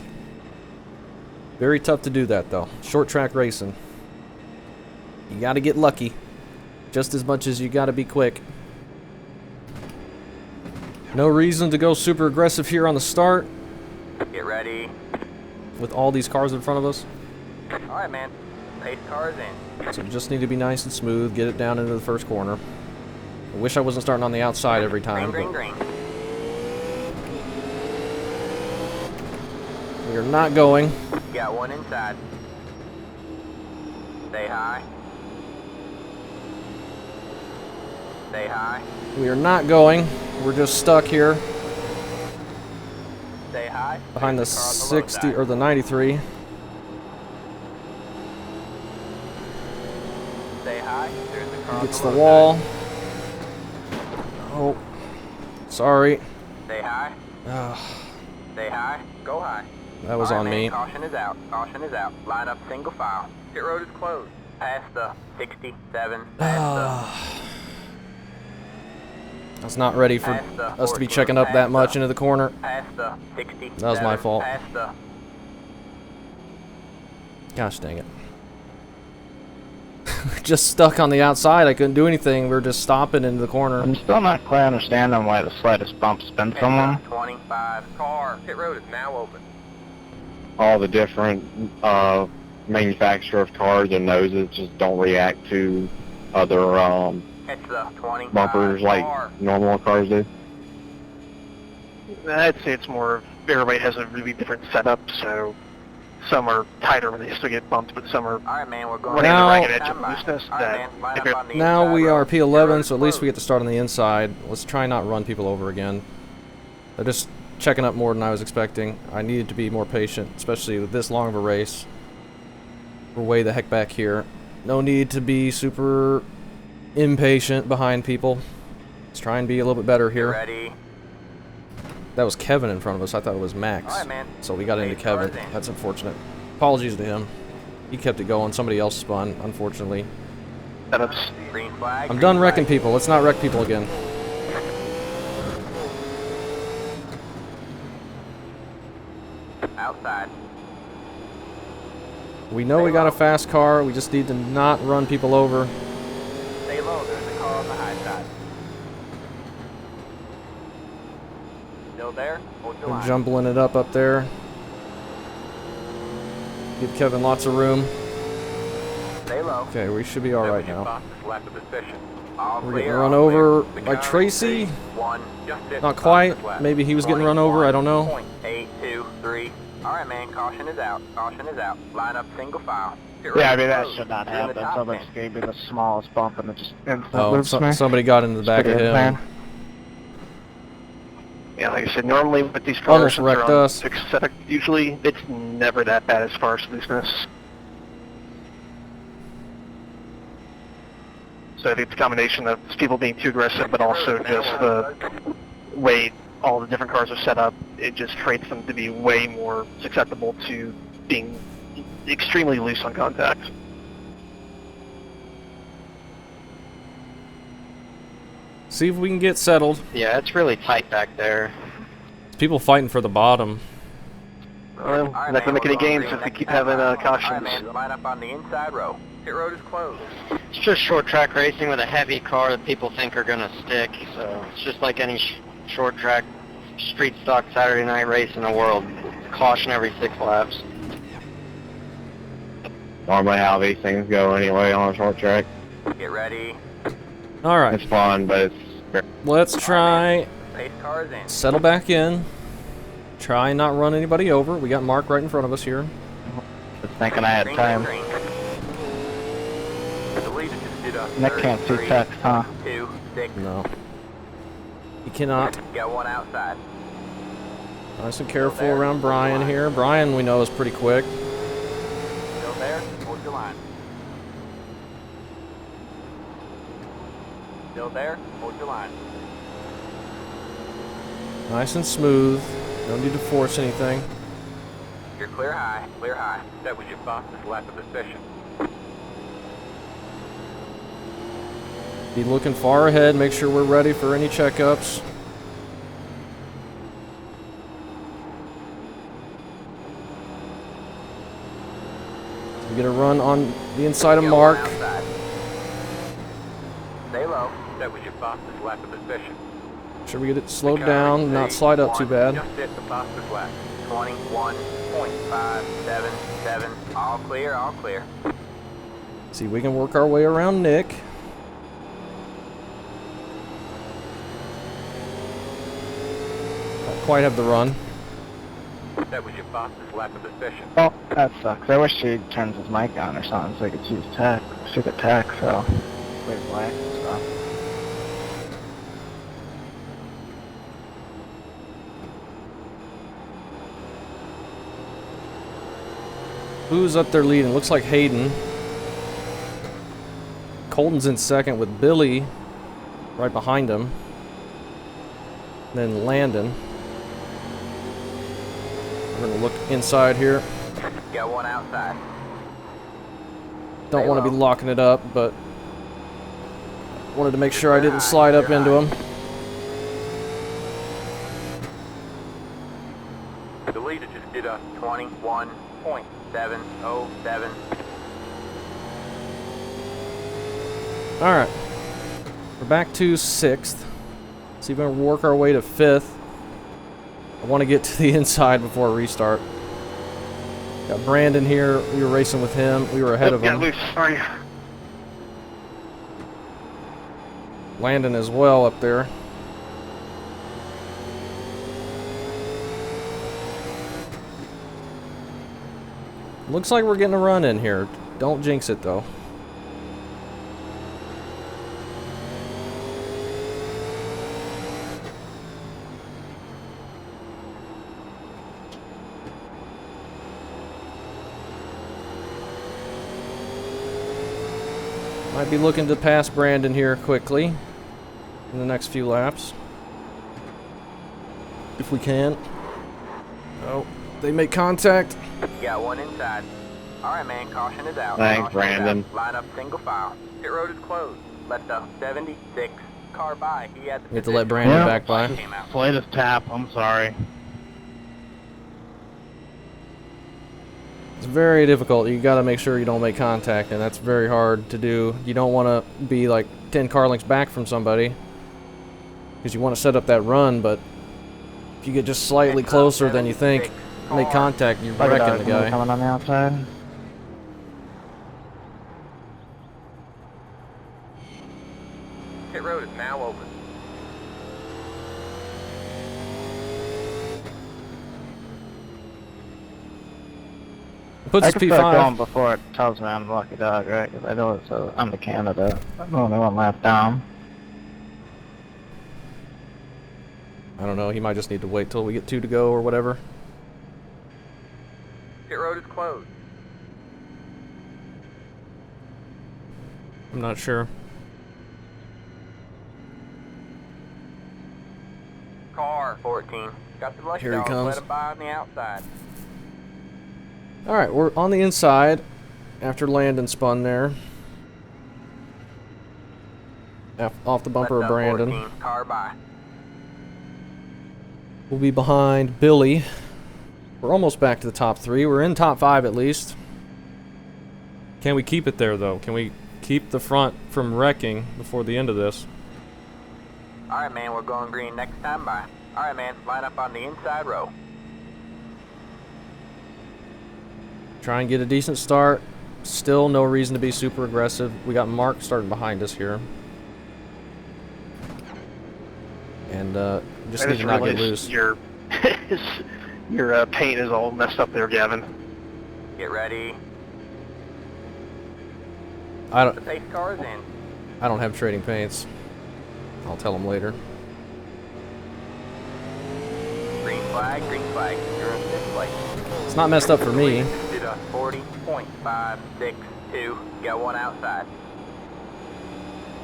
Speaker 1: Very tough to do that though. Short track racing. You gotta get lucky. Just as much as you gotta be quick. No reason to go super aggressive here on the start.
Speaker 2: Get ready.
Speaker 1: With all these cars in front of us.
Speaker 2: Alright, man. Pace cars in.
Speaker 1: So just need to be nice and smooth. Get it down into the first corner. I wish I wasn't starting on the outside every time.
Speaker 2: Green, green, green.
Speaker 1: We are not going.
Speaker 2: You got one inside. Stay high. Stay high.
Speaker 1: We are not going. We're just stuck here.
Speaker 2: Stay high.
Speaker 1: Behind the
Speaker 2: There's car on the low
Speaker 1: 60
Speaker 2: side.
Speaker 1: or the 93.
Speaker 2: Stay high. There's the car on
Speaker 1: Gets the
Speaker 2: low
Speaker 1: wall.
Speaker 2: side.
Speaker 1: Oh. Sorry.
Speaker 2: Stay high. Stay high. Go high.
Speaker 1: That was
Speaker 2: Alright,
Speaker 1: on
Speaker 2: man,
Speaker 1: me.
Speaker 2: Caution is out. Caution is out. Line up single file. Pit road is closed. Past the 67. Past
Speaker 1: I was not ready for
Speaker 2: Past the
Speaker 1: us to be
Speaker 2: horse
Speaker 1: checking
Speaker 2: loop,
Speaker 1: up that
Speaker 2: past
Speaker 1: much
Speaker 2: the-
Speaker 1: into the corner.
Speaker 2: Past the 60.
Speaker 1: That was my fault.
Speaker 2: Past the
Speaker 1: Gosh dang it. Just stuck on the outside. I couldn't do anything. We were just stopping into the corner.
Speaker 6: I'm still not quite understanding why the slightest bump spins someone.
Speaker 2: 25. Car. Pit road is now open.
Speaker 4: All the different manufacturer of cars and noses just don't react to other
Speaker 2: Catch the 25.
Speaker 4: bumpers like
Speaker 2: car.
Speaker 4: normal cars do.
Speaker 5: I'd say it's more, everybody has a really different setup, so some are tighter when they still get bumped, but some are
Speaker 2: Alright, man, we're going
Speaker 5: running
Speaker 1: Now-
Speaker 5: the ragged edge of looseness
Speaker 2: Alright,
Speaker 5: that
Speaker 2: man, line
Speaker 5: if
Speaker 2: up
Speaker 5: it,
Speaker 2: on the
Speaker 1: Now
Speaker 2: inside
Speaker 1: we
Speaker 2: road.
Speaker 1: are
Speaker 2: Pit road
Speaker 1: P11,
Speaker 2: is
Speaker 1: so at least we get
Speaker 2: closed.
Speaker 1: to start on the inside. Let's try not run people over again. They're just checking up more than I was expecting. I needed to be more patient, especially with this long of a race. We're way the heck back here. No need to be super impatient behind people. Let's try and be a little bit better
Speaker 2: Get
Speaker 1: here.
Speaker 2: ready.
Speaker 1: That was Kevin in front of us. I thought it was Max.
Speaker 2: Alright, man.
Speaker 1: So we got into
Speaker 2: Pace
Speaker 1: Kevin.
Speaker 2: cars in.
Speaker 1: That's unfortunate. Apologies to him. He kept it going. Somebody else spun, unfortunately.
Speaker 5: setups.
Speaker 2: Green flag.
Speaker 1: I'm
Speaker 2: green
Speaker 1: done
Speaker 2: flag.
Speaker 1: wrecking people. Let's not wreck people again.
Speaker 2: Outside.
Speaker 1: We know we got a fast car. We just need to not run people over.
Speaker 2: Stay low. There's a car on the high side. Still there? Hold your
Speaker 1: We're
Speaker 2: line.
Speaker 1: jumbling it up there. Give Kevin lots of room.
Speaker 2: Stay low.
Speaker 1: Okay, we should be all
Speaker 3: That
Speaker 1: right
Speaker 3: was your
Speaker 1: now.
Speaker 3: fastest lap of the session.
Speaker 2: All
Speaker 1: We're
Speaker 2: clear,
Speaker 1: getting
Speaker 2: all
Speaker 1: run
Speaker 2: clear.
Speaker 1: over
Speaker 2: The
Speaker 1: by
Speaker 2: car is
Speaker 1: Tracy.
Speaker 2: 1.
Speaker 3: Just it.
Speaker 1: Not quite.
Speaker 3: Fastest lap.
Speaker 1: Maybe he was getting run over. I don't know.
Speaker 2: 21.823. Alright, man. Caution is out. Caution is out. Line up single file. Pit
Speaker 6: Yeah, I
Speaker 2: road
Speaker 6: mean, that
Speaker 2: closed.
Speaker 6: should not
Speaker 2: You're in the
Speaker 6: happen.
Speaker 2: top
Speaker 6: So this
Speaker 2: 10.
Speaker 6: gave me the smallest bump and it just instantly
Speaker 1: Oh,
Speaker 6: loops me.
Speaker 1: somebody got into the back of
Speaker 6: Spaghetti
Speaker 1: him.
Speaker 6: pan.
Speaker 5: Yeah, like I said, normally with these cars,
Speaker 1: Almost
Speaker 5: since they're
Speaker 1: wrecked
Speaker 5: on
Speaker 1: us.
Speaker 5: fixed setup, usually it's never that bad as far as looseness. So I think it's a combination of people being too aggressive, but also just the way all the different cars are set up. It just creates them to be way more susceptible to being extremely loose on contact.
Speaker 1: See if we can get settled.
Speaker 7: Yeah, it's really tight back there.
Speaker 1: People fighting for the bottom.
Speaker 5: Well, we're not gonna make any gains if we keep having cautions.
Speaker 2: Alright, man, line up on the inside row. Pit road is closed.
Speaker 7: It's just short track racing with a heavy car that people think are gonna stick. So it's just like any short track street stock Saturday night race in the world. Caution every 6 laps.
Speaker 4: Normally how these things go anyway on a short track.
Speaker 2: Get ready.
Speaker 1: Alright,
Speaker 4: It's fun, but it's
Speaker 1: let's try
Speaker 2: Pace cars in.
Speaker 1: settle back in. Try and not run anybody over. We got Mark right in front of us here.
Speaker 6: Just thinking I had
Speaker 2: Green,
Speaker 6: time.
Speaker 2: green.
Speaker 3: The leader just did a
Speaker 6: Nick can't see text, huh?
Speaker 2: 2, 6.
Speaker 1: No. He cannot.
Speaker 2: Got one outside.
Speaker 1: Nice and careful around Brian here. Brian, we know, is pretty quick.
Speaker 2: Still there? Hold your line. Still there? Hold your line.
Speaker 1: Nice and smooth. Don't need to force anything.
Speaker 2: You're clear high. Clear high.
Speaker 3: That was your fastest lap of the session.
Speaker 1: Be looking far ahead. Make sure we're ready for any checkups. We get a run on the inside of
Speaker 2: Got
Speaker 1: Mark.
Speaker 2: one outside. Stay low.
Speaker 3: That was your fastest lap of the session.
Speaker 1: Make sure we get it slowed down, not slide up too bad.
Speaker 3: Just hit the fastest lap.
Speaker 2: 21.577. All clear, all clear.
Speaker 1: See, we can work our way around Nick. Don't quite have the run.
Speaker 3: That was your fastest lap of the session.
Speaker 6: Oh, that sucks. I wish he turns his mic on or something so he could see his text. See the text, so. Wait, black and stuff.
Speaker 1: Who's up there leading? Looks like Hayden. Colton's in second with Billy right behind him. Then Landon. We're gonna look inside here.
Speaker 2: Got one outside.
Speaker 1: Don't want to be locking it up, but wanted to make sure I didn't slide up into him.
Speaker 3: The leader just did a
Speaker 2: 21.707.
Speaker 1: Alright. We're back to 6th. See if we can work our way to 5th. I want to get to the inside before a restart. Got Brandon here. We were racing with him. We were ahead of
Speaker 5: Got
Speaker 1: him.
Speaker 5: loose, sorry.
Speaker 1: Landon as well up there. Looks like we're getting a run in here. Don't jinx it though. Might be looking to pass Brandon here quickly in the next few laps. If we can. Oh, they make contact.
Speaker 2: You got one inside. Alright, man, caution is out.
Speaker 4: Thanks,
Speaker 2: Caution is
Speaker 4: Brandon.
Speaker 2: out. Line up single file. Pit road is closed. Let the 76 car by. He had the
Speaker 1: We have to let Brandon
Speaker 6: Yeah.
Speaker 1: back by.
Speaker 2: Came out.
Speaker 6: Latest tap, I'm sorry.
Speaker 1: It's very difficult. You got to make sure you don't make contact, and that's very hard to do. You don't want to be like 10 car lengths back from somebody because you want to set up that run, but if you get just slightly closer than you think, make contact, you're wrecking the guy.
Speaker 6: Coming on the outside.
Speaker 3: Pit road is now open.
Speaker 1: Puts
Speaker 6: I
Speaker 1: us
Speaker 6: can start going
Speaker 1: P5.
Speaker 6: before it tells me I'm a lucky dog, right? Because I know it's I'm the candidate. I'm only one lap down.
Speaker 1: I don't know. He might just need to wait till we get 2 to go or whatever.
Speaker 2: Pit road is closed.
Speaker 1: I'm not sure.
Speaker 2: Car 14. Got the lucky
Speaker 1: Here he
Speaker 2: dog.
Speaker 1: comes.
Speaker 2: Let him by on the outside.
Speaker 1: Alright, we're on the inside after Landon spun there. Off the bumper of
Speaker 2: Left up
Speaker 1: Brandon.
Speaker 2: 14, car by.
Speaker 1: We'll be behind Billy. We're almost back to the top 3. We're in top 5 at least. Can we keep it there though? Can we keep the front from wrecking before the end of this?
Speaker 2: Alright, man, we're going green next time by. Alright, man, line up on the inside row.
Speaker 1: Try and get a decent start. Still no reason to be super aggressive. We got Mark starting behind us here. And just need to not get loose.
Speaker 5: Your paint is all messed up there, Gavin.
Speaker 2: Get ready.
Speaker 1: I
Speaker 2: The pace car is in.
Speaker 1: don't have trading paints. I'll tell him later.
Speaker 2: Green flag, green flag. You're in 5th place.
Speaker 1: It's not messed up for me.
Speaker 2: Did a 40.562. Got one outside.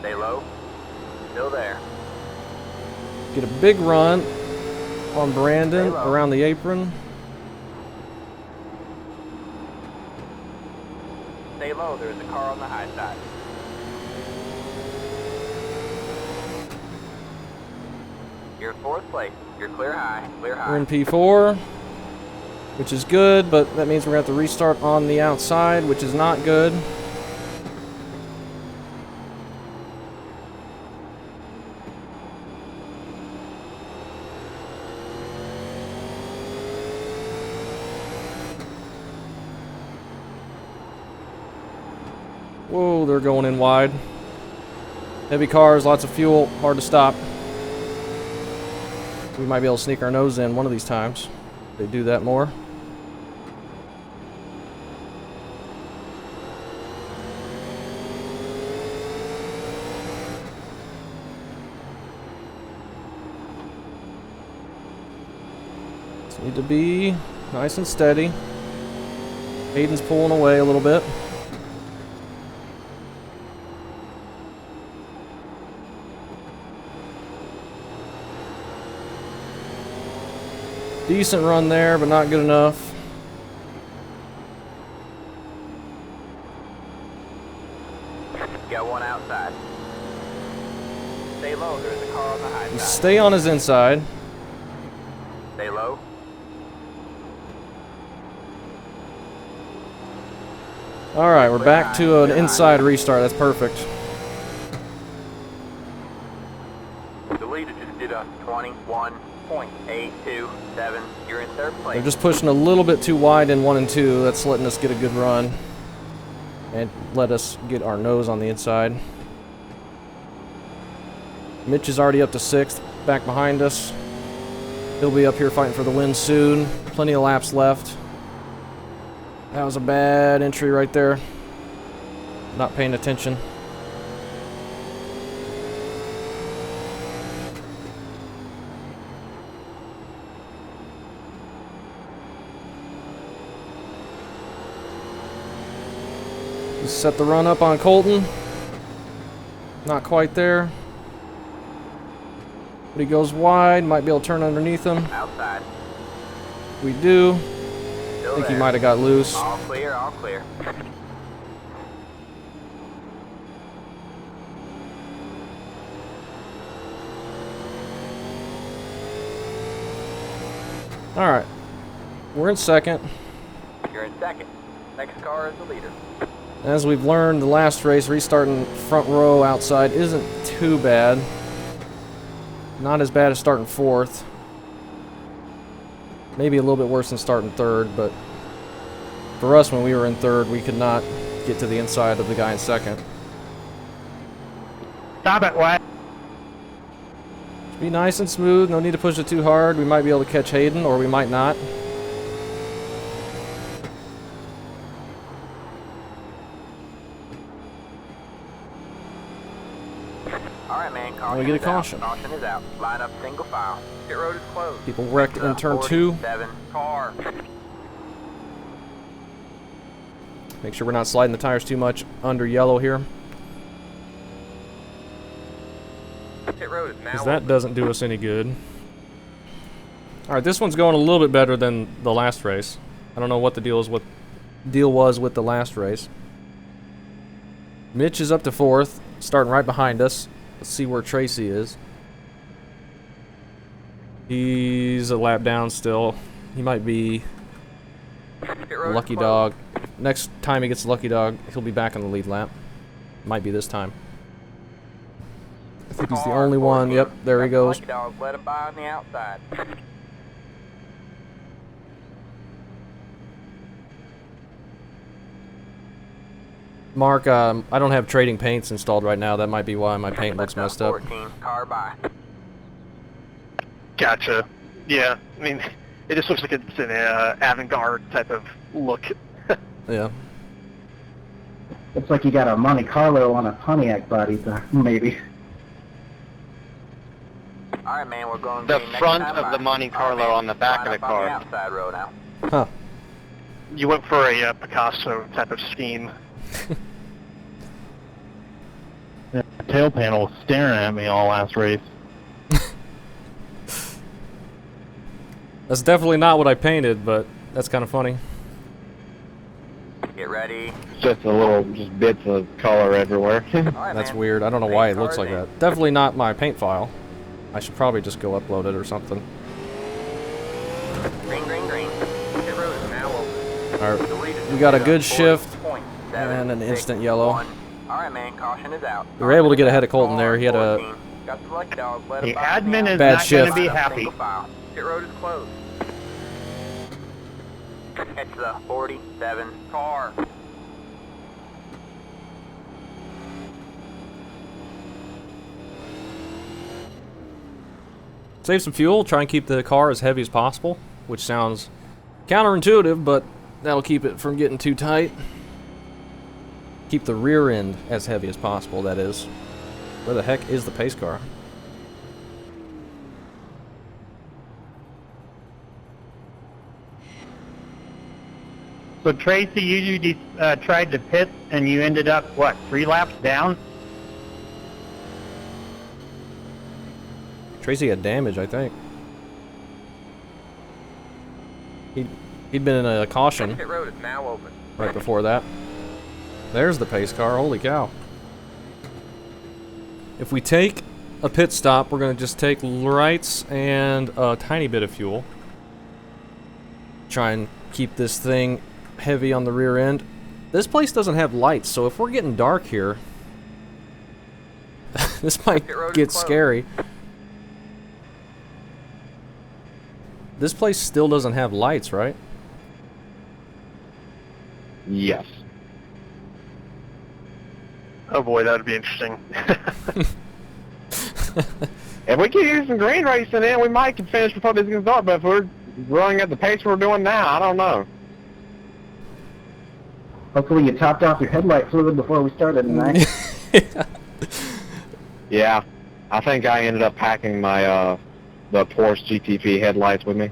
Speaker 2: Stay low. Still there.
Speaker 1: Get a big run on Brandon around the apron.
Speaker 2: Stay low. There's a car on the high side. You're in 4th place. You're clear high. Clear high.
Speaker 1: We're in P4, which is good, but that means we're going to have to restart on the outside, which is not good. Whoa, they're going in wide. Heavy cars, lots of fuel, hard to stop. We might be able to sneak our nose in one of these times. They do that more. Just need to be nice and steady. Hayden's pulling away a little bit. Decent run there, but not good enough.
Speaker 2: Got one outside. Stay low. There's a car on the high side.
Speaker 1: Stay on his inside.
Speaker 2: Stay low.
Speaker 1: Alright, we're back to an inside restart. That's perfect.
Speaker 2: The leader just did a 21.827. You're in 3rd place.
Speaker 1: They're just pushing a little bit too wide in 1 and 2. That's letting us get a good run. And let us get our nose on the inside. Mitch is already up to 6th, back behind us. He'll be up here fighting for the win soon. Plenty of laps left. That was a bad entry right there. Not paying attention. Just set the run up on Colton. Not quite there. But he goes wide. Might be able to turn underneath him.
Speaker 2: Outside.
Speaker 1: We do.
Speaker 2: Still
Speaker 1: I think he
Speaker 2: there.
Speaker 1: might have got loose.
Speaker 2: All clear, all clear.
Speaker 1: Alright. We're in 2nd.
Speaker 2: You're in 2nd. Next car is the leader.
Speaker 1: As we've learned, the last race, restarting front row outside isn't too bad. Not as bad as starting 4th. Maybe a little bit worse than starting 3rd, but for us when we were in 3rd, we could not get to the inside of the guy in 2nd.
Speaker 6: Stop it, Wyatt.
Speaker 1: Be nice and smooth, no need to push it too hard. We might be able to catch Hayden, or we might not.
Speaker 2: Alright, man, caution
Speaker 1: we get a
Speaker 2: is out.
Speaker 1: caution.
Speaker 2: Caution is out. Line up single file. Pit road is closed.
Speaker 1: People wrecked in turn 2.
Speaker 2: 47 car.
Speaker 1: Make sure we're not sliding the tires too much under yellow here,
Speaker 2: Pit road is now
Speaker 1: because that doesn't do us any good. Alright, this one's going a little bit better than the last race. I don't know what the deal was with the last race. Mitch is up to 4th, starting right behind us. Let's see where Tracy is. He's a lap down still. He might be lucky dog. Next time he gets a lucky dog, he'll be back on the lead lap. Might be this time. I think he's the only one. Yep, there he goes.
Speaker 2: Lucky dog, let him by on the outside.
Speaker 1: Mark, I don't have trading paints installed right now. That might be why my paint looks messed up.
Speaker 2: 14, car by.
Speaker 5: Gotcha. Yeah, I mean, it just looks like it's an avant-garde type of look.
Speaker 1: Yeah.
Speaker 6: Looks like you got a Monte Carlo on a Pontiac body, maybe.
Speaker 2: All right, man, we're going
Speaker 7: The
Speaker 2: green next
Speaker 7: front
Speaker 2: time
Speaker 7: of the
Speaker 2: by.
Speaker 7: Monte Carlo
Speaker 2: All right,
Speaker 7: on the back of
Speaker 2: line
Speaker 7: the
Speaker 2: up on
Speaker 7: car.
Speaker 2: outside row now.
Speaker 1: Huh.
Speaker 5: You went for a Picasso type of scheme.
Speaker 6: The tail panel was staring at me all last race.
Speaker 1: That's definitely not what I painted, but that's kind of funny.
Speaker 2: Get ready.
Speaker 4: It's just just bits of color everywhere.
Speaker 2: All right,
Speaker 1: That's
Speaker 2: man.
Speaker 1: weird. I don't know
Speaker 2: Paint
Speaker 1: why it looks
Speaker 2: cars
Speaker 1: like
Speaker 2: in.
Speaker 1: that. Definitely not my paint file. I should probably just go upload it or something.
Speaker 2: Green, green, green. Pit road is now open.
Speaker 1: Alright,
Speaker 2: The lead is
Speaker 1: we got a good
Speaker 2: 40.7,
Speaker 1: shift and an
Speaker 2: 6,
Speaker 1: instant yellow.
Speaker 2: 1. All right, man, caution is out.
Speaker 1: We were able to get ahead of Colton there. He had a
Speaker 2: 14. Got the lucky dog. Let
Speaker 6: The
Speaker 2: him by on the
Speaker 6: admin is
Speaker 1: Bad
Speaker 6: not going
Speaker 1: shift.
Speaker 6: to be
Speaker 2: outside.
Speaker 6: happy.
Speaker 2: Single file. Pit road is closed. Catch the 47 car.
Speaker 1: save some fuel, try and keep the car as heavy as possible, which sounds counterintuitive, but that'll keep it from getting too tight. Keep the rear end as heavy as possible, that is. Where the heck is the pace car?
Speaker 6: So Tracy, you tried to pit and you ended up, what, 3 laps down?
Speaker 1: Tracy had damage, I think. He'd been in a caution
Speaker 2: Pit road is now open.
Speaker 1: right before that. There's the pace car, holy cow. If we take a pit stop, we're gonna just take rights and a tiny bit of fuel. Try and keep this thing heavy on the rear end. This place doesn't have lights, so if we're getting dark here, this might
Speaker 2: Pit road is
Speaker 1: get
Speaker 2: closed.
Speaker 1: scary. This place still doesn't have lights, right?
Speaker 4: Yes.
Speaker 5: Oh boy, that would be interesting.
Speaker 4: If we keep using green racing in, we might can finish before this gets dark, but if we're running at the pace we're doing now, I don't know.
Speaker 6: Hopefully you topped off your headlight fluid before we started tonight.
Speaker 4: Yeah, I think I ended up packing my the Porsche GTP headlights with me.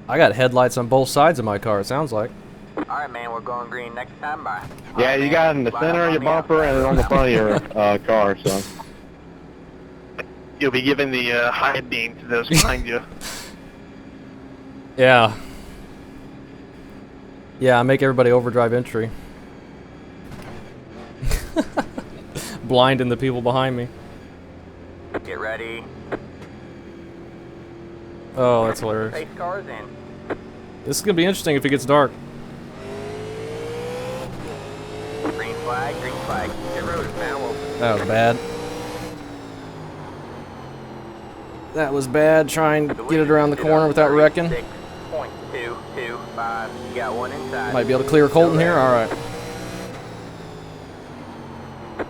Speaker 1: I got headlights on both sides of my car, it sounds like.
Speaker 2: All right, man, we're going green next time by.
Speaker 4: Yeah, you got it in the center of your bumper and on the front of your car, so.
Speaker 5: You'll be giving the high beam to those behind you.
Speaker 1: Yeah. Yeah, make everybody overdrive entry. Blinding the people behind me.
Speaker 2: Get ready.
Speaker 1: Oh, that's hilarious.
Speaker 2: Pace cars in.
Speaker 1: This is gonna be interesting if it gets dark.
Speaker 2: Green flag, green flag. Pit road is now open.
Speaker 1: That was bad. That was bad, trying to get it around the corner without wrecking.
Speaker 2: 6.225. You got one inside.
Speaker 1: Might be able to clear Colton here, alright.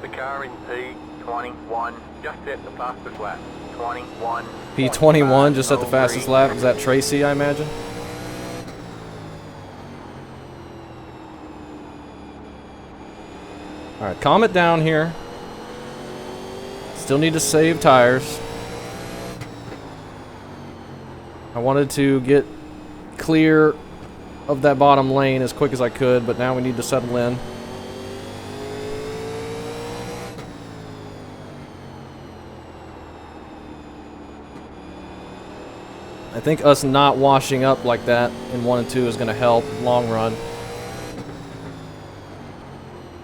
Speaker 2: The car in P21 just hit the fastest lap. 21.
Speaker 1: P21 just at the fastest lap. Is that Tracy, I imagine? Alright, calm it down here. Still need to save tires. I wanted to get clear of that bottom lane as quick as I could, but now we need to settle in. I think us not washing up like that in 1 and 2 is going to help long run.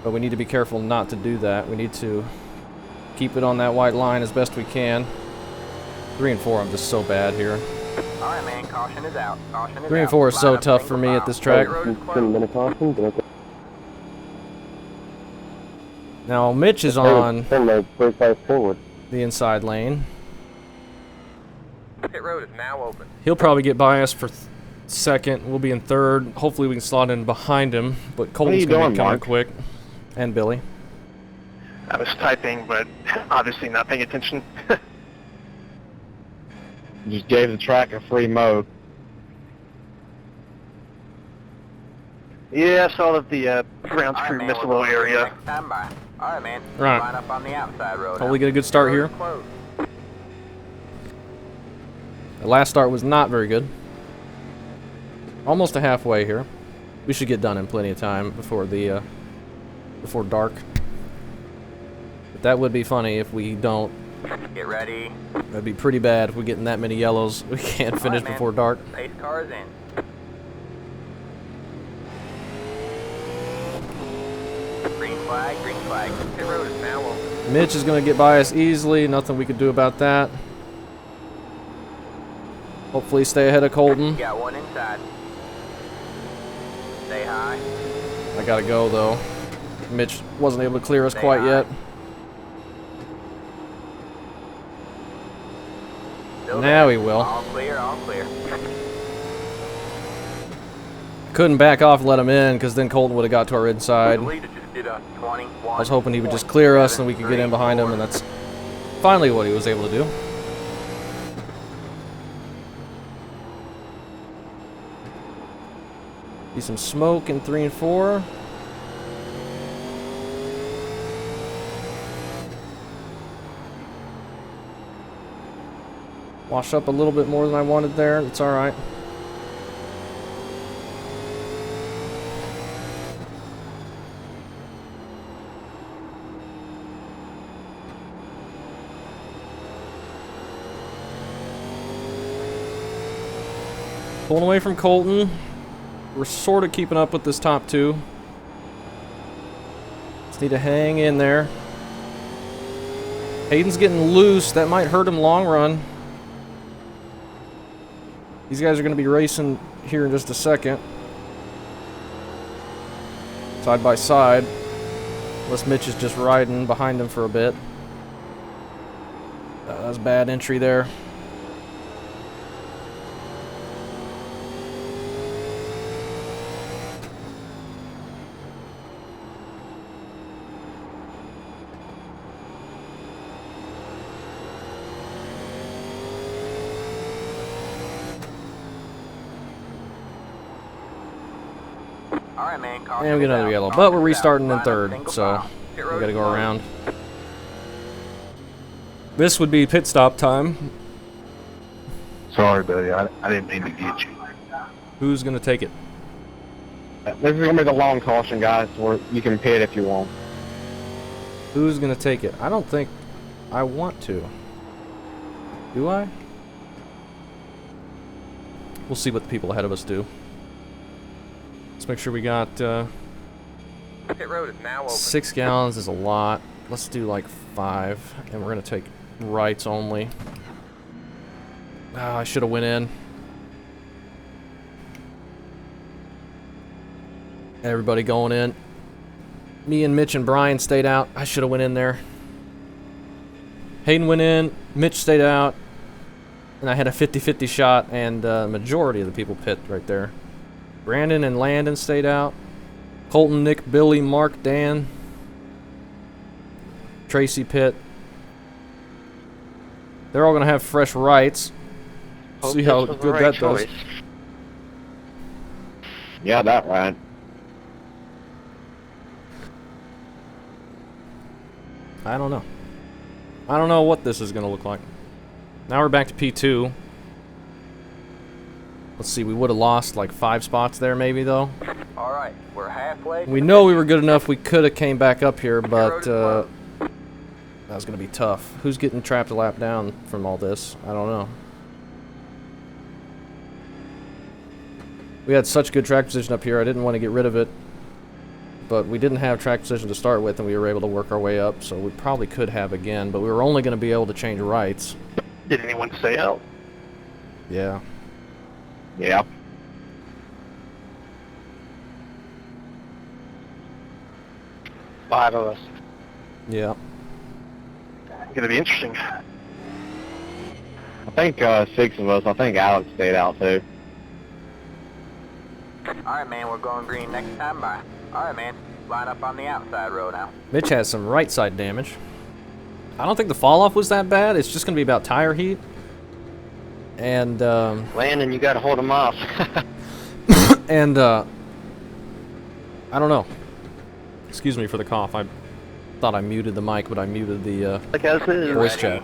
Speaker 1: But we need to be careful not to do that. We need to Keep it on that white line as best we can. 3 and 4, I'm just so bad here.
Speaker 2: All right, man. Caution is out. Caution is out.
Speaker 1: 3 and 4 is so
Speaker 2: Line up
Speaker 1: tough
Speaker 2: single
Speaker 1: for me
Speaker 2: file.
Speaker 1: at this track.
Speaker 2: Road is closed.
Speaker 1: Now Mitch is on
Speaker 4: forward.
Speaker 1: the inside lane.
Speaker 3: Pit road is now open.
Speaker 1: He'll probably get by us for second. We'll be in third. Hopefully we can slot in behind him. But Colton's
Speaker 4: you
Speaker 1: going to
Speaker 4: doing,
Speaker 1: be coming
Speaker 4: Mark?
Speaker 1: quick. And Billy.
Speaker 5: I was typing, but obviously not paying attention.
Speaker 4: Just gave the track a free mode.
Speaker 5: Yeah, I saw that the grounds
Speaker 2: All right,
Speaker 5: crew
Speaker 2: man,
Speaker 5: missed a
Speaker 2: we're
Speaker 5: little
Speaker 2: going to the
Speaker 5: area.
Speaker 2: next time by. All right, man.
Speaker 1: Right.
Speaker 2: Line up on the outside road.
Speaker 1: Hopefully get a good start here.
Speaker 2: Road is closed.
Speaker 1: The last start was not very good. Almost to halfway here. We should get done in plenty of time before the before dark. But that would be funny if we don't.
Speaker 2: Get ready.
Speaker 1: That'd be pretty bad if we get in that many yellows. We can't finish
Speaker 2: man.
Speaker 1: before dark.
Speaker 2: Pace car is in. Green flag, green flag. Pit road is now open.
Speaker 1: Mitch is going to get by us easily. Nothing we could do about that. Hopefully stay ahead of Colton.
Speaker 2: Got one inside. Stay high.
Speaker 1: I got to go, though. Mitch wasn't able to clear us
Speaker 2: Stay
Speaker 1: quite
Speaker 2: high.
Speaker 1: yet.
Speaker 2: Still
Speaker 1: Now
Speaker 2: there.
Speaker 1: he will.
Speaker 2: All clear, all clear.
Speaker 1: Couldn't back off and let him in, because then Colton would have got to our inside.
Speaker 3: The leader just did a
Speaker 2: 21.
Speaker 1: I was hoping he would just clear us and we could get in behind him, and that's finally what he was able to do. See some smoke in 3 and 4. Wash up a little bit more than I wanted there. It's all right. Pulling away from Colton. We're sort of keeping up with this top two. Just need to hang in there. Hayden's getting loose. That might hurt him long run. These guys are going to be racing here in just a second. Side by side. Unless Mitch is just riding behind him for a bit. That was a bad entry there.
Speaker 2: All right, man. Caution
Speaker 1: And we get
Speaker 2: is
Speaker 1: another
Speaker 2: out.
Speaker 1: yellow.
Speaker 2: Caution
Speaker 1: But we're
Speaker 2: is out.
Speaker 1: restarting in
Speaker 2: Line up
Speaker 1: third,
Speaker 2: single
Speaker 1: so
Speaker 2: file. Pit
Speaker 1: we
Speaker 2: road
Speaker 1: gotta
Speaker 2: is
Speaker 1: go
Speaker 2: closed.
Speaker 1: around. This would be pit stop time.
Speaker 8: Sorry, buddy. I didn't mean to get you.
Speaker 1: Who's gonna take it?
Speaker 4: This is gonna be the long caution, guys, where you can pit if you want.
Speaker 1: Who's gonna take it? I don't think I want to. Do I? We'll see what the people ahead of us do. Let's make sure we got
Speaker 3: pit road is now open.
Speaker 1: 6 gallons is a lot. Let's do like 5, and we're gonna take rights only. Ah, I should have went in. Everybody going in. Me and Mitch and Brian stayed out. I should have went in there. Hayden went in. Mitch stayed out. And I had a 50-50 shot, and majority of the people pit right there. Brandon and Landon stayed out. Colton, Nick, Billy, Mark, Dan. Tracy pit. They're all going to have fresh rights.
Speaker 7: Hope
Speaker 1: See
Speaker 7: this
Speaker 1: how
Speaker 7: was the
Speaker 1: good
Speaker 7: right
Speaker 1: that
Speaker 7: choice.
Speaker 1: does.
Speaker 4: Yeah, that right.
Speaker 1: I don't know. I don't know what this is going to look like. Now we're back to P2. Let's see, we would have lost like 5 spots there maybe, though.
Speaker 2: All right, we're halfway.
Speaker 1: We know we were good enough. We could have came back up here, but that was going to be tough. Who's getting trapped a lap down from all this? I don't know. We had such good track position up here. I didn't want to get rid of it. but we didn't have track position to start with, and we were able to work our way up, so we probably could have again, but we were only going to be able to change rights.
Speaker 5: Did anyone stay out?
Speaker 1: Yeah.
Speaker 4: Yeah.
Speaker 7: Five of us.
Speaker 1: Yeah.
Speaker 5: Gonna be interesting.
Speaker 4: I think 6 of us. I think Alex stayed out too.
Speaker 2: Alright, man, we're going green next time by. Alright, man, line up on the outside row now.
Speaker 1: Mitch has some right side damage. I don't think the fall off was that bad. It's just going to be about tire heat. And,
Speaker 7: Landon, you gotta hold him off.
Speaker 1: and, I don't know. Excuse me for the cough. I thought I muted the mic, but I muted the, voice chat.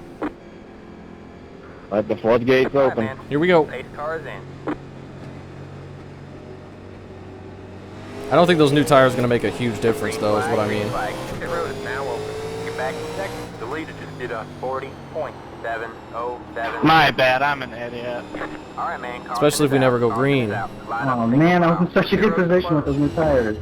Speaker 4: Let the floodgates
Speaker 2: Alright,
Speaker 4: open.
Speaker 2: man,
Speaker 1: Here we go.
Speaker 2: Pace cars in.
Speaker 1: I don't think those new tires are going to make a huge difference, though, is what I mean.
Speaker 2: Pit road is now open. Get back in second. The leader just did a 40.707.
Speaker 6: My bad, I'm an idiot.
Speaker 2: Alright, man. caution
Speaker 1: Especially if
Speaker 2: is
Speaker 1: we
Speaker 2: out.
Speaker 1: never go
Speaker 2: Caution
Speaker 1: green.
Speaker 2: is out. Line up
Speaker 6: Oh
Speaker 2: single
Speaker 6: man, I was
Speaker 2: file.
Speaker 6: in such a
Speaker 2: Pit
Speaker 6: good
Speaker 2: road is
Speaker 6: position with
Speaker 2: closed.
Speaker 6: those new tires.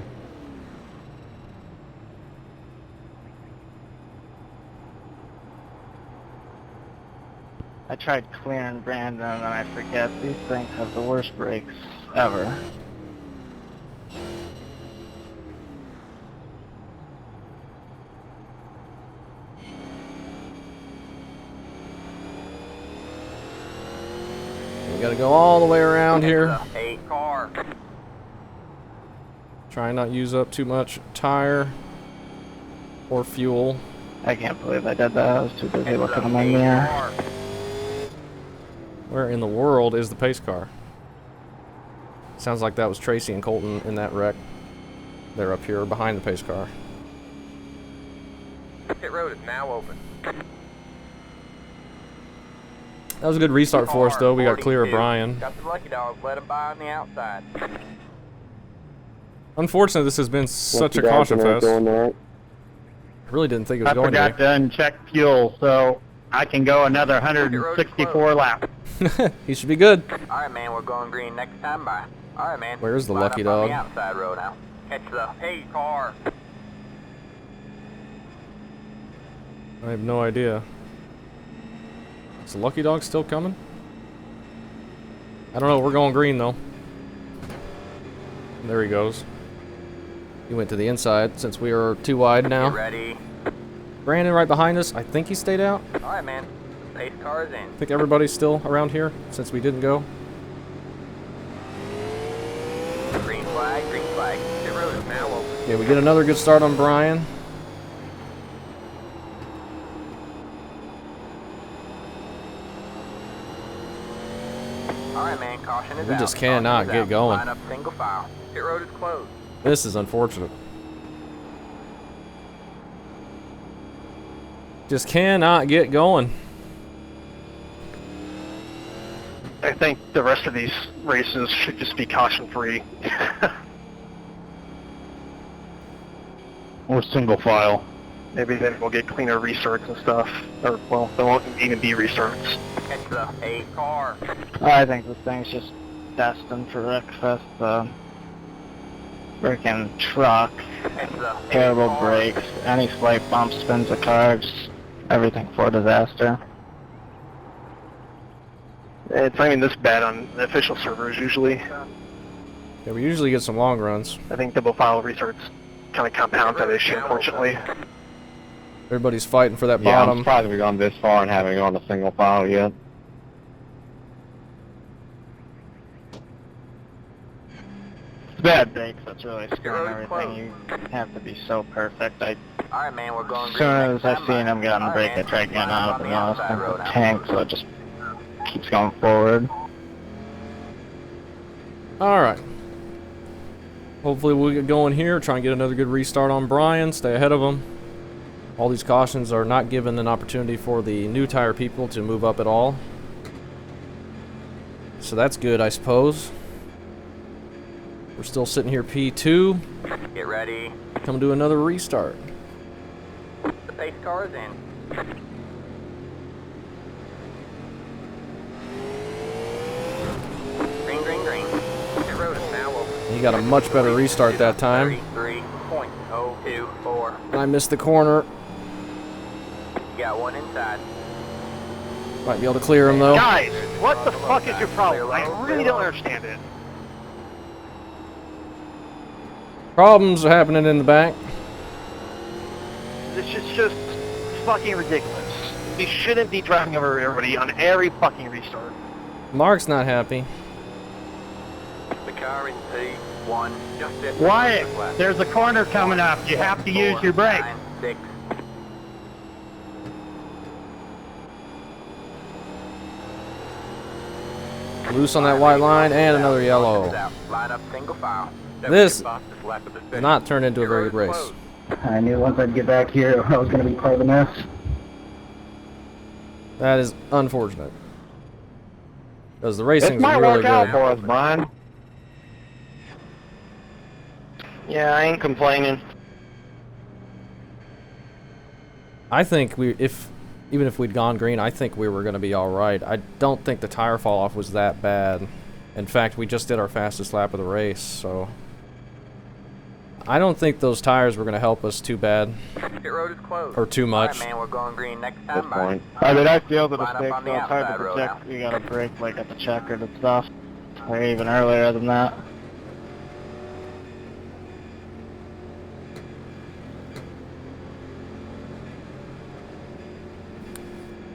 Speaker 6: I tried clearing Brandon and I forget these things have the worst brakes ever.
Speaker 1: We got to go all the way around here.
Speaker 2: It's a 8 car.
Speaker 1: Try and not use up too much tire or fuel.
Speaker 6: I can't believe I did that. I was too busy
Speaker 2: It's
Speaker 6: looking
Speaker 2: a
Speaker 6: in my
Speaker 2: 8
Speaker 6: mirror.
Speaker 2: car.
Speaker 1: Where in the world is the pace car? Sounds like that was Tracy and Colton in that wreck. They're up here behind the pace car.
Speaker 3: Pit road is now open.
Speaker 1: That was a good restart for us, though. We got clear of
Speaker 2: 42.
Speaker 1: Brian.
Speaker 2: Got the lucky dog. Let him by on the outside.
Speaker 1: Unfortunately, this has been such a caution fest. I really didn't think it was
Speaker 6: I
Speaker 1: going
Speaker 6: forgot to uncheck fuel, so I can go another 164 laps.
Speaker 1: He should be good.
Speaker 2: Alright, man, we're going green next time by. Alright, man.
Speaker 1: Where's the
Speaker 2: line
Speaker 1: lucky
Speaker 2: up on
Speaker 1: dog?
Speaker 2: the outside row now. Catch the 8 car.
Speaker 1: I have no idea. Is the lucky dog still coming? I don't know. We're going green, though. There he goes. He went to the inside since we are too wide
Speaker 2: Get
Speaker 1: now.
Speaker 2: ready.
Speaker 1: Brandon right behind us. I think he stayed out.
Speaker 2: Alright, man. 8 cars in.
Speaker 1: I think everybody's still around here since we didn't go.
Speaker 2: Green flag, green flag. Pit road is now open.
Speaker 1: Yeah, we get another good start on Brian.
Speaker 2: Alright, man, caution is
Speaker 1: We
Speaker 2: out.
Speaker 1: just
Speaker 2: Caution
Speaker 1: cannot
Speaker 2: is
Speaker 1: get
Speaker 2: out.
Speaker 1: going.
Speaker 2: Line up single file. Pit road is closed.
Speaker 1: This is unfortunate. Just cannot get going.
Speaker 5: I think the rest of these races should just be caution-free.
Speaker 6: Or single file.
Speaker 5: Maybe then we'll get cleaner restarts and stuff. Or, well, there won't even be restarts.
Speaker 2: Catch the 8 car.
Speaker 6: I think this thing's just destined for wreckfest. Freaking truck,
Speaker 2: Catch the 8
Speaker 6: terrible
Speaker 2: car.
Speaker 6: brakes, any slight bump spins the car, just everything for disaster.
Speaker 5: It's not even this bad on the official servers usually.
Speaker 1: Yeah, we usually get some long runs.
Speaker 5: I think double file restarts kind of compound that issue, unfortunately.
Speaker 1: Everybody's fighting for that
Speaker 4: Yeah, I'm
Speaker 1: bottom.
Speaker 4: surprised we've gone this far and haven't gone to single file yet.
Speaker 6: It's bad brakes that's really screwing everything. You have to be so perfect.
Speaker 2: Alright, man, we're going
Speaker 6: As
Speaker 2: green
Speaker 6: soon
Speaker 2: next
Speaker 6: as I
Speaker 2: time
Speaker 6: seen
Speaker 2: by.
Speaker 6: him get on the
Speaker 2: Alright,
Speaker 6: brake, I
Speaker 2: man.
Speaker 6: tried getting
Speaker 2: Line up
Speaker 6: out,
Speaker 2: on
Speaker 6: but
Speaker 2: the
Speaker 6: now it's
Speaker 2: outside
Speaker 6: kind
Speaker 2: row
Speaker 6: of
Speaker 2: now.
Speaker 6: a tank, so it just keeps going forward.
Speaker 1: Alright. Hopefully we'll get going here. Try and get another good restart on Brian. Stay ahead of him. All these cautions are not giving an opportunity for the new tire people to move up at all. So that's good, I suppose. We're still sitting here P2.
Speaker 2: Get ready.
Speaker 1: Come do another restart.
Speaker 2: The pace car is in. Green, green, green. Pit road is now open.
Speaker 1: He got a much better restart that time.
Speaker 2: 33. .024.
Speaker 1: And I missed the corner.
Speaker 2: You got one inside.
Speaker 1: Might be able to clear him though.
Speaker 5: Guys, what the fuck is your problem? I really don't understand it.
Speaker 1: Problems are happening in the back.
Speaker 5: This is just fucking ridiculous. We shouldn't be driving over everybody on every fucking restart.
Speaker 1: Mark's not happy.
Speaker 3: The car in P1, just it.
Speaker 6: Wyatt, there's a corner coming up. You have to use your brake.
Speaker 2: 6.
Speaker 1: Loose on that white line and another yellow.
Speaker 2: Line up single file.
Speaker 1: This
Speaker 3: Fastest lap of the
Speaker 1: did
Speaker 3: session.
Speaker 1: not turn into a very good race.
Speaker 6: I knew once I'd get back here, I was going to be part of the mess.
Speaker 1: That is unfortunate. Because the racing's
Speaker 4: This might
Speaker 1: really
Speaker 4: work out
Speaker 1: good.
Speaker 4: for us, Brian.
Speaker 7: Yeah, I ain't complaining.
Speaker 1: I think even if we'd gone green, I think we were going to be all right. I don't think the tire fall off was that bad. In fact, we just did our fastest lap of the race, so I don't think those tires were going to help us too bad
Speaker 2: Pit road is closed.
Speaker 1: or too much.
Speaker 2: Alright, man, we're going green next
Speaker 4: At this
Speaker 2: time. Bye.
Speaker 4: point.
Speaker 6: I mean, I feel that
Speaker 2: Line up on the outside road now.
Speaker 6: You got to brake like at the checkered and stuff. Or even earlier than that.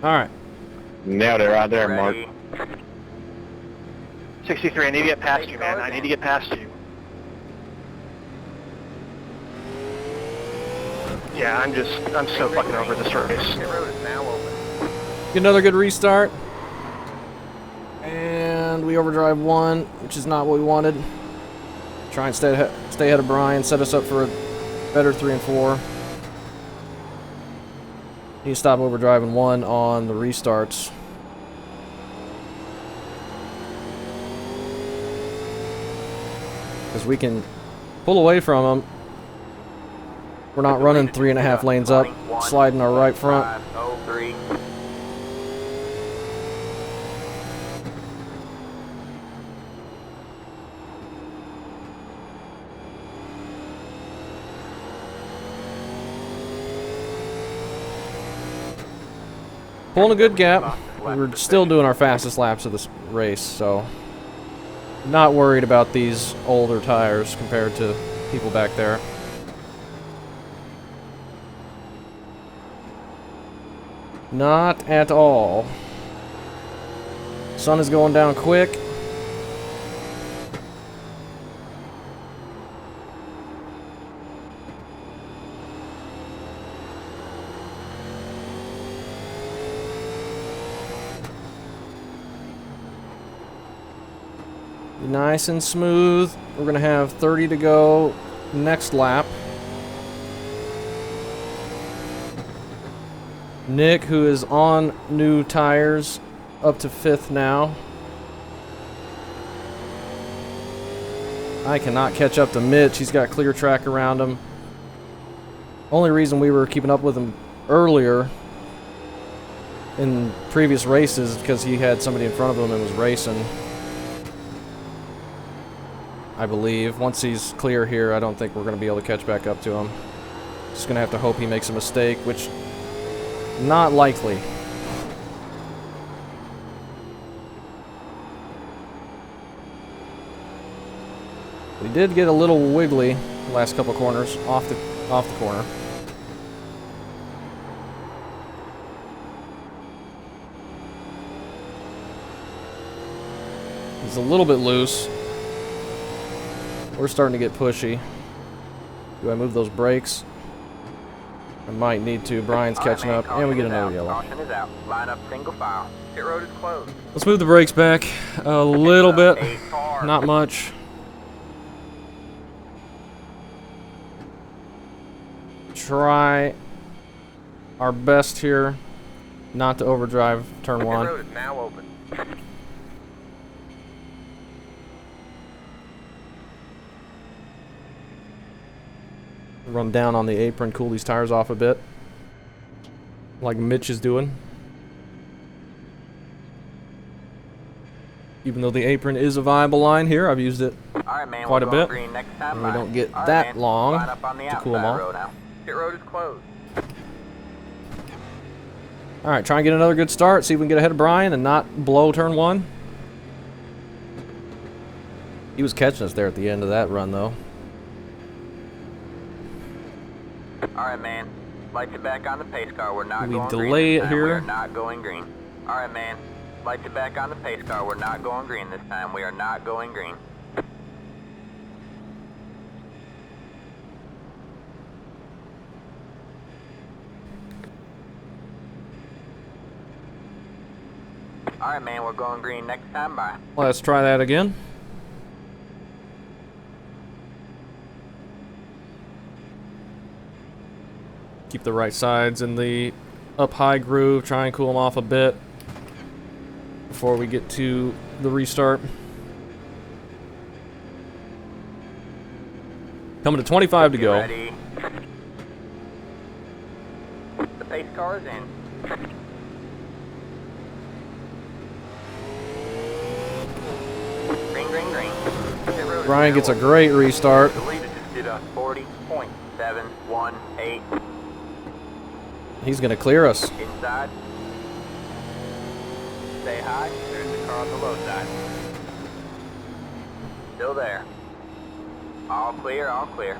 Speaker 1: All right.
Speaker 4: Nailed it right there, Mark.
Speaker 2: Ready?
Speaker 5: 63, I need to get past you, man. I need to get past you. Yeah, I'm so fucking over this race.
Speaker 2: Pit road is now open.
Speaker 1: Get another good restart. And we overdrive one, which is not what we wanted. Try and stay ahead of Brian, set us up for a better 3 and 4. Need to stop overdriving one on the restarts. Because we can pull away from them. We're not running 3.5 lanes up, sliding our right front.
Speaker 2: 503.
Speaker 1: Pulling a good gap. We're still doing our fastest laps of this race, so not worried about these older tires compared to people back there. Not at all. Sun is going down quick. Nice and smooth. We're gonna have 30 to go next lap. Nick, who is on new tires, up to 5th now. I cannot catch up to Mitch. He's got clear track around him. Only reason we were keeping up with him earlier in previous races is because he had somebody in front of him and was racing. I believe. Once he's clear here, I don't think we're going to be able to catch back up to him. Just going to have to hope he makes a mistake, which not likely. We did get a little wiggly the last couple corners off the corner. He's a little bit loose. We're starting to get pushy. Do I move those brakes? I might need to. Brian's catching up, and we get another yellow.
Speaker 2: Caution is out. Line up single file. Pit road is closed.
Speaker 1: Let's move the brakes back a little bit.
Speaker 2: A car.
Speaker 1: Not much. Try our best here not to overdrive turn
Speaker 2: Pit
Speaker 1: 1.
Speaker 2: road is now open.
Speaker 1: Run down on the apron, cool these tires off a bit. Like Mitch is doing. Even though the apron is a viable line here, I've used it
Speaker 2: All right, man.
Speaker 1: quite
Speaker 2: we're
Speaker 1: a
Speaker 2: going
Speaker 1: bit.
Speaker 2: green next time.
Speaker 1: And we
Speaker 2: by.
Speaker 1: don't get
Speaker 2: All right,
Speaker 1: that
Speaker 2: man.
Speaker 1: long
Speaker 2: Line up on the
Speaker 1: to cool them
Speaker 2: outside
Speaker 1: off.
Speaker 2: road now. Pit road is closed.
Speaker 1: Alright, try and get another good start. See if we can get ahead of Brian and not blow turn 1. He was catching us there at the end of that run, though.
Speaker 2: All right, man. Lights it back on the pace car. We're not
Speaker 1: We
Speaker 2: going green
Speaker 1: delay
Speaker 2: this
Speaker 1: it
Speaker 2: time.
Speaker 1: here.
Speaker 2: We are not going green. All right, man. Lights it back on the pace car. We're not going green this time. We are not going green. All right, man. We're going green next time. Bye.
Speaker 1: Let's try that again. Keep the right sides in the up high groove. Try and cool them off a bit before we get to the restart. Coming to 25 to
Speaker 2: You
Speaker 1: go.
Speaker 2: ready? The pace car is in. Green, green, green. Pit road is
Speaker 1: Brian gets a
Speaker 2: available.
Speaker 1: great restart.
Speaker 2: The leader just did a 40.718
Speaker 1: He's going to clear us.
Speaker 2: inside. Stay high. There's the car on the low side. Still there. All clear, all clear.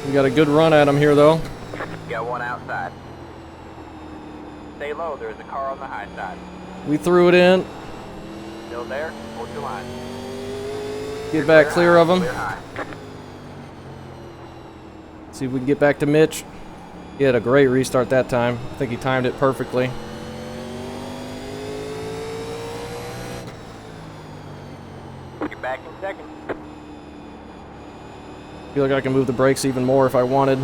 Speaker 1: We got a good run at him here, though.
Speaker 2: Got one outside. Stay low. There's a car on the high side.
Speaker 1: We threw it in.
Speaker 2: Still there. Hold your line.
Speaker 1: Get back clear
Speaker 2: high,
Speaker 1: of him.
Speaker 2: Clear high.
Speaker 1: See if we can get back to Mitch. He had a great restart that time. I think he timed it perfectly.
Speaker 2: You're back in second.
Speaker 1: Feel like I can move the brakes even more if I wanted.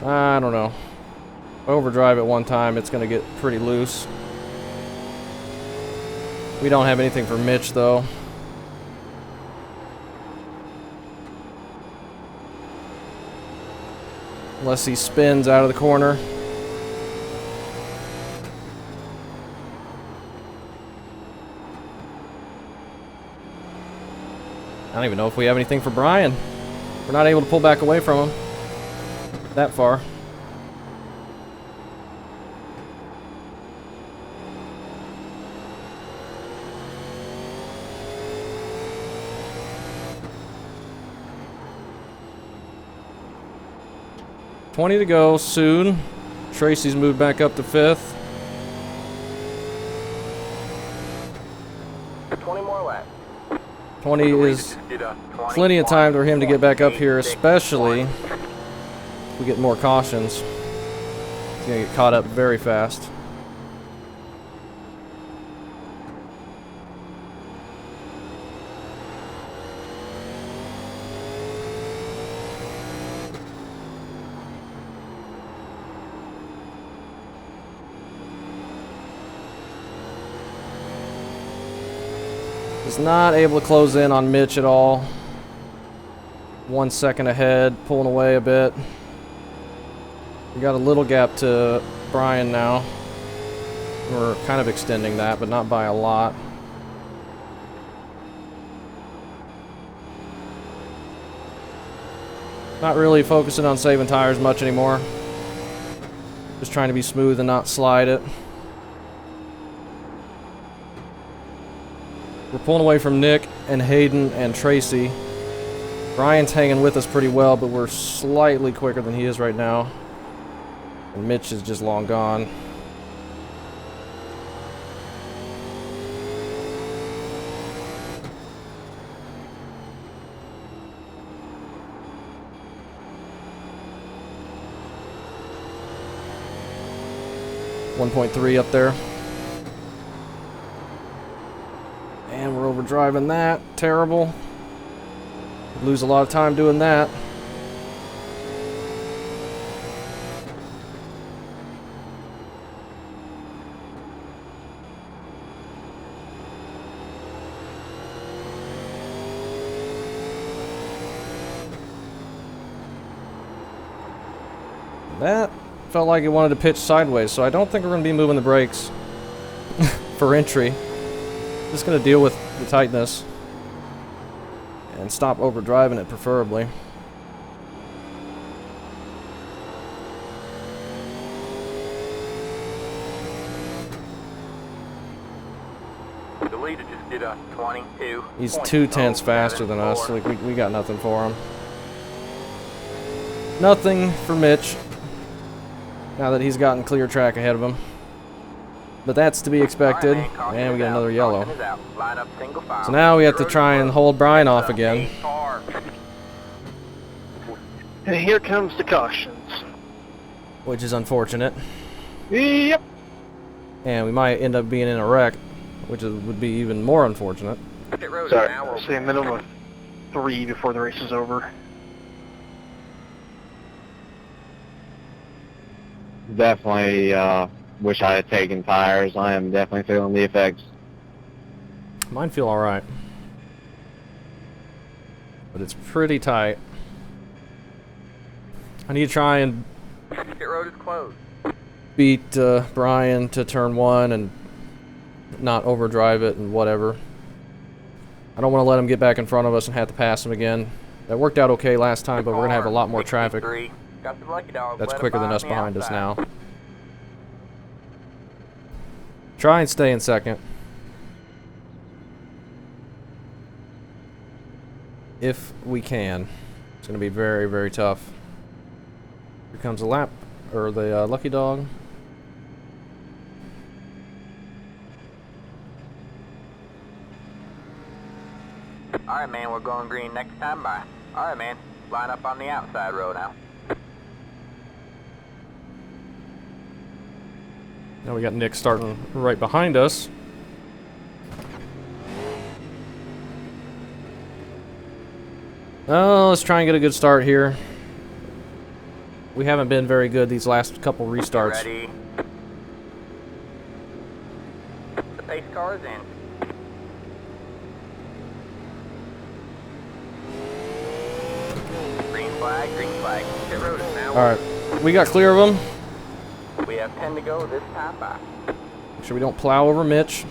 Speaker 1: I don't know. If I overdrive it one time, it's going to get pretty loose. We don't have anything for Mitch, though. Unless he spins out of the corner. I don't even know if we have anything for Brian. We're not able to pull back away from him that far. $20 to go soon. Tracy's moved back up to 5th.
Speaker 2: 20 more laps.
Speaker 1: 20 is plenty of time for him to get back up here, especially if we get more cautions. He's going to get caught up very fast. Is not able to close in on Mitch at all. 1 second ahead, pulling away a bit. We got a little gap to Brian now. We're kind of extending that, but not by a lot. Not really focusing on saving tires much anymore. Just trying to be smooth and not slide it. We're pulling away from Nick and Hayden and Tracy. Brian's hanging with us pretty well, but we're slightly quicker than he is right now. And Mitch is just long gone. .3 up there. And we're overdriving that. Terrible. Lose a lot of time doing that. That felt like it wanted to pitch sideways, so I don't think we're going to be moving the brakes for entry. Just going to deal with the tightness and stop overdriving it, preferably.
Speaker 2: The leader just did a 22.
Speaker 1: He's 2/10 faster than us. Like we got nothing for him. Nothing for Mitch. Now that he's gotten clear track ahead of him. But that's to be expected. And we get another yellow. So now we have to try and hold Brian off again.
Speaker 5: And here comes the cautions.
Speaker 1: Which is unfortunate.
Speaker 5: Yep.
Speaker 1: And we might end up being in a wreck, which would be even more unfortunate.
Speaker 5: Sorry, I'll say a minimum of 3 before the race is over.
Speaker 4: Definitely wish I had taken tires. I am definitely feeling the effects.
Speaker 1: Mine feel alright. But it's pretty tight. I need to try and
Speaker 2: Pit road is closed.
Speaker 1: beat Brian to turn 1 and not overdrive it and whatever. I don't want to let him get back in front of us and have to pass him again. That worked out okay last time, but we're going to have a lot more traffic. That's quicker than us behind us now. Try and stay in second. If we can. It's going to be very, very tough. Here comes the lap, or the lucky dog.
Speaker 2: Alright, man, we're going green next time by. Alright, man, line up on the outside road now.
Speaker 1: Now we got Nick starting right behind us. Oh, let's try and get a good start here. We haven't been very good these last couple restarts.
Speaker 2: Ready. The pace car is in. Green flag, green flag. Pit road is now.
Speaker 1: Alright, we got clear of them.
Speaker 2: We have 10 to go this time by.
Speaker 1: Make sure we don't plow over Mitch.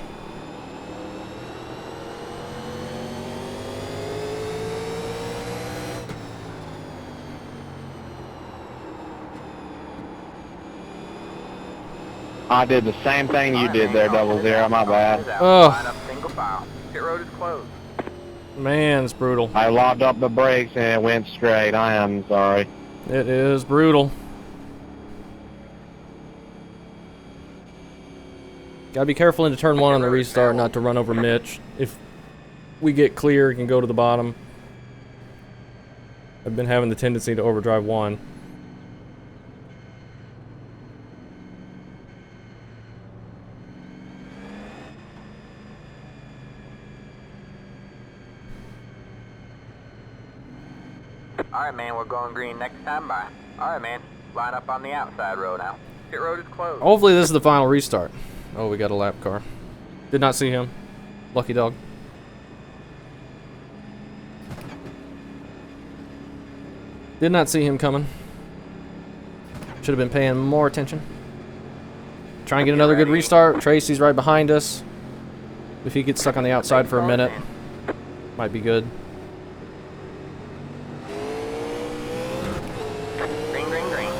Speaker 4: I did the same thing you did there, 00, my bad.
Speaker 1: Oh.
Speaker 2: Line up single file. Pit road is closed.
Speaker 1: Man, it's brutal.
Speaker 4: I lobbed up the brakes and it went straight. I am sorry.
Speaker 1: It is brutal. Gotta be careful into turn 1 on the restart not to run over Mitch. If we get clear, we can go to the bottom. I've been having the tendency to overdrive 1.
Speaker 2: Alright, man, we're going green next time by. Alright, man, line up on the outside road now. Pit road is closed.
Speaker 1: Hopefully this is the final restart. Oh, we got a lap car. Did not see him. Lucky dog. Did not see him coming. Should have been paying more attention. Try and get another good restart. Tracy's right behind us. If he gets stuck on the outside for a minute, might be good.
Speaker 2: Green, green, green.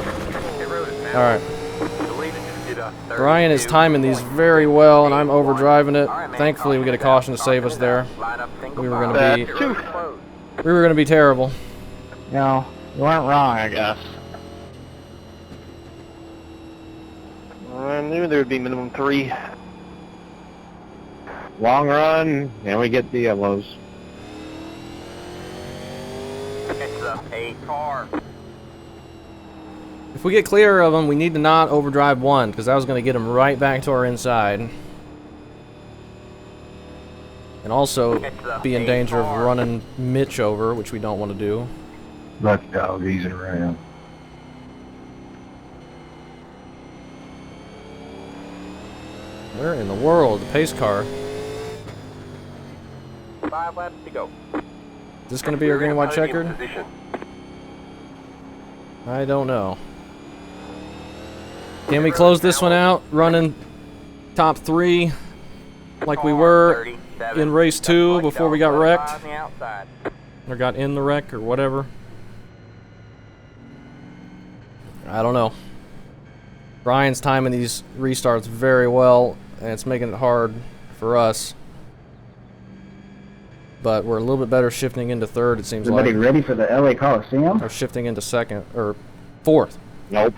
Speaker 2: Pit road is now.
Speaker 1: Alright.
Speaker 2: The leader just did a 32.
Speaker 1: Brian is timing these very well, and I'm overdriving it. Thankfully, we get a caution to save us there.
Speaker 2: Line up single
Speaker 1: We were
Speaker 2: file.
Speaker 1: gonna be-
Speaker 2: Pit road is closed.
Speaker 1: We were gonna be terrible.
Speaker 6: No, you weren't wrong, I guess.
Speaker 5: I knew there would be minimum 3.
Speaker 4: Long run, and we get the yellows.
Speaker 2: It's a 8 car.
Speaker 1: If we get clear of them, we need to not overdrive 1, because that was going to get him right back to our inside. And also be in danger of running Mitch over, which we don't want to do.
Speaker 8: Lucky dog, easy around.
Speaker 1: Where in the world? The pace car.
Speaker 2: 5 laps to go.
Speaker 1: Is this going to be our green white checkered? I don't know. Can we close this one out running top 3 like we were in race 2 before we got wrecked? Or got in the wreck or whatever? I don't know. Brian's timing these restarts very well, and it's making it hard for us. But we're a little bit better shifting into 3rd, it seems like.
Speaker 6: Everybody ready for the LA Coliseum?
Speaker 1: Or shifting into 2nd, or 4th.
Speaker 4: Nope.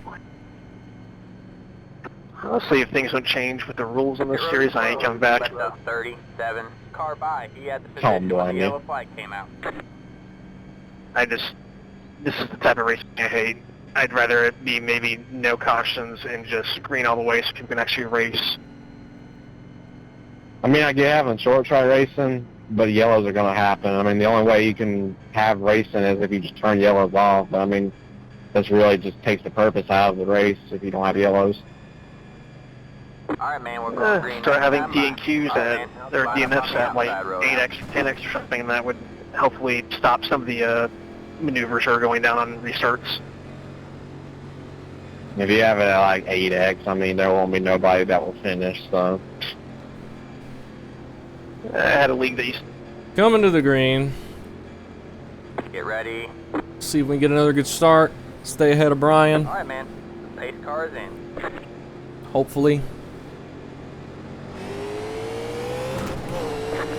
Speaker 5: Honestly, if things don't change with the rules on this series, I ain't coming back.
Speaker 2: 37. Car by. He had the
Speaker 4: Don't
Speaker 2: position when
Speaker 4: blame
Speaker 2: the
Speaker 4: me.
Speaker 2: yellow flag came out.
Speaker 5: This is the type of racing I hate. I'd rather it be maybe no cautions and just green all the way so people can actually race.
Speaker 4: I mean, I get having short track racing, but yellows are going to happen. I mean, the only way you can have racing is if you just turn yellows off. But, I mean, this really just takes the purpose out of the race if you don't have yellows.
Speaker 2: Alright, man, we're going green.
Speaker 5: Start having
Speaker 2: Stand by.
Speaker 5: D&Qs
Speaker 2: Alright,
Speaker 5: at,
Speaker 2: man.
Speaker 5: or
Speaker 2: Line up
Speaker 5: DNFs
Speaker 2: on the
Speaker 5: at like
Speaker 2: outside road.
Speaker 5: 8x, 10x or something, and that would hopefully stop some of the maneuvers that are going down on restarts.
Speaker 4: If you have it at like 8x, I mean, there won't be nobody that will finish, so.
Speaker 5: I had a league that used
Speaker 1: Coming to the green.
Speaker 2: Get ready.
Speaker 1: See if we can get another good start. Stay ahead of Brian,
Speaker 2: Alright, man. Pace car is in.
Speaker 1: hopefully.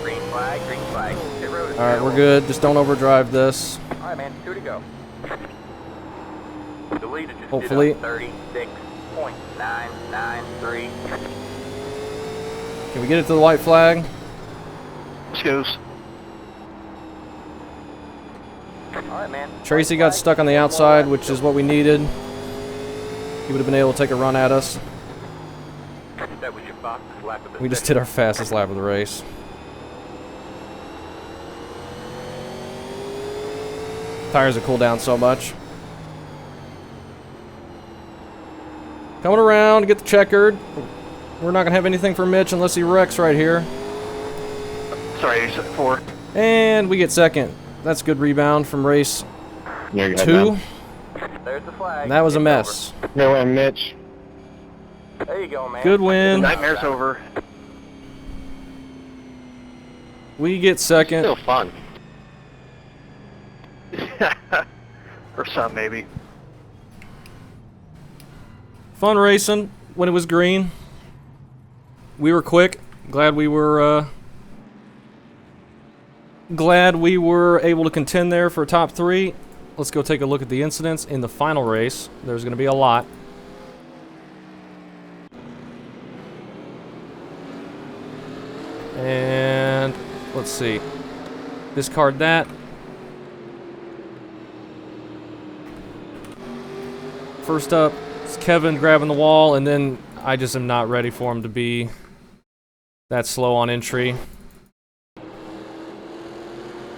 Speaker 2: Green flag, green flag. Pit road is
Speaker 1: Alright, we're
Speaker 2: clear.
Speaker 1: good. Just don't overdrive this.
Speaker 2: Alright, man. 2 to go. The leader just
Speaker 1: Hopefully.
Speaker 2: did 36.993.
Speaker 1: Can we get it to the white flag?
Speaker 5: goes.
Speaker 2: Alright, man.
Speaker 1: Tracy got stuck on the outside, which is what we needed. He would have been able to take a run at us.
Speaker 2: That was your fastest lap of the
Speaker 1: We just did our fastest lap of the race. Tires have cooled down so much. Coming around to get the checkered. We're not going to have anything for Mitch unless he wrecks right here.
Speaker 5: Sorry, you said 4.
Speaker 1: And we get 2nd. That's good rebound from race
Speaker 4: You're good,
Speaker 1: 2.
Speaker 4: man.
Speaker 2: There's the flag.
Speaker 1: And that was a
Speaker 2: It's
Speaker 1: mess.
Speaker 4: Good win, Mitch.
Speaker 2: over. There you go, man.
Speaker 1: Good win.
Speaker 5: Nightmare's over.
Speaker 1: We get 2nd.
Speaker 7: Still fun.
Speaker 5: For some, maybe.
Speaker 1: Fun racing when it was green. We were quick. Glad we were able to contend there for top 3. Let's go take a look at the incidents in the final race. There's going to be a lot. And let's see. Discard that. First up, it's Kevin grabbing the wall, and then I just am not ready for him to be that slow on entry.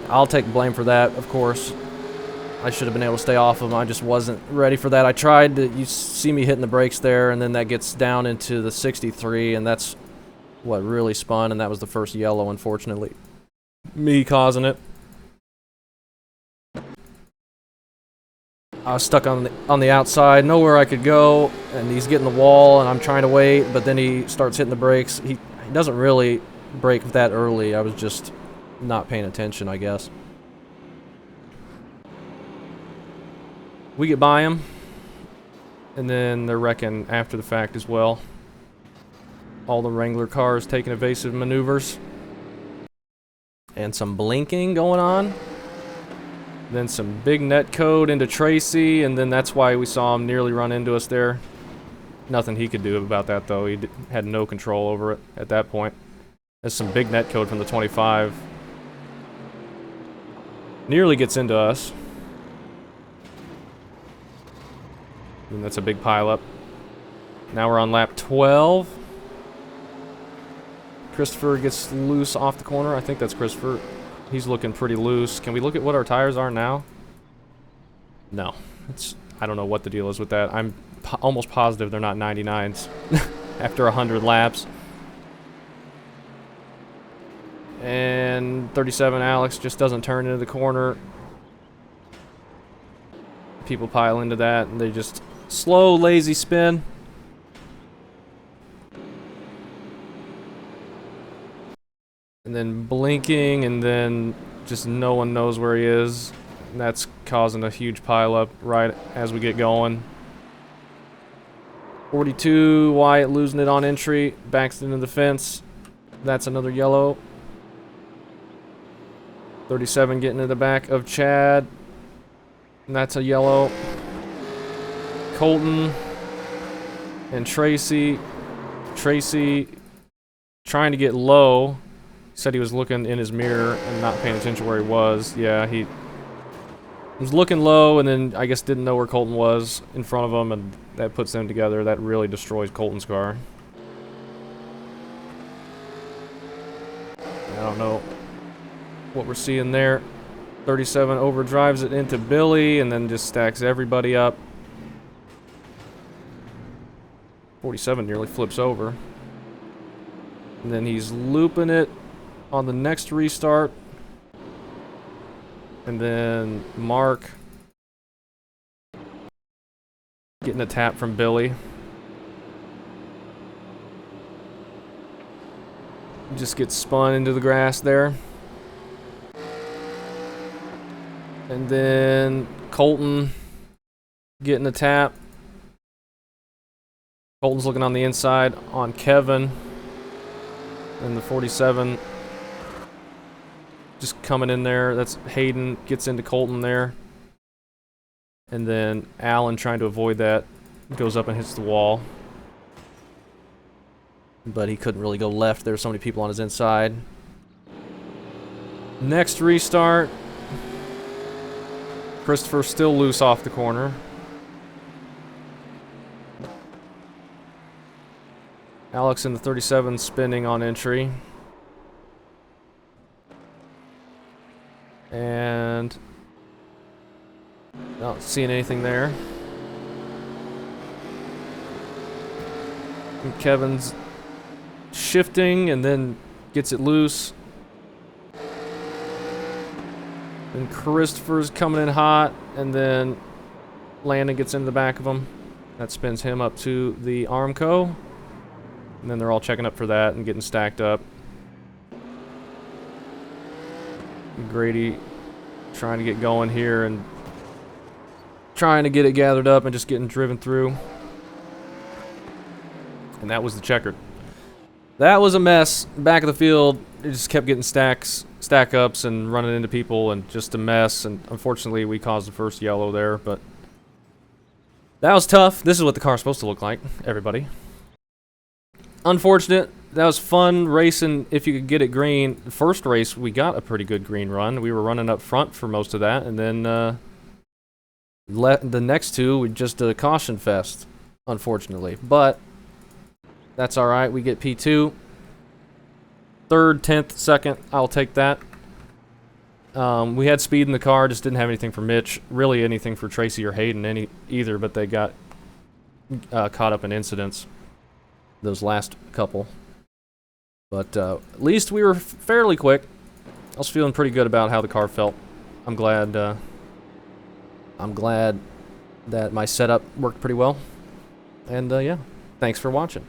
Speaker 1: I'll take blame for that, of course. I should have been able to stay off of him. I just wasn't ready for that. I tried to, you see me hitting the brakes there, and then that gets down into the 63, and that's what really spun, and that was the first yellow, unfortunately. Me causing it. I was stuck on the outside, nowhere I could go, and he's getting the wall, and I'm trying to wait, but then he starts hitting the brakes. He doesn't really brake that early. I was just not paying attention, I guess. We get by him, and then they're wrecking after the fact as well. All the Wrangler cars taking evasive maneuvers. And some blinking going on. Then some big net code into Tracy, and then that's why we saw him nearly run into us there. Nothing he could do about that, though. He had no control over it at that point. There's some big net code from the 25. Nearly gets into us. And that's a big pileup. Now we're on lap 12. Christopher gets loose off the corner. I think that's Christopher. He's looking pretty loose. Can we look at what our tires are now? No. I don't know what the deal is with that. I'm almost positive they're not 99s after 100 laps. And 37 Alex just doesn't turn into the corner. People pile into that, and they just slow, lazy spin. And then blinking, and then just no one knows where he is. And that's causing a huge pileup right as we get going. 42, Wyatt losing it on entry, backs into the fence. That's another yellow. 37 getting to the back of Chad. And that's a yellow. Colton and Tracy. Tracy trying to get low. Said he was looking in his mirror and not paying attention where he was. Yeah, he was looking low and then I guess didn't know where Colton was in front of him, and that puts them together. That really destroys Colton's car. I don't know what we're seeing there. 37 overdrives it into Billy and then just stacks everybody up. 47 nearly flips over. And then he's looping it on the next restart. And then Mark getting a tap from Billy. Just gets spun into the grass there. And then Colton getting a tap. Colton's looking on the inside on Kevin. And the 47 just coming in there. That's Hayden, gets into Colton there. And then Allen trying to avoid that. Goes up and hits the wall. But he couldn't really go left. There were so many people on his inside. Next restart. Christopher still loose off the corner. Alex in the 37 spinning on entry. And not seeing anything there. And Kevin's shifting and then gets it loose. And Christopher's coming in hot, and then Landon gets into the back of him. That spins him up to the Armco. And then they're all checking up for that and getting stacked up. Grady trying to get going here and trying to get it gathered up and just getting driven through. And that was the checkered. That was a mess. Back of the field, it just kept getting stack ups and running into people and just a mess. And unfortunately, we caused the first yellow there, but that was tough. This is what the car's supposed to look like, everybody. Unfortunate. That was fun racing if you could get it green. The first race, we got a pretty good green run. We were running up front for most of that, and then the next two, we just did a caution fest, unfortunately. But that's all right. We get P2. Third, 10th, second, I'll take that. We had speed in the car, just didn't have anything for Mitch. Really anything for Tracy or Hayden either, but they got caught up in incidents, those last couple. But at least we were fairly quick. I was feeling pretty good about how the car felt. I'm glad that my setup worked pretty well. And yeah, thanks for watching.